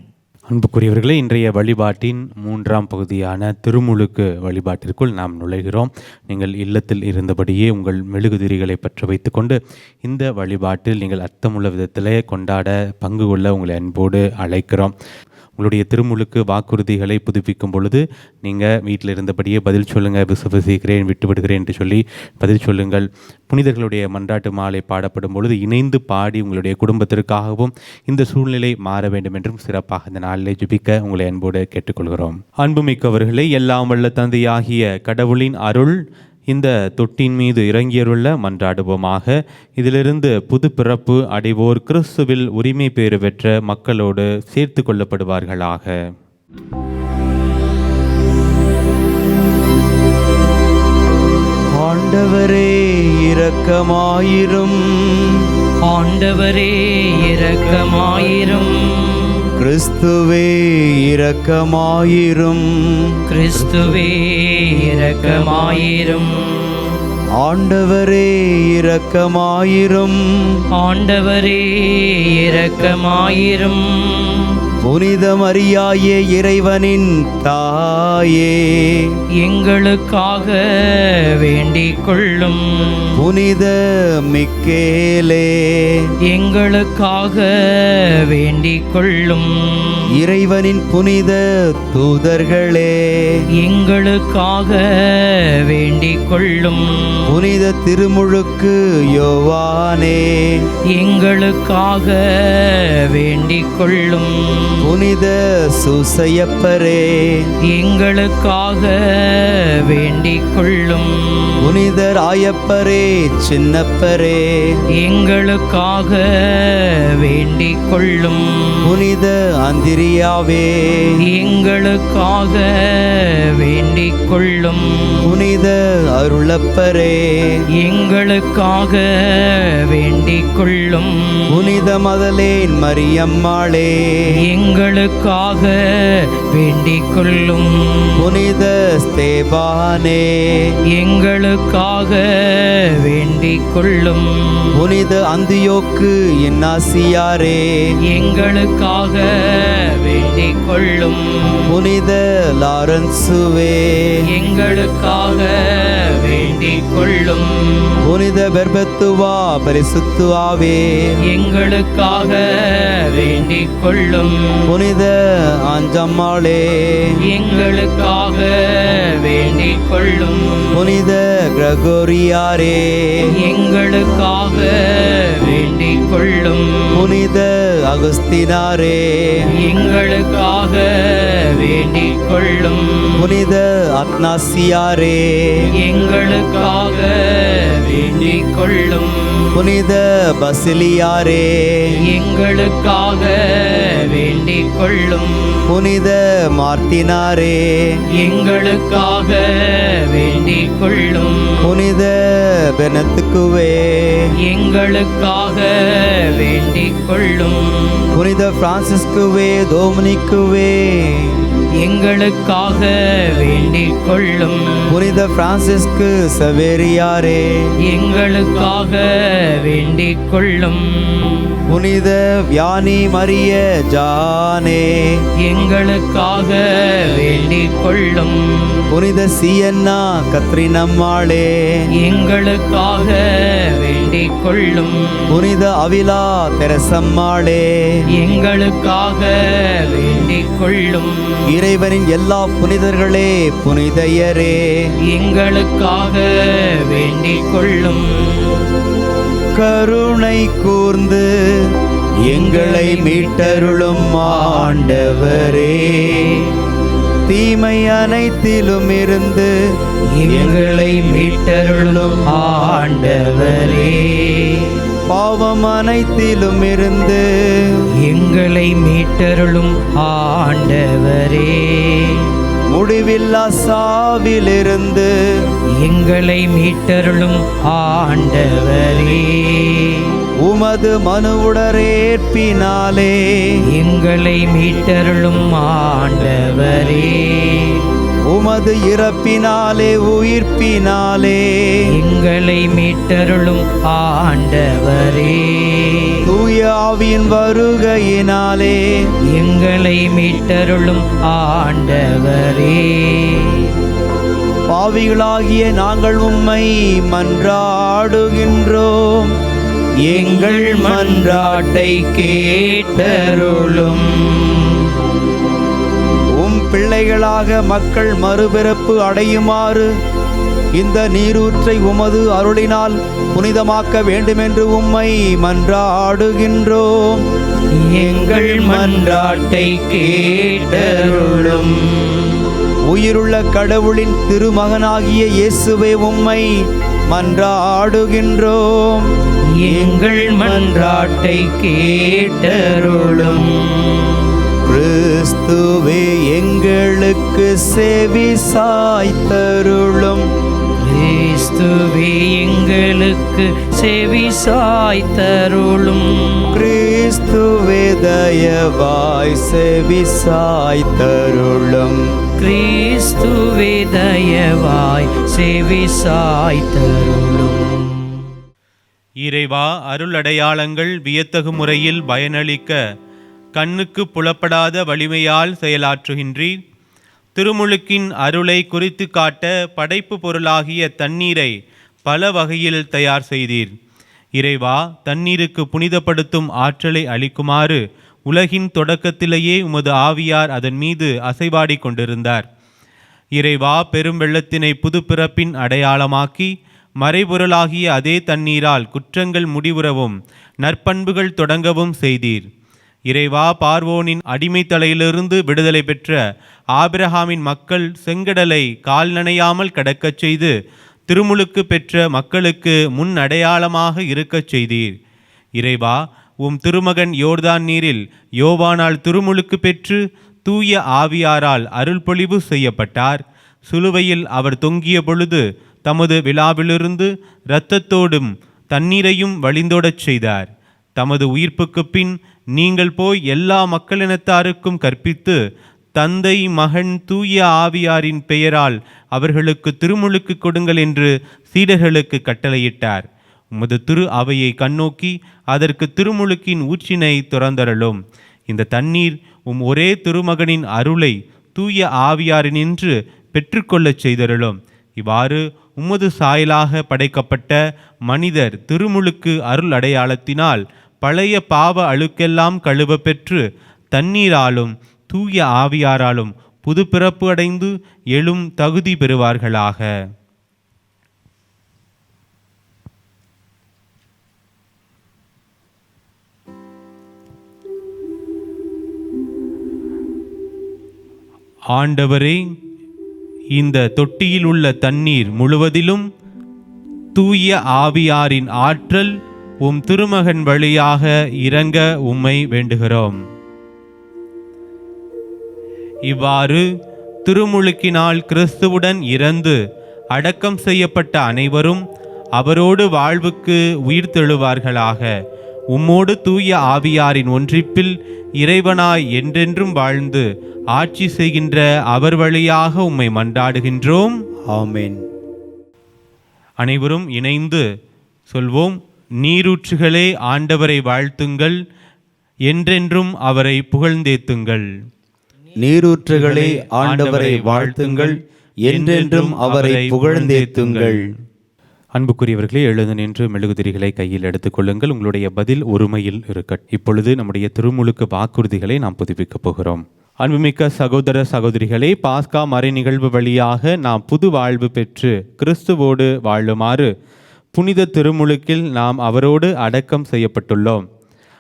அன்புக்குரியவர்களே, இன்றைய வழிபாட்டின் 3ஆம் பகுதியான திருமுழுக்கு வழிபாட்டிற்குள் நாம் நுழைகிறோம். நீங்கள் இல்லத்தில் இருந்தபடியே உங்கள் மெழுகுதிரிகளை பற்ற வைத்துக்கொண்டு இந்த வழிபாட்டில் நீங்கள் அர்த்தமுள்ள விதத்திலே கொண்டாட பங்கு கொள்ள உங்களை அன்போடு அழைக்கிறோம். உங்களுடைய திருமுழுக்கு வாக்குறுதிகளை புதுப்பிக்கும் பொழுது நீங்கள் வீட்டில் இருந்தபடியே பதில் சொல்லுங்கள். விசுவசிக்கிறேன், விட்டுவிடுகிறேன் என்று சொல்லி பதில் சொல்லுங்கள். புனிதர்களுடைய மன்றாட்டு மாலை பாடப்படும் பொழுது இணைந்து பாடி உங்களுடைய குடும்பத்திற்காகவும் இந்த சூழ்நிலை மாற வேண்டும் என்றும் சிறப்பாக இந்த நாளிலே ஜெபிக்க உங்களை அன்போடு கேட்டுக்கொள்கிறோம். அன்புமிக்கவர்களே, எல்லாம் வல்ல தந்தையாகிய கடவுளின் அருள் இந்த தொட்டின் மீது இறங்கியருள்ள மன்றாடுவோமாக. இதிலிருந்து புது பிறப்பு அடைவோர் கிறிஸ்துவில் உரிமை பேறு பெற்ற மக்களோடு சேர்த்து கொள்ளப்படுவார்களாக. ஆண்டவரே இரக்கமாயிரும். ஆண்டவரே இரக்கமாயிரும். கிறிஸ்துவே இரக்கமாயிரும். கிறிஸ்துவே இரக்கமாயிரும். ஆண்டவரே இரக்கமாயிரும். ஆண்டவரே இரக்கமாயிரும். புனித மரியாயே இறைவனின் தாயே, எங்களுக்காக வேண்டிக் கொள்ளும். புனித மிக்கேலே, எங்களுக்காக வேண்டிக் கொள்ளும். இறைவனின் புனித தூதர்களே, எங்களுக்காக வேண்டிக் கொள்ளும். புனித திருமுழுக்கு யோவானே, எங்களுக்காக வேண்டிக் கொள்ளும். புனித சூசையப்பரே, எங்களுக்காக வேண்டிக் கொள்ளும். புனித ராயப்பரே சின்னப்பரே, எங்களுக்காக வேண்டிக் கொள்ளும். புனித அந்திரியாவே, எங்களுக்காக வேண்டிக் கொள்ளும். புனித அருளப்பரே, எங்களுக்காக வேண்டிக் கொள்ளும். புனித மதலேன் மரியம்மாளே, எங்களுக்காக வேண்டிக் கொள்ளும். புனித ஸ்தேபானே, எங்களுக்காக வேண்டிக் கொள்ளும். புனித அந்தியோக்கு இன்னாசியாரே, எங்களுக்காக வேண்டிக் கொள்ளும். புனித லாரன்சுவே, எங்களுக்காக வேண்டிக் கொள்ளும். புனித பெர்பத்துவா பரிசுத்துவாவே, எங்களுக்காக வேண்டிக் கொள்ளும். புனித ஆஞ்சம்மாளே, எங்களுக்காக வேண்டிக் கொள்ளும். புனித கிரகோரியாரே, எங்களுக்காக வேண்டிக் கொள்ளும். புனித அகுஸ்தினாரே, எங்களுக்காக வேண்டிக் கொள்ளும். புனித அத்னாசியாரே, எங்களுக்காக வேண்டிக் கொள்ளும். புனித பசிலியாரே, எங்களுக்காக வேண்டிக் கொள்ளும். புனித மார்த்தினாரே, எங்களுக்காக வேண்டிக் கொள்ளும். புனித பெனத்துக்குவே, எங்களுக்காக வேண்டிக் கொள்ளும். புனித பிரான்சிஸ்குவே டோமினிக்குவே, எங்களுக்காக வேண்டிக் கொள்ளும். புனித பிரான்சிஸ்கு சவேரியாரே, எங்களுக்காக வேண்டிக் கொள்ளும். புனித வியானி மரிய ஜானே, எங்களுக்காக வேண்டிக் கொள்ளும். புனித சியன்னா கத்ரினம்மாளே, எங்களுக்காக வேண்டிக் கொள்ளும். புனித அவிலா தெரசம்மாளே, எங்களுக்காக வேண்டிக் கொள்ளும். இறைவனின் எல்லா புனிதர்களே புனிதையரே, எங்களுக்காக வேண்டிக் கொள்ளும். கருணை கூர்ந்து எங்களை மீட்டருளும் ஆண்டவரே, தீமை அனைத்திலும் இருந்து எங்களை மீட்டருளும் ஆண்டவரே. பாவம் அனைத்திலும் இருந்து எங்களை மீட்டருளும் ஆண்டவரே. முடிவில்லா சாவிலிருந்து எங்களை மீட்டருளும் ஆண்டவரே. உமது மனுவுடரேற்பினாலே எங்களை மீட்டருளும் ஆண்டவரே. உமது இறப்பினாலே உயிர்ப்பினாலே எங்களை மீட்டருளும் ஆண்டவரே. தூய ஆவியின் வருகையினாலே எங்களை மீட்டருளும் ஆண்டவரே. பாவிகளாகிய நாங்கள் உம்மை மன்றாடுகின்றோம். எங்கள் மன்றாட்டை கேட்டருளும். உம் பிள்ளைகளாக மக்கள் மறுபிறப்பு அடையுமாறு இந்த நீரூற்றை உமது அருளினால் புனிதமாக்க வேண்டுமென்று உம்மை மன்றாடுகின்றோம். எங்கள் மன்றாட்டை கேட்டருளும். உயிருள்ள கடவுளின் திருமகனாகிய இயேசுவே உம்மை மன்றாடுகின்றோம். எங்கள் மன்றாட்டை கேட்டருளும். கிறிஸ்துவே எங்களுக்கு செவி சாய்த்தருளும். கிறிஸ்துவே எங்களுக்கு செவி சாய்த்தருளும். கிறிஸ்துவே தயவாய் செவி சாய்த்தருளும். கிறிஸ்துவே தயவாய் செவி சாய்த்தருளும். இறைவா, அருள் அடையாளங்கள் வியத்தகு முறையில் பயனளிக்க கண்ணுக்கு புலப்படாத வலிமையால் செயலாற்றுகின்றீர். திருமுழுக்கின் அருளை குறித்து காட்ட படைப்பு பொருளாகிய தண்ணீரை பல வகையில் தயார் செய்தீர். இறைவா, தண்ணீருக்கு புனிதப்படுத்தும் ஆற்றலை அளிக்குமாறு உலகின் தொடக்கத்திலேயே உமது ஆவியார் அதன் மீது அசைவாடி கொண்டிருந்தார். இறைவா, பெரும் வெள்ளத்தினை புது பிறப்பின் அடையாளமாக்கி மறைபொருளாகிய அதே தண்ணீரால் குற்றங்கள் முடிவுறவும் நற்பண்புகள் தொடங்கவும் செய்தீர். இறைவா, பார்வோனின் அடிமைத்தலையிலிருந்து விடுதலை பெற்ற ஆபிரகாமின் மக்கள் செங்கடலை கால் நனையாமல் கடக்கச் செய்து திருமுழுக்கு பெற்ற மக்களுக்கு முன் அடையாளமாக இருக்கச் செய்தீர். இறைவா, உம் திருமகன் யோர்தான் நீரில் யோவானால் திருமுழுக்கு பெற்று தூய ஆவியாரால் அருள்பொழிவு செய்யப்பட்டார். சிலுவையில் அவர் தொங்கிய பொழுது தமது விழாவிலிருந்து இரத்தத்தோடும் தண்ணீரையும் வழிந்தோடச் செய்தார். தமது உயிர்ப்புக்கு பின் நீங்கள் போய் எல்லா மக்களினத்தாருக்கும் கற்பித்து தந்தை, மகன், தூய ஆவியாரின் பெயரால் அவர்களுக்கு திருமுழுக்கு கொடுங்கள் என்று சீடர்களுக்கு கட்டளையிட்டார். உமது திரு அவையை கண்ணோக்கி அதற்கு திருமுழுக்கின் ஊற்றினை துறந்தரலும். இந்த தண்ணீர் உம் ஒரே திருமகனின் அருளை தூய ஆவியாரினின்று பெற்றுக்கொள்ளச் செய்தருளும். இவ்வாறு உமது சாயலாக படைக்கப்பட்ட மனிதர் திருமுழுக்கு அருள் அடையாளத்தினால் பழைய பாவ அழுக்கெல்லாம் கழுவ பெற்று தண்ணீராலும் தூய ஆவியாராலும் புது பிறப்பு அடைந்து எழும் தகுதி பெறுவார்களாக. ஆண்டவரே, இந்த தொட்டியில் உள்ள தண்ணீர் முழுவதிலும் தூய ஆவியாரின் ஆற்றல் உம் திருமகன் வழியாக இறங்க உம்மை வேண்டுகிறோம். இவ்வாறு திருமுழுக்கினால் கிறிஸ்துவுடன் இறந்து அடக்கம் செய்யப்பட்ட அனைவரும் அவரோடு வாழ்வுக்கு உயிர்த்தெழுவார்களாக. உம்மோடு தூய ஆவியாரின் ஒன்றிப்பில் இறைவனாய் என்றென்றும் வாழ்ந்து ஆட்சி செய்கின்ற அவர் வழியாக உம்மை மன்றாடுகின்றோம். ஆமென். அனைவரும் இணைந்து சொல்வோம். நீரூற்றுகளே, ஆண்டவரை வாழ்த்துங்கள், என்றென்றும் அவரை புகழ்ந்தேத்துங்கள். நீரூற்றுகளே, ஆண்டவரை வாழ்த்துங்கள், என்றென்றும் அவரை புகழ்ந்தேத்துங்கள். அன்புக்குரியவர்களே, எழுந்து நின்று மெழுகுதிரிகளை கையில் எடுத்துக்கொள்ளுங்கள். உங்களுடைய பதில் ஒருமையில் இருக்கட்டும். இப்பொழுது நம்முடைய திருமுழுக்கு வாக்குறுதிகளை நாம் புதுப்பிக்கப் போகிறோம். அன்புமிக்க சகோதர சகோதரிகளே, பாஸ்கா மறை நிகழ்வு வழியாக நாம் புது வாழ்வு பெற்று கிறிஸ்துவோடு வாழுமாறு புனித திருமுழுக்கில் நாம் அவரோடு அடக்கம் செய்யப்பட்டுள்ளோம்.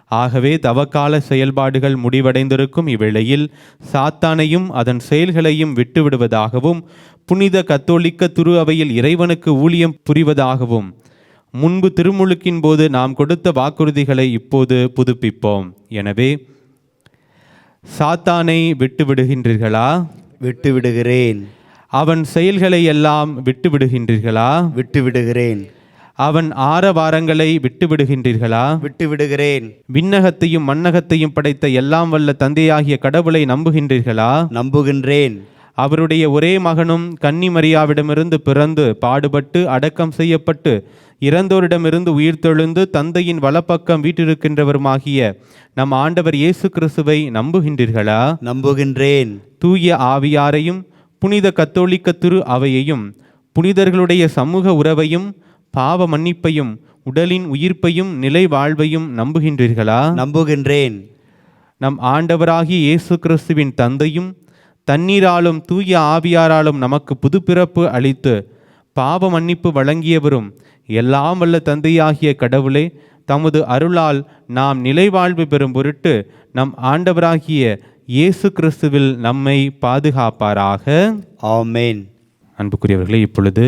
ஆகவே தவக்கால செயல்பாடுகள் முடிவடைந்திருக்கும் இவ்வேளையில் சாத்தானையும் அதன் செயல்களையும் விட்டுவிடுவதாகவும் புனித கத்தோலிக்க திரு அவையில் இறைவனுக்கு ஊழியம் புரிவதாகவும் முன்பு திருமுழுக்கின் போது நாம் கொடுத்த வாக்குறுதிகளை இப்போது புதுப்பிப்போம். எனவே சாத்தானை விட்டுவிடுகின்றீர்களா? விட்டுவிடுகிறேன். அவன் செயல்களை எல்லாம் விட்டுவிடுகின்றீர்களா? விட்டுவிடுகிறேன். அவன் ஆரவாரங்களை விட்டுவிடுகின்றீர்களா? விட்டுவிடுகிறேன். விண்ணகத்தையும் மண்ணகத்தையும் படைத்த எல்லாம் வல்ல தந்தையாகிய கடவுளை நம்புகின்றீர்களா? நம்புகின்றேன். அவருடைய ஒரே மகனும் கன்னிமரியாவிடமிருந்து பிறந்து பாடுபட்டு அடக்கம் செய்யப்பட்டு இறந்தோரிடமிருந்து உயிர்த்தெழுந்து தந்தையின் வலப்பக்கம் வீற்றிருக்கின்றவருமாகிய நம் ஆண்டவர் இயேசு கிறிஸ்துவை நம்புகின்றீர்களா? நம்புகின்றேன். தூய ஆவியாரையும் புனித கத்தோலிக்க திரு அவையையும் புனிதர்களுடைய சமூக உறவையும் பாவ மன்னிப்பையும் உடலின் உயிர்ப்பையும் நிலை வாழ்வையும் நம்புகின்றீர்களா? நம்புகின்றேன். நம் ஆண்டவராகிய இயேசு கிறிஸ்துவின் தந்தையும் தண்ணீராலும் தூய ஆவியாராலும் நமக்கு புதுப்பிறப்பு அளித்து பாவ மன்னிப்பு வழங்கியவரும் எல்லாம் வல்ல தந்தையாகிய கடவுளே, தமது அருளால் நாம் நிலை வாழ்வு பெறும் பொருட்டு நம் ஆண்டவராகிய இயேசு கிறிஸ்துவில் நம்மை பாதுகாப்பாராக. ஆமேன். அன்புக்குரியவர்களே, இப்பொழுது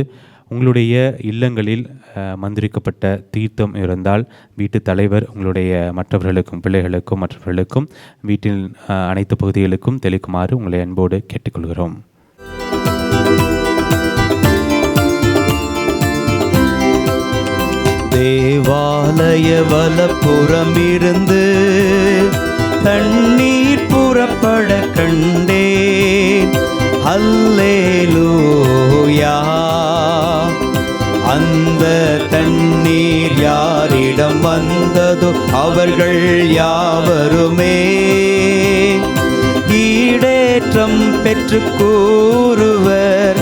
உங்களுடைய இல்லங்களில் மந்திரிக்கப்பட்ட தீர்த்தம் இருந்தால் வீட்டு தலைவர் உங்களுடைய மற்றவர்களுக்கும் பிள்ளைகளுக்கும் மற்றவர்களுக்கும் வீட்டில் அனைத்து பகுதிகளுக்கும் தெளிக்குமாறு உங்களை அன்போடு கேட்டுக்கொள்கிறோம். தேவாலய வலப்புறமிருந்து தண்ணீர் புறப்பட கண்டேன். அல்லேலூயா. அந்த தண்ணீர் யாரிடம் வந்ததோ அவர்கள் யாவருமே ஈடேற்றம் பெற்று கூறுவர்.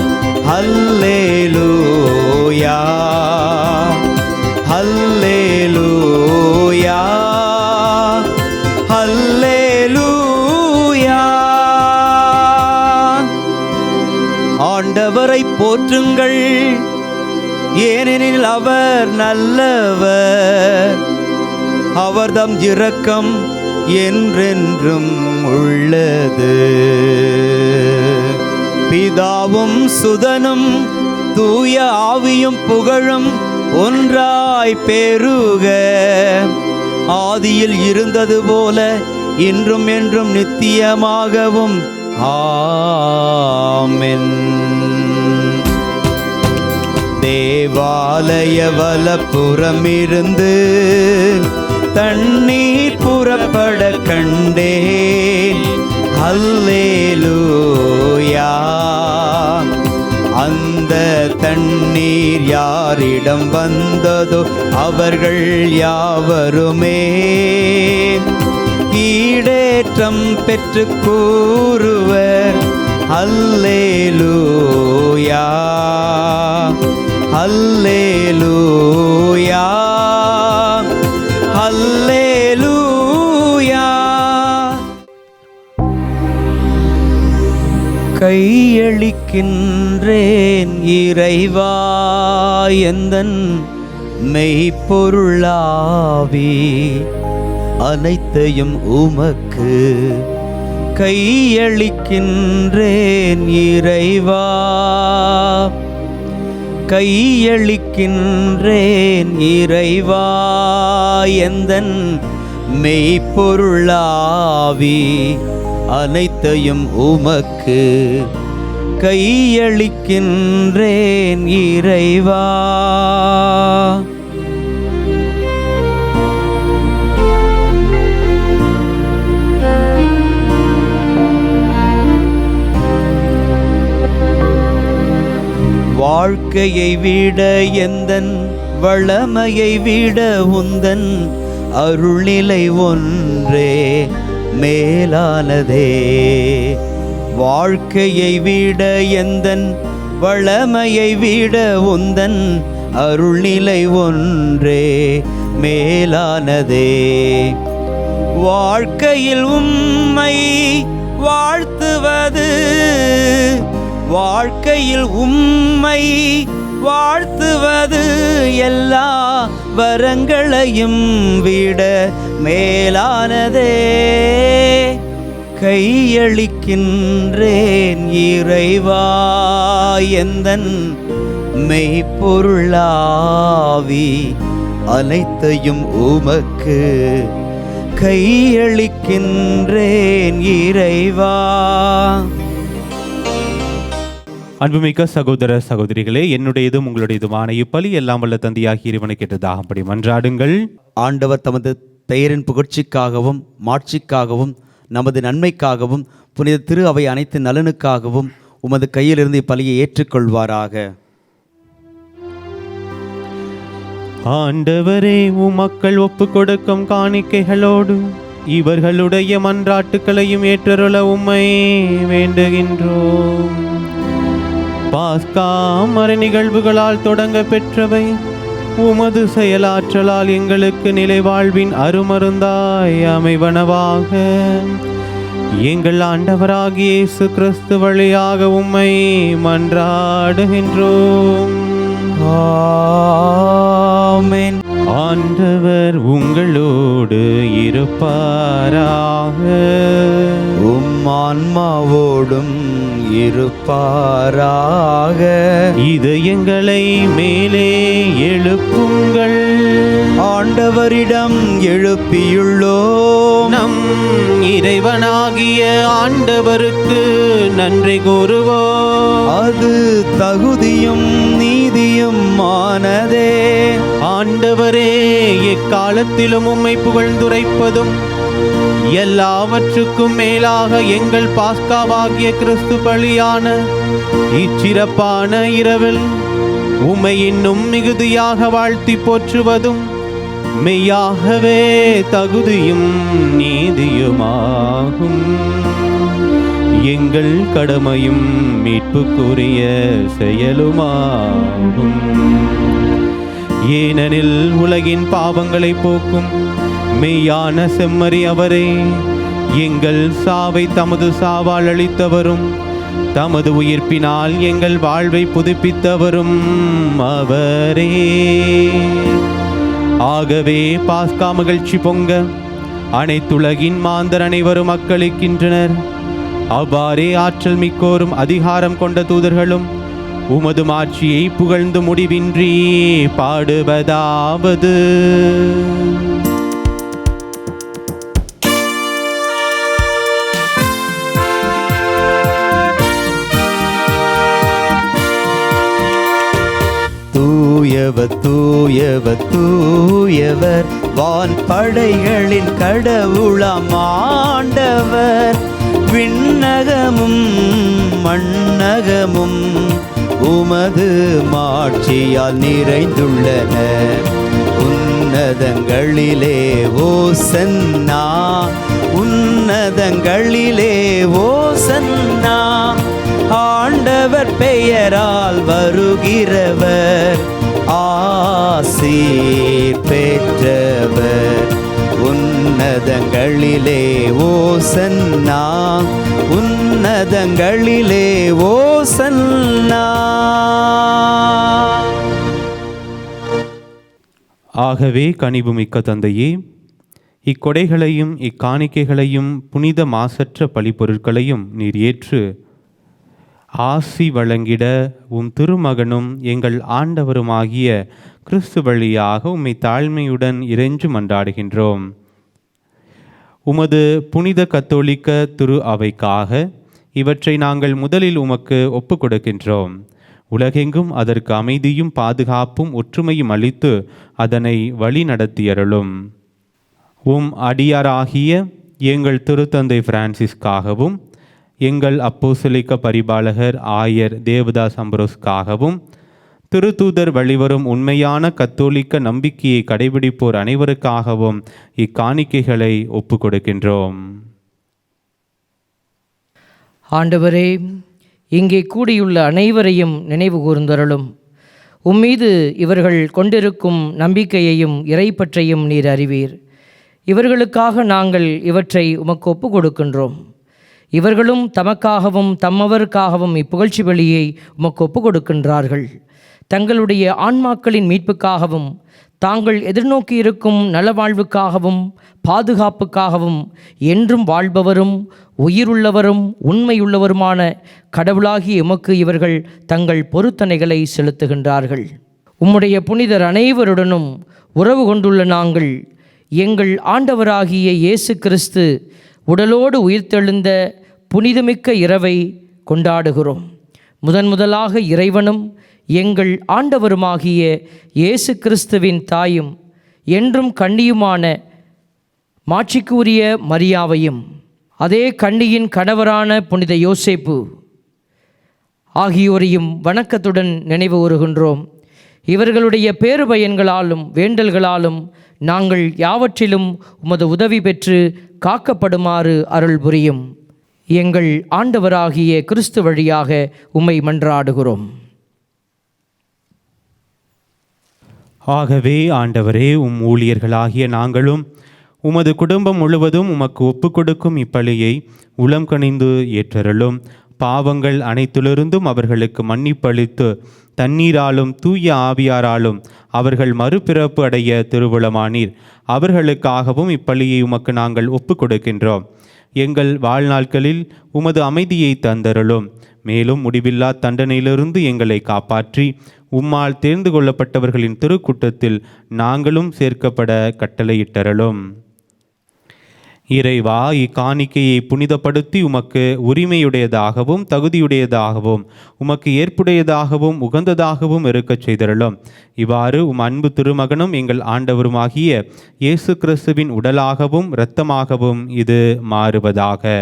அல்லேலூயா, அல்லேலூயா, அல்லேலூயா. ஆண்டவரை போற்றுங்கள், ஏனெனில் அவர் நல்லவர். அவர்தம் இரக்கம் என்றென்றும் உள்ளது. பிதாவும் சுதனும் தூய ஆவியும் புகழும் ஒன்றாய் பெருக. ஆதியில் இருந்தது போல இன்றும் என்றும் நித்தியமாகவும். ஆமென். தேவாலய வலப்புறமிருந்து தண்ணீர் புறப்பட கண்டேன். அல்லேலூயா. அந்த தண்ணீர் யாரிடம் வந்ததோ அவர்கள் யாவருமே ஈடேற்றம் பெற்று கூறுவர். அல்லேலூயா, அல்லேலூயா, அல்லேலூயா. கையளிக்கின்றேன் இறைவா எந்தன் மெய்ப்பொருளாவி அனைத்தையும் உமக்கு. கையளிக்கின்றேன் இறைவா, கையளிக்கின்றேன் இறைவா எந்தன் மெய்ப்பொருளாவி அனைத்தையும் உமக்கு. கையளிக்கின்றேன் இறைவா. வாழ்க்கையை விட எந்தன் வளமையை விட உந்தன் அருள்நிலை ஒன்றே மேலானதே. வாழ்க்கையை விட எந்தன் வளமையை விட உந்தன் அருள்நிலை ஒன்றே மேலானதே. வாழ்க்கையில் உம்மை வாழ்த்துவது, வாழ்க்கையில் உம்மை வாழ்த்துவது எல்லா வரங்களையும் விட மேலானதே. கையளிக்கின்றேன் இறைவா எந்தன் மெய்ப்பொருளாவி அனைத்தையும் உமக்கு. கையளிக்கின்றேன் இறைவா. அன்புமிக்க சகோதர சகோதரிகளே, என்னுடையதும் உங்களுடையதுமான இப்பலி எல்லாம் வல்ல தந்தையாகிய இறைவனை கேட்டதாகும்படி மன்றாடுங்கள். ஆண்டவர் தமது பெயரின் புகழ்ச்சிக்காகவும் மாட்சிக்காகவும் நமது நன்மைக்காகவும் புனித திரு அவை அனைத்து நலனுக்காகவும் உமது கையிலிருந்து இப்பலியை ஏற்றுக்கொள்வாராக. ஆண்டவரே, உமக்கள் ஒப்பு கொடுக்கும் காணிக்கைகளோடு இவர்களுடைய மன்றாட்டுக்களையும் ஏற்றருள உம்மை வேண்டுகின்றோம். பாஸ்கா மறை நிகழ்வுகளால் தொடங்க பெற்றவை உமது செயலாற்றலால் எங்களுக்கு நிலைவாழ்வின் அருமருந்தாய் அமைவனவாக. எங்கள் ஆண்டவராகிய இயேசு கிறிஸ்து வழியாக உம்மை மன்றாடுகின்றோம். ஆமென். ஆண்டவர் உங்களோடு இருப்பாராக. உம் ஆன்மாவோடும் இருப்பாராக. இதயங்களை மேலே எழுப்புங்கள். ஆண்டவரிடம் எழுப்பியுள்ளோம். நம் இறைவனாகிய ஆண்டவருக்கு நன்றி கூறுவோம். அது தகுதியும் நீதியும் ஆனதே. ஆண்டவரே, எக்காலத்திலும் உம்மை புகழ்ந்துரைப்பதும் எல்லாவற்றுக்கும் மேலாக எங்கள் பாஸ்காவாகிய கிறிஸ்து பலியான இச்சிறப்பான இரவில் உம்மை இன்னும் மிகுதியாக வாழ்த்தி போற்றுவதும் மெய்யாகவே தகுதியும் நீதியுமாகும். எங்கள் கடமையும் மீட்புக்குரிய செயலுமாகும். ஏனெனில் உலகின் பாவங்களை போக்கும் மெய்யான செம்மறி அவரே, எங்கள் சாவை தமது சாவால் அளித்தவரும் தமது உயிர்ப்பினால் எங்கள் வாழ்வை புதுப்பித்தவரும் அவரே. ஆகவே பாஸ்கா மகிழ்ச்சி பொங்க அனைத்துலகின் மாந்தர் அனைவரும் மக்களிக்கின்றனர். அவ்வாறே ஆற்றல் மிக்கோரும் அதிகாரம் கொண்ட தூதர்களும் உமது மாட்சியை புகழ்ந்து முடிவின்றி பாடுவதாவது: தூயவர் தூயவர் தூயவர், வான் படைகளின் கடவுளாம் ஆண்டவர். விண்ணகமும் மண்ணகமும் உமது மாட்சியால் நிறைந்துள்ளன. உன்னதங்களிலே ஓசன்னா, உன்னதங்களிலே ஓசன்னா. ஆண்டவர் பெயரால் வருகிறவர் ஆசீர் பெற்றவர். உன்னதங்களிலே ஓசன்னா, உன்னதங்களிலே ஓசன்னா. ஆகவே கனிவுமிக்க தந்தையே, இக்கொடைகளையும் இக்காணிக்கைகளையும் புனித மாசற்ற பழிப்பொருட்களையும் நீர் ஏற்று ஆசி வழங்கிட உம் திருமகனும் எங்கள் ஆண்டவருமாகிய கிறிஸ்து வழியாக உம்மை தாழ்மையுடன் இறைஞ்சு மன்றாடுகின்றோம். உமது புனித கத்தோலிக்க திரு அவைக்காக இவற்றை நாங்கள் முதலில் உமக்கு ஒப்பு கொடுக்கின்றோம். உலகெங்கும் அதற்கு அமைதியும் பாதுகாப்பும் ஒற்றுமையும் அளித்து அதனை வழி நடத்தியருளும். உம் அடியாராகிய எங்கள் திருத்தந்தை பிரான்சிஸ்காகவும் எங்கள் அப்போஸ்தலிக்க பரிபாலகர் ஆயர் தேவதாஸ் அம்பரோஸ்காகவும் திருத்தூதர் வழிவரும் உண்மையான கத்தோலிக்க நம்பிக்கையை கடைபிடிப்போர் அனைவருக்காகவும் இக்காணிக்கைகளை ஒப்பு கொடுக்கின்றோம். ஆண்டவரே, இங்கே கூடியுள்ள அனைவரையும் நினைவு கூர்ந்தருளும். உம்மீது இவர்கள் கொண்டிருக்கும் நம்பிக்கையையும் இறைப்பற்றையும் நீர் அறிவீர். இவர்களுக்காக நாங்கள் இவற்றை உமக்கு ஒப்பு கொடுக்கின்றோம். இவர்களும் தமக்காகவும் தம்மவருக்காகவும் இப்புகழ்ச்சி பலியை உமக்கு ஒப்பு கொடுக்கின்றார்கள். தங்களுடைய ஆன்மாக்களின் மீட்புக்காகவும் தாங்கள் எதிர்நோக்கி இருக்கும் நலவாழ்வுக்காகவும் பாதுகாப்புக்காகவும் என்றும் வாழ்பவரும் உயிருள்ளவரும் உண்மையுள்ளவருமான கடவுளாகிய எமக்கு இவர்கள் தங்கள் பொருத்தனைகளை செலுத்துகின்றார்கள். உம்முடைய புனிதர் அனைவருடனும் உறவு கொண்டுள்ள நாங்கள் எங்கள் ஆண்டவராகிய இயேசு கிறிஸ்து உடலோடு உயிர்த்தெழுந்த புனிதமிக்க இரவை கொண்டாடுகிறோம். முதலாக இறைவனும் எங்கள் ஆண்டவருமாகிய இயேசு கிறிஸ்துவின் தாயும் என்றும் கன்னியுமான மாட்சிக்குரிய மரியாவையும் அதே கன்னியின் கணவரான புனித யோசேப்பு ஆகியோரையும் வணக்கத்துடன் நினைவு கூறுகின்றோம். இவர்களுடைய பேறு பயன்களாலும் வேண்டல்களாலும் நாங்கள் யாவற்றிலும் உமது உதவி பெற்று காக்கப்படுமாறு அருள் புரியும். எங்கள் ஆண்டவராகிய கிறிஸ்து வழியாக உம்மை மன்றாடுகிறோம். ஆகவே ஆண்டவரே, உம் ஊழியர்களாகிய நாங்களும் உமது குடும்பம் முழுவதும் உமக்கு ஒப்புக்கொடுக்கும் இப்பலியை உளம் கனிந்து ஏற்றருளும். பாவங்கள் அனைத்திலிருந்தும் அவர்களுக்கு மன்னிப்பளித்து தண்ணீராலும் தூய ஆவியாராலும் அவர்கள் மறுபிறப்பு அடைய திருவுளமானீர். அவர்களுக்காகவும் இப்பலியை உமக்கு நாங்கள் ஒப்பு கொடுக்கின்றோம். எங்கள் வாழ்நாட்களில் உமது அமைதியை தந்தருளும். மேலும் முடிவில்லா தண்டனையிலிருந்து எங்களை காப்பாற்றி உம்மால் தேர்ந்து கொள்ளப்பட்டவர்களின் திருக்கூட்டத்தில் நாங்களும் சேர்க்கப்பட கட்டளையிட்டருளும். இறைவா, இக்காணிக்கையை புனிதப்படுத்தி உமக்கு உரிமையுடையதாகவும் தகுதியுடையதாகவும் உமக்கு ஏற்புடையதாகவும் உகந்ததாகவும் இருக்கச் செய்தருளும். இவ்வாறு உம் அன்பு திருமகனும் எங்கள் ஆண்டவருமாகிய இயேசு கிறிஸ்துவின் உடலாகவும் இரத்தமாகவும் இது மாறுவதாக.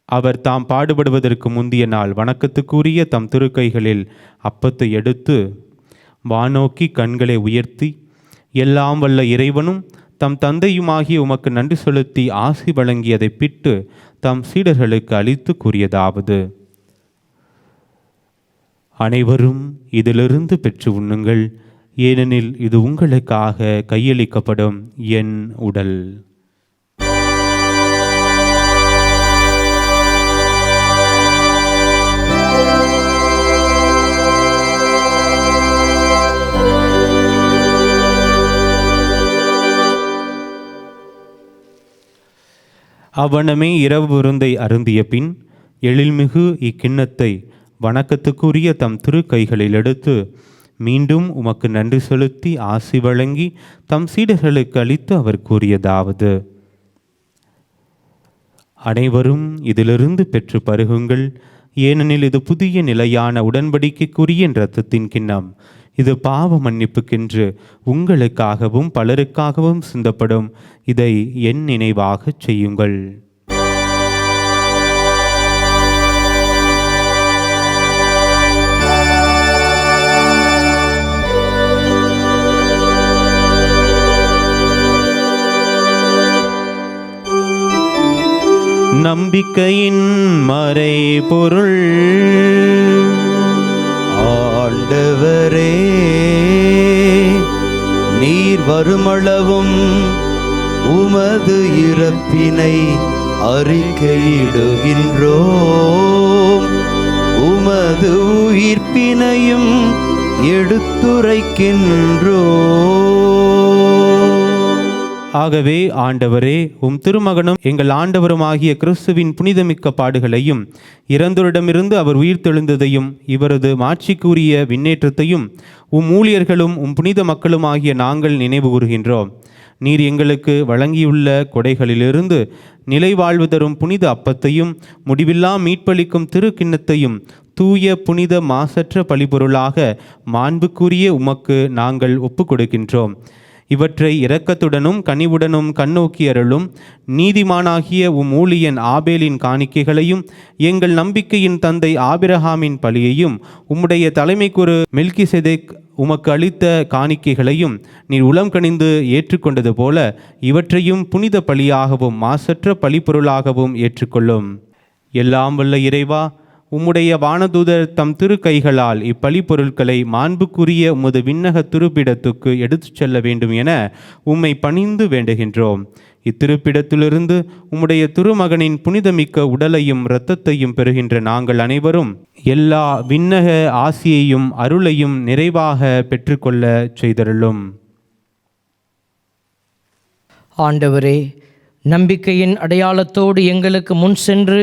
அவர் தாம் பாடுபடுவதற்கு முந்திய நாள் வணக்கத்துக்குரிய தம் திருக்கைகளில் அப்பத்தை எடுத்து வானோக்கி கண்களை உயர்த்தி, எல்லாம் வல்ல இறைவனும் தம் தந்தையுமாகிய உமக்கு நன்றி செலுத்தி ஆசி வழங்கியதை பிட்டு தம் சீடர்களுக்கு அளித்து கூறியதாவது: அனைவரும் இதிலிருந்து பெற்று உண்ணுங்கள், ஏனெனில் இது உங்களுக்காக கையளிக்கப்படும் என் உடல். அவ்வனமே இரவு விருந்தை அருந்திய பின் எழில்மிகு இக்கிண்ணத்தை வணக்கத்துக்குரிய தம் திருக்கைகளில் எடுத்து மீண்டும் உமக்கு நன்றி செலுத்தி ஆசி வழங்கி தம் சீடர்களுக்கு அளித்து அவர் கூறியதாவது: அனைவரும் இதிலிருந்து பெற்று பருகுங்கள், ஏனெனில் இது புதிய நிலையான உடன்படிக்கைக்குரிய இரத்தத்தின் கிண்ணம். இது பாவ மன்னிப்புக்கென்று உங்களுக்காகவும் பலருக்காகவும் சிந்தப்படும். இதை என் நினைவாகச் செய்யுங்கள். நம்பிக்கையின் மறைபொருள். ஆண்டவரே, நீர் வருமளவும் உமது இறப்பினை அறிக்கையிடுகின்றோம், உமது உயிர்ப்பினையும் எடுத்துரைக்கின்றோம். ஆகவே ஆண்டவரே, உம் திருமகனும் எங்கள் ஆண்டவருமாகிய கிறிஸ்துவின் புனிதமிக்க பாடுகளையும் இறந்தோரிடமிருந்து அவர் உயிர்த்தெழுந்ததையும் இவரது மாட்சிக்குரிய விண்ணேற்றத்தையும் உம் ஊழியர்களும் உம் புனித மக்களுமாகிய நாங்கள் நினைவு கூறுகின்றோம். நீர் எங்களுக்கு வழங்கியுள்ள கொடைகளிலிருந்து நிலைவாழ்வு தரும் புனித அப்பத்தையும் முடிவில்லா மீட்பளிக்கும் திருக்கிண்ணத்தையும் தூய புனித மாசற்ற பலிபொருளாக மாண்புக்குரிய உமக்கு நாங்கள் ஒப்புக்கொடுக்கின்றோம். இவற்றை இரக்கத்துடனும் கனிவுடனும் கண்ணோக்கி அருளும். நீதிமானாகிய உம் ஊழியன் ஆபேலின் காணிக்கைகளையும் எங்கள் நம்பிக்கையின் தந்தை ஆபிரகாமின் பலியையும் உம்முடைய தலைமைக்குரு மெல்கிசேதேக் உமக்கு அளித்த காணிக்கைகளையும் நீர் உளம் கனிந்து ஏற்றுக்கொண்டது போல இவற்றையும் புனித பலியாகவும் மாசற்ற பலிப்பொருளாகவும் ஏற்றுக்கொள்ளும். எல்லாம் வல்ல இறைவா, உம்முடைய வானதூதர் தம் திரு கைகளால் இப்பலி பொருட்களை மாண்புக்குரிய உமது விண்ணக திருப்பிடத்துக்கு எடுத்துச் செல்ல வேண்டும் என உம்மை பணிந்து வேண்டுகின்றோம். இத்திருப்பிடத்திலிருந்து உம்முடைய திருமகனின் புனிதமிக்க உடலையும் இரத்தத்தையும் பெறுகின்ற நாங்கள் அனைவரும் எல்லா விண்ணக ஆசியையும் அருளையும் நிறைவாக பெற்றுக்கொள்ள செய்தருளும். ஆண்டவரே, நம்பிக்கையின் அடையாளத்தோடு எங்களுக்கு முன் சென்று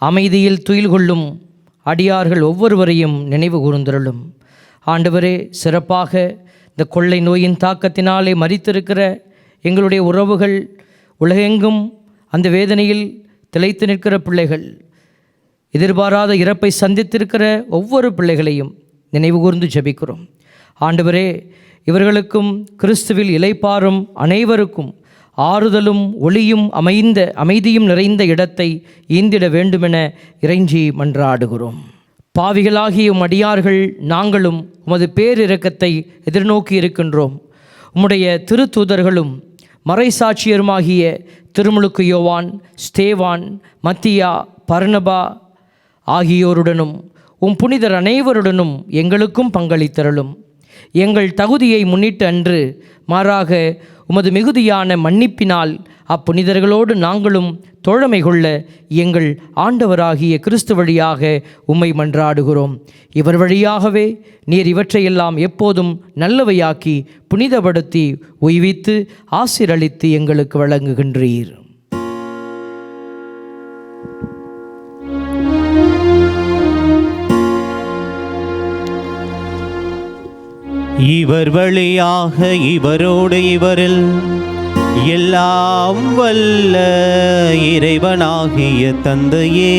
அமைதியில் துயில் கொள்ளும் அடியார்கள் ஒவ்வொருவரையும் நினைவு கூர்ந்தருளும். ஆண்டவரே, சிறப்பாக இந்த கொள்ளை நோயின் தாக்கத்தினாலே மரித்திருக்கிற எங்களுடைய உறவுகள், உலகெங்கும் அந்த வேதனையில் திளைத்து நிற்கிற பிள்ளைகள், எதிர்பாராத இறப்பை சந்தித்திருக்கிற ஒவ்வொரு பிள்ளைகளையும் நினைவு கூர்ந்து ஜெபிக்கிறோம். ஆண்டவரே, இவர்களுக்கும் கிறிஸ்துவில் இளைப்பாறும் அனைவருக்கும் ஆறுதலும் ஒளியும் அமைதியும் நிறைந்த இடத்தை ஈந்திட வேண்டுமென இறைஞ்சி மன்றாடுகிறோம். பாவிகளாகிய உம் அடியார்கள் நாங்களும் உமது பேரிரக்கத்தை எதிர்நோக்கி இருக்கின்றோம். உம்முடைய திருத்தூதர்களும் மறைசாட்சியருமாகிய திருமுழுக்கு யோவான், ஸ்தேவான், மத்தியா, பர்னபா ஆகியோருடனும் உம் புனிதர் அனைவருடனும் எங்களுக்கும் பங்களித்தருளும். எங்கள் தகுதியை முன்னிட்டு அன்று, மாறாக உமது மிகுதியான மன்னிப்பினால் அப்புனிதர்களோடு நாங்களும் தோழமை கொள்ள எங்கள் ஆண்டவராகிய கிறிஸ்து வழியாக உம்மை மன்றாடுகிறோம். இவர் வழியாகவே நீர் இவற்றையெல்லாம் எப்போதும் நல்லவையாக்கி புனிதப்படுத்தி உய்வித்து ஆசீரளித்து எங்களுக்கு வழங்குகின்றீர். இவர் வழியாக இவரோடு இவரில் எல்லாம் வல்ல இறைவனாகிய தந்தையே,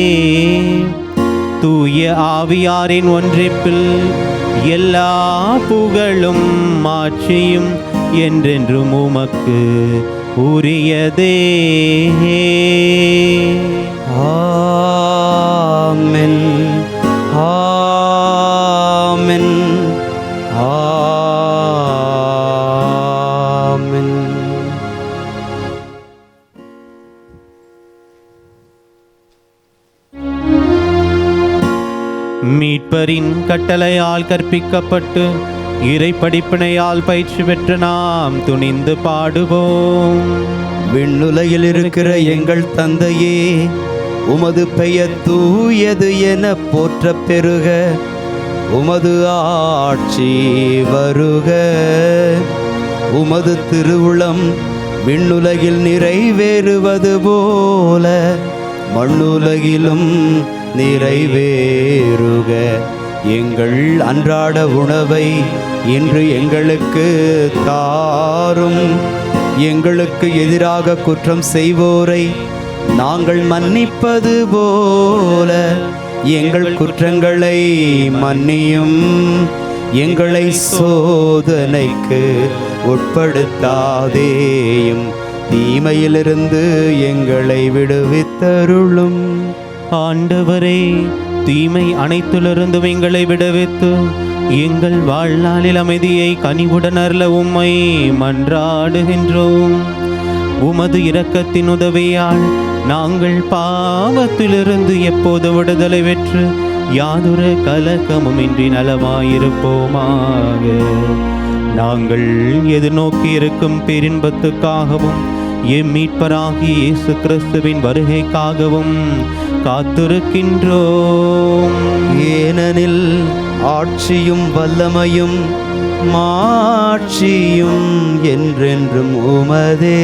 தூய ஆவியாரின் ஒன்றிப்பில் எல்லா புகழும் ஆட்சியும் என்றென்றும் உமக்கு உரியதே. ஆமென், ஆமென், ஆமென். மீட்பரின் கட்டளையால் கற்பிக்கப்பட்டு இறை படிப்பினையால் பயிற்சி பெற்ற நாம் துணிந்து பாடுவோம். விண்ணுலகில் இருக்கிற எங்கள் தந்தையே, உமது பெயர் தூயது என போற்ற பெருக, உமது ஆட்சி வருக, உமது திருவுளம் விண்ணுலகில் நிறைவேறுவது போல மண்ணுலகிலும் நிறைவேறுக. எங்கள் அன்றாட உணவை இன்று எங்களுக்கு தாரும். எங்களுக்கு எதிராக குற்றம் செய்வோரை நாங்கள் மன்னிப்பது போல எங்கள் குற்றங்களை மன்னியும். எங்களை சோதனைக்கு உட்படுத்தாதேயும், தீமையிலிருந்து எங்களை விடுவித்தருளும். ஆண்டவரே, தீமை அனைத்திலிருந்தும் எங்களை விடுவித்து எங்கள் வாழ்நாளில் அமைதியை கனிவுடன் அருள உம்மை மன்றாடுகின்றோம். உமது இரக்கத்தின் உதவியால் நாங்கள் பாவத்திலிருந்து எப்போது விடுதலை பெற்று யாதொரு கலக்கமுமின்றி நலமாயிருப்போமாக. நாங்கள் எதிர்நோக்கி இருக்கும் பேரின்பத்துக்காகவும் எம் மீட்பராகிய இயேசு கிறிஸ்துவின் வருகைக்காகவும் காத்திருக்கின்றோம். ஏனெனில் ஆட்சியும் வல்லமையும் மாட்சியும் என்றென்றும் உமதே.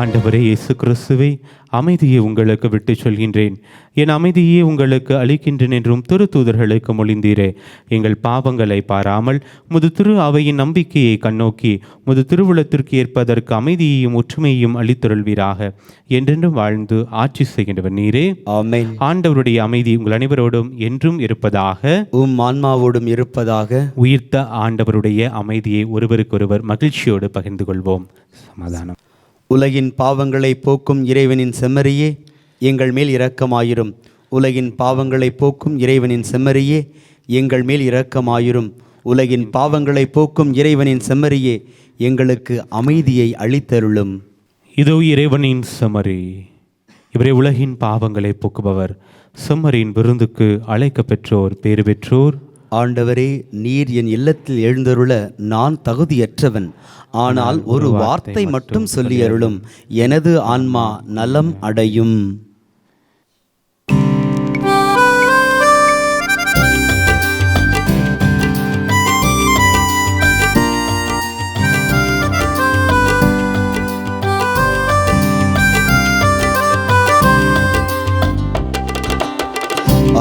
ஆண்டவரே இயேசு கிறிஸ்துவே, அமைதியை உங்களுக்கு விட்டு சொல்கின்றேன், என் அமைதியை உங்களுக்கு அளிக்கின்றேன் என்றும் திருத்தூதர்களுக்கு மொழிந்தீரே. எங்கள் பாவங்களை பாராமல் முது திரு அவையின் நம்பிக்கையை கண்ணோக்கி முது திருவுளத்திற்கு ஏற்பதற்கு அமைதியையும் ஒற்றுமையையும் அளித்தருள்வீராக. என்றென்றும் வாழ்ந்து ஆட்சி செய்கின்றவர் நீரே. ஆமென். ஆண்டவருடைய அமைதி உங்கள் அனைவரோடும் என்றும் இருப்பதாக, உம் ஆன்மாவோடும் இருப்பதாக. உயிர்த்த ஆண்டவருடைய அமைதியை ஒருவருக்கொருவர் மகிழ்ச்சியோடு பகிர்ந்து கொள்வோம். சமாதானம். உலகின் பாவங்களை போக்கும் இறைவனின் செம்மறியே, எங்கள் மேல் இரக்கமாயிரும். உலகின் பாவங்களை போக்கும் இறைவனின் செம்மறியே, எங்கள் மேல் இரக்கமாயிரும். உலகின் பாவங்களை போக்கும் இறைவனின் செம்மறியே, எங்களுக்கு அமைதியை அளித்தருளும். இதோ இறைவனின் செம்மறி, இவரே உலகின் பாவங்களை போக்குபவர். செம்மறியின் விருந்துக்கு அழைக்க பெற்றோர் பேறு பெற்றோர். ஆண்டவரே, நீர் என் இல்லத்தில் எழுந்தருள நான் தகுதியற்றவன். ஆனால் ஒரு வார்த்தை மட்டும் சொல்லி அருளும், எனது ஆன்மா நலம் அடையும்.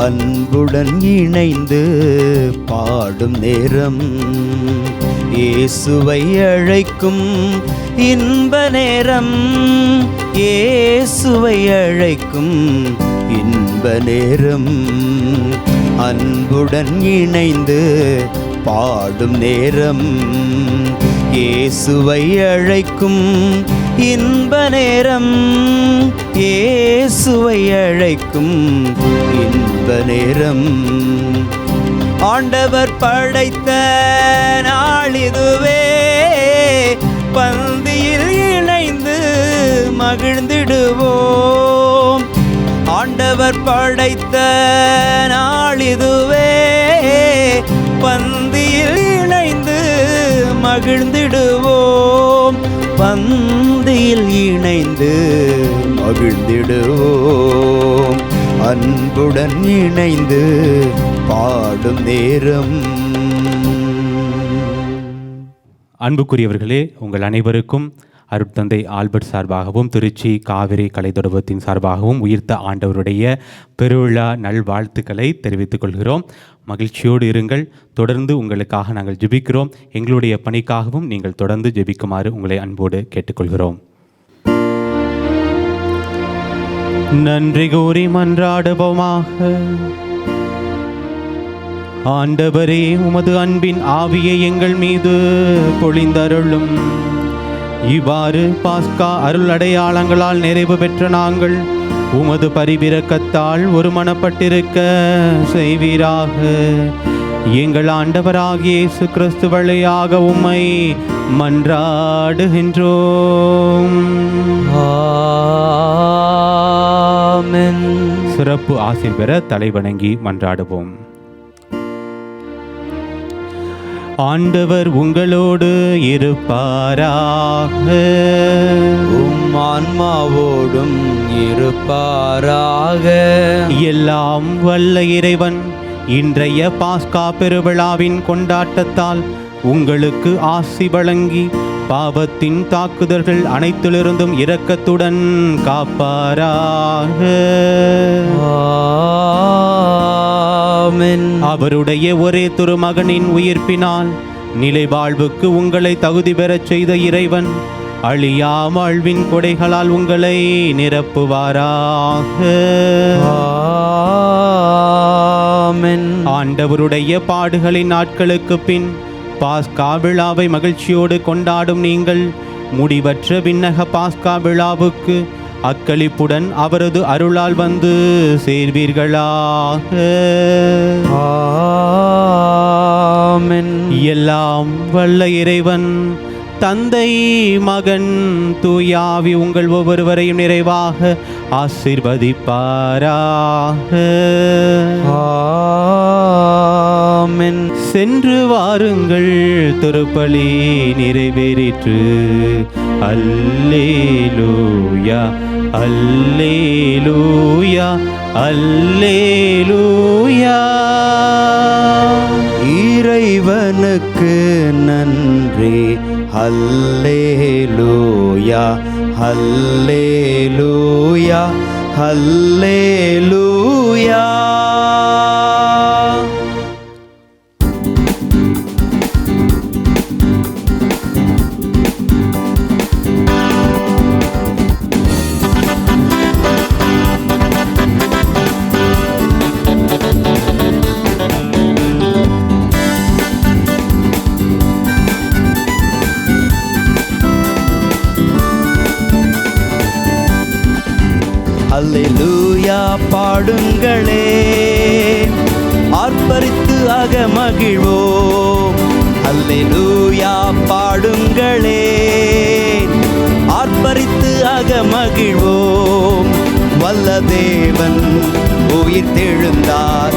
அன்புடன் இணைந்து பாடும் நேரம், இயேசுவை அழைக்கும் இன்ப நேரம். இயேசுவை அழைக்கும் இன்ப நேரம். அன்புடன் இணைந்து பாடும் நேரம், இயேசுவை அழைக்கும் இன்ப நேரம், இயேசுவை அழைக்கும் இன்ப நேரம். ஆண்டவர் படைத்த நாளிதுவே, பந்தியில் இணைந்து மகிழ்ந்திடுவோம். ஆண்டவர் படைத்த நாளிதுவே, பந்தியில் இணைந்து மகிழ்ந்திடுவோம். பந்தியில் இணைந்து மகிழ்ந்திடுவோம். அன்புடன் இணைந்து பாடும் நேரம். அன்புக்குரியவர்களே, உங்கள் அனைவருக்கும் அருட்தந்தை ஆல்பர்ட் சார்பாகவும் திருச்சி காவிரி கலைத்தொடர்பத்தின் சார்பாகவும் உயிர்த்த ஆண்டவருடைய பெருவிழா நல்வாழ்த்துக்களை தெரிவித்துக் கொள்கிறோம். மகிழ்ச்சியோடு இருங்கள். தொடர்ந்து உங்களுக்காக நாங்கள் ஜெபிக்கிறோம். எங்களுடைய பணிக்காகவும் நீங்கள் தொடர்ந்து ஜெபிக்குமாறு உங்களை அன்போடு கேட்டுக்கொள்கிறோம். நன்றி கூறி மன்றாடுவோமாக. ஆண்டவரே, உமது அன்பின் ஆவியை எங்கள் மீது பொழிந்தருளும். இவ்வாறு பாஸ்கா அருள் அடையாளங்களால் நிறைவு பெற்ற நாங்கள் உமது பரிவிரக்கத்தால் ஒருமனப்பட்டிருக்க செய்வீராக. எங்கள் ஆண்டவராகிய இயேசு கிறிஸ்து வழியாக உம்மை மன்றாடுகின்றோம். ஆமென். சிறப்பு ஆசீர் பெற தலைவணங்கி மன்றாடுவோம். ஆண்டவர் உங்களோடு இருப்பாராக. உம் ஆன்மாவோடும் இருப்பாராக. எல்லாம் வல்ல இறைவன் இன்றைய பாஸ்கா பெருவிழாவின் கொண்டாட்டத்தால் உங்களுக்கு ஆசி வழங்கி பாவத்தின் தாக்குதல்கள் அனைத்திலிருந்தும் இரக்கத்துடன் காப்பாராக. ஆமென். அவருடைய ஒரே திருமகனின் உயிர்ப்பினால் நிலை வாழ்வுக்கு உங்களை தகுதி பெறச் செய்த இறைவன் அழியா வாழ்வின் கொடைகளால் உங்களை நிரப்புவாராக. ஆமென். ஆண்டவருடைய பாடுகளின் நாட்களுக்கு பின் பாஸ்கா விழாவை மகிழ்ச்சியோடு கொண்டாடும் நீங்கள் முடிவற்ற விண்ணக பாஸ்கா விழாவுக்கு அக்களிப்புடன் அவரது அருளால் வந்து சேர்வீர்களாக. ஆமென். எல்லாம் வல்ல இறைவன் தந்தை, மகன், தூயாவி உங்கள் ஒவ்வொருவரையும் நிறைவாக ஆசீர்வதிப்பாராக. ஆமென். சென்று வாருங்கள், திருப்பலி நிறைவேறிற்று. அல்லேலூயா, அல்லேலூயா, அல்லேலூயா. இறைவனுக்கு நன்றி. அல்லேலூயா, அல்லேலூயா, அல்லேலூயா. அல்லேலூயா பாடுங்களே, ஆர்ப்பரித்து அகமகிழ்வோம். அல்லேலூயா பாடுங்களே, ஆர்ப்பரித்து அகமகிழ்வோம். வல்ல தேவன் உயிர் தெழுந்தார்,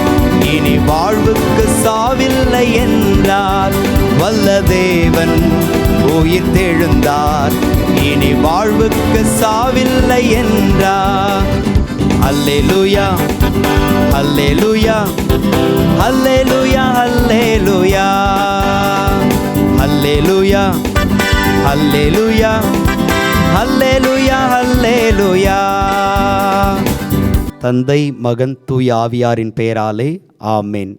இனி வாழ்வுக்கு சாவில்லை என்றார். வல்ல தேவன் உயிர் தெழுந்தார், இனி வாழ்வுக்கு சாவில்லை என்றார். அல்லேலூயா, அல்லேலூயா, அல்லேலூயா, அல்லேலூயா, அல்லேலூயா, அல்லேலூயா, அல்லேலூயா, அல்லேலூயா. தந்தை, மகன், தூய ஆவியாரின் பெயராலே ஆமென்.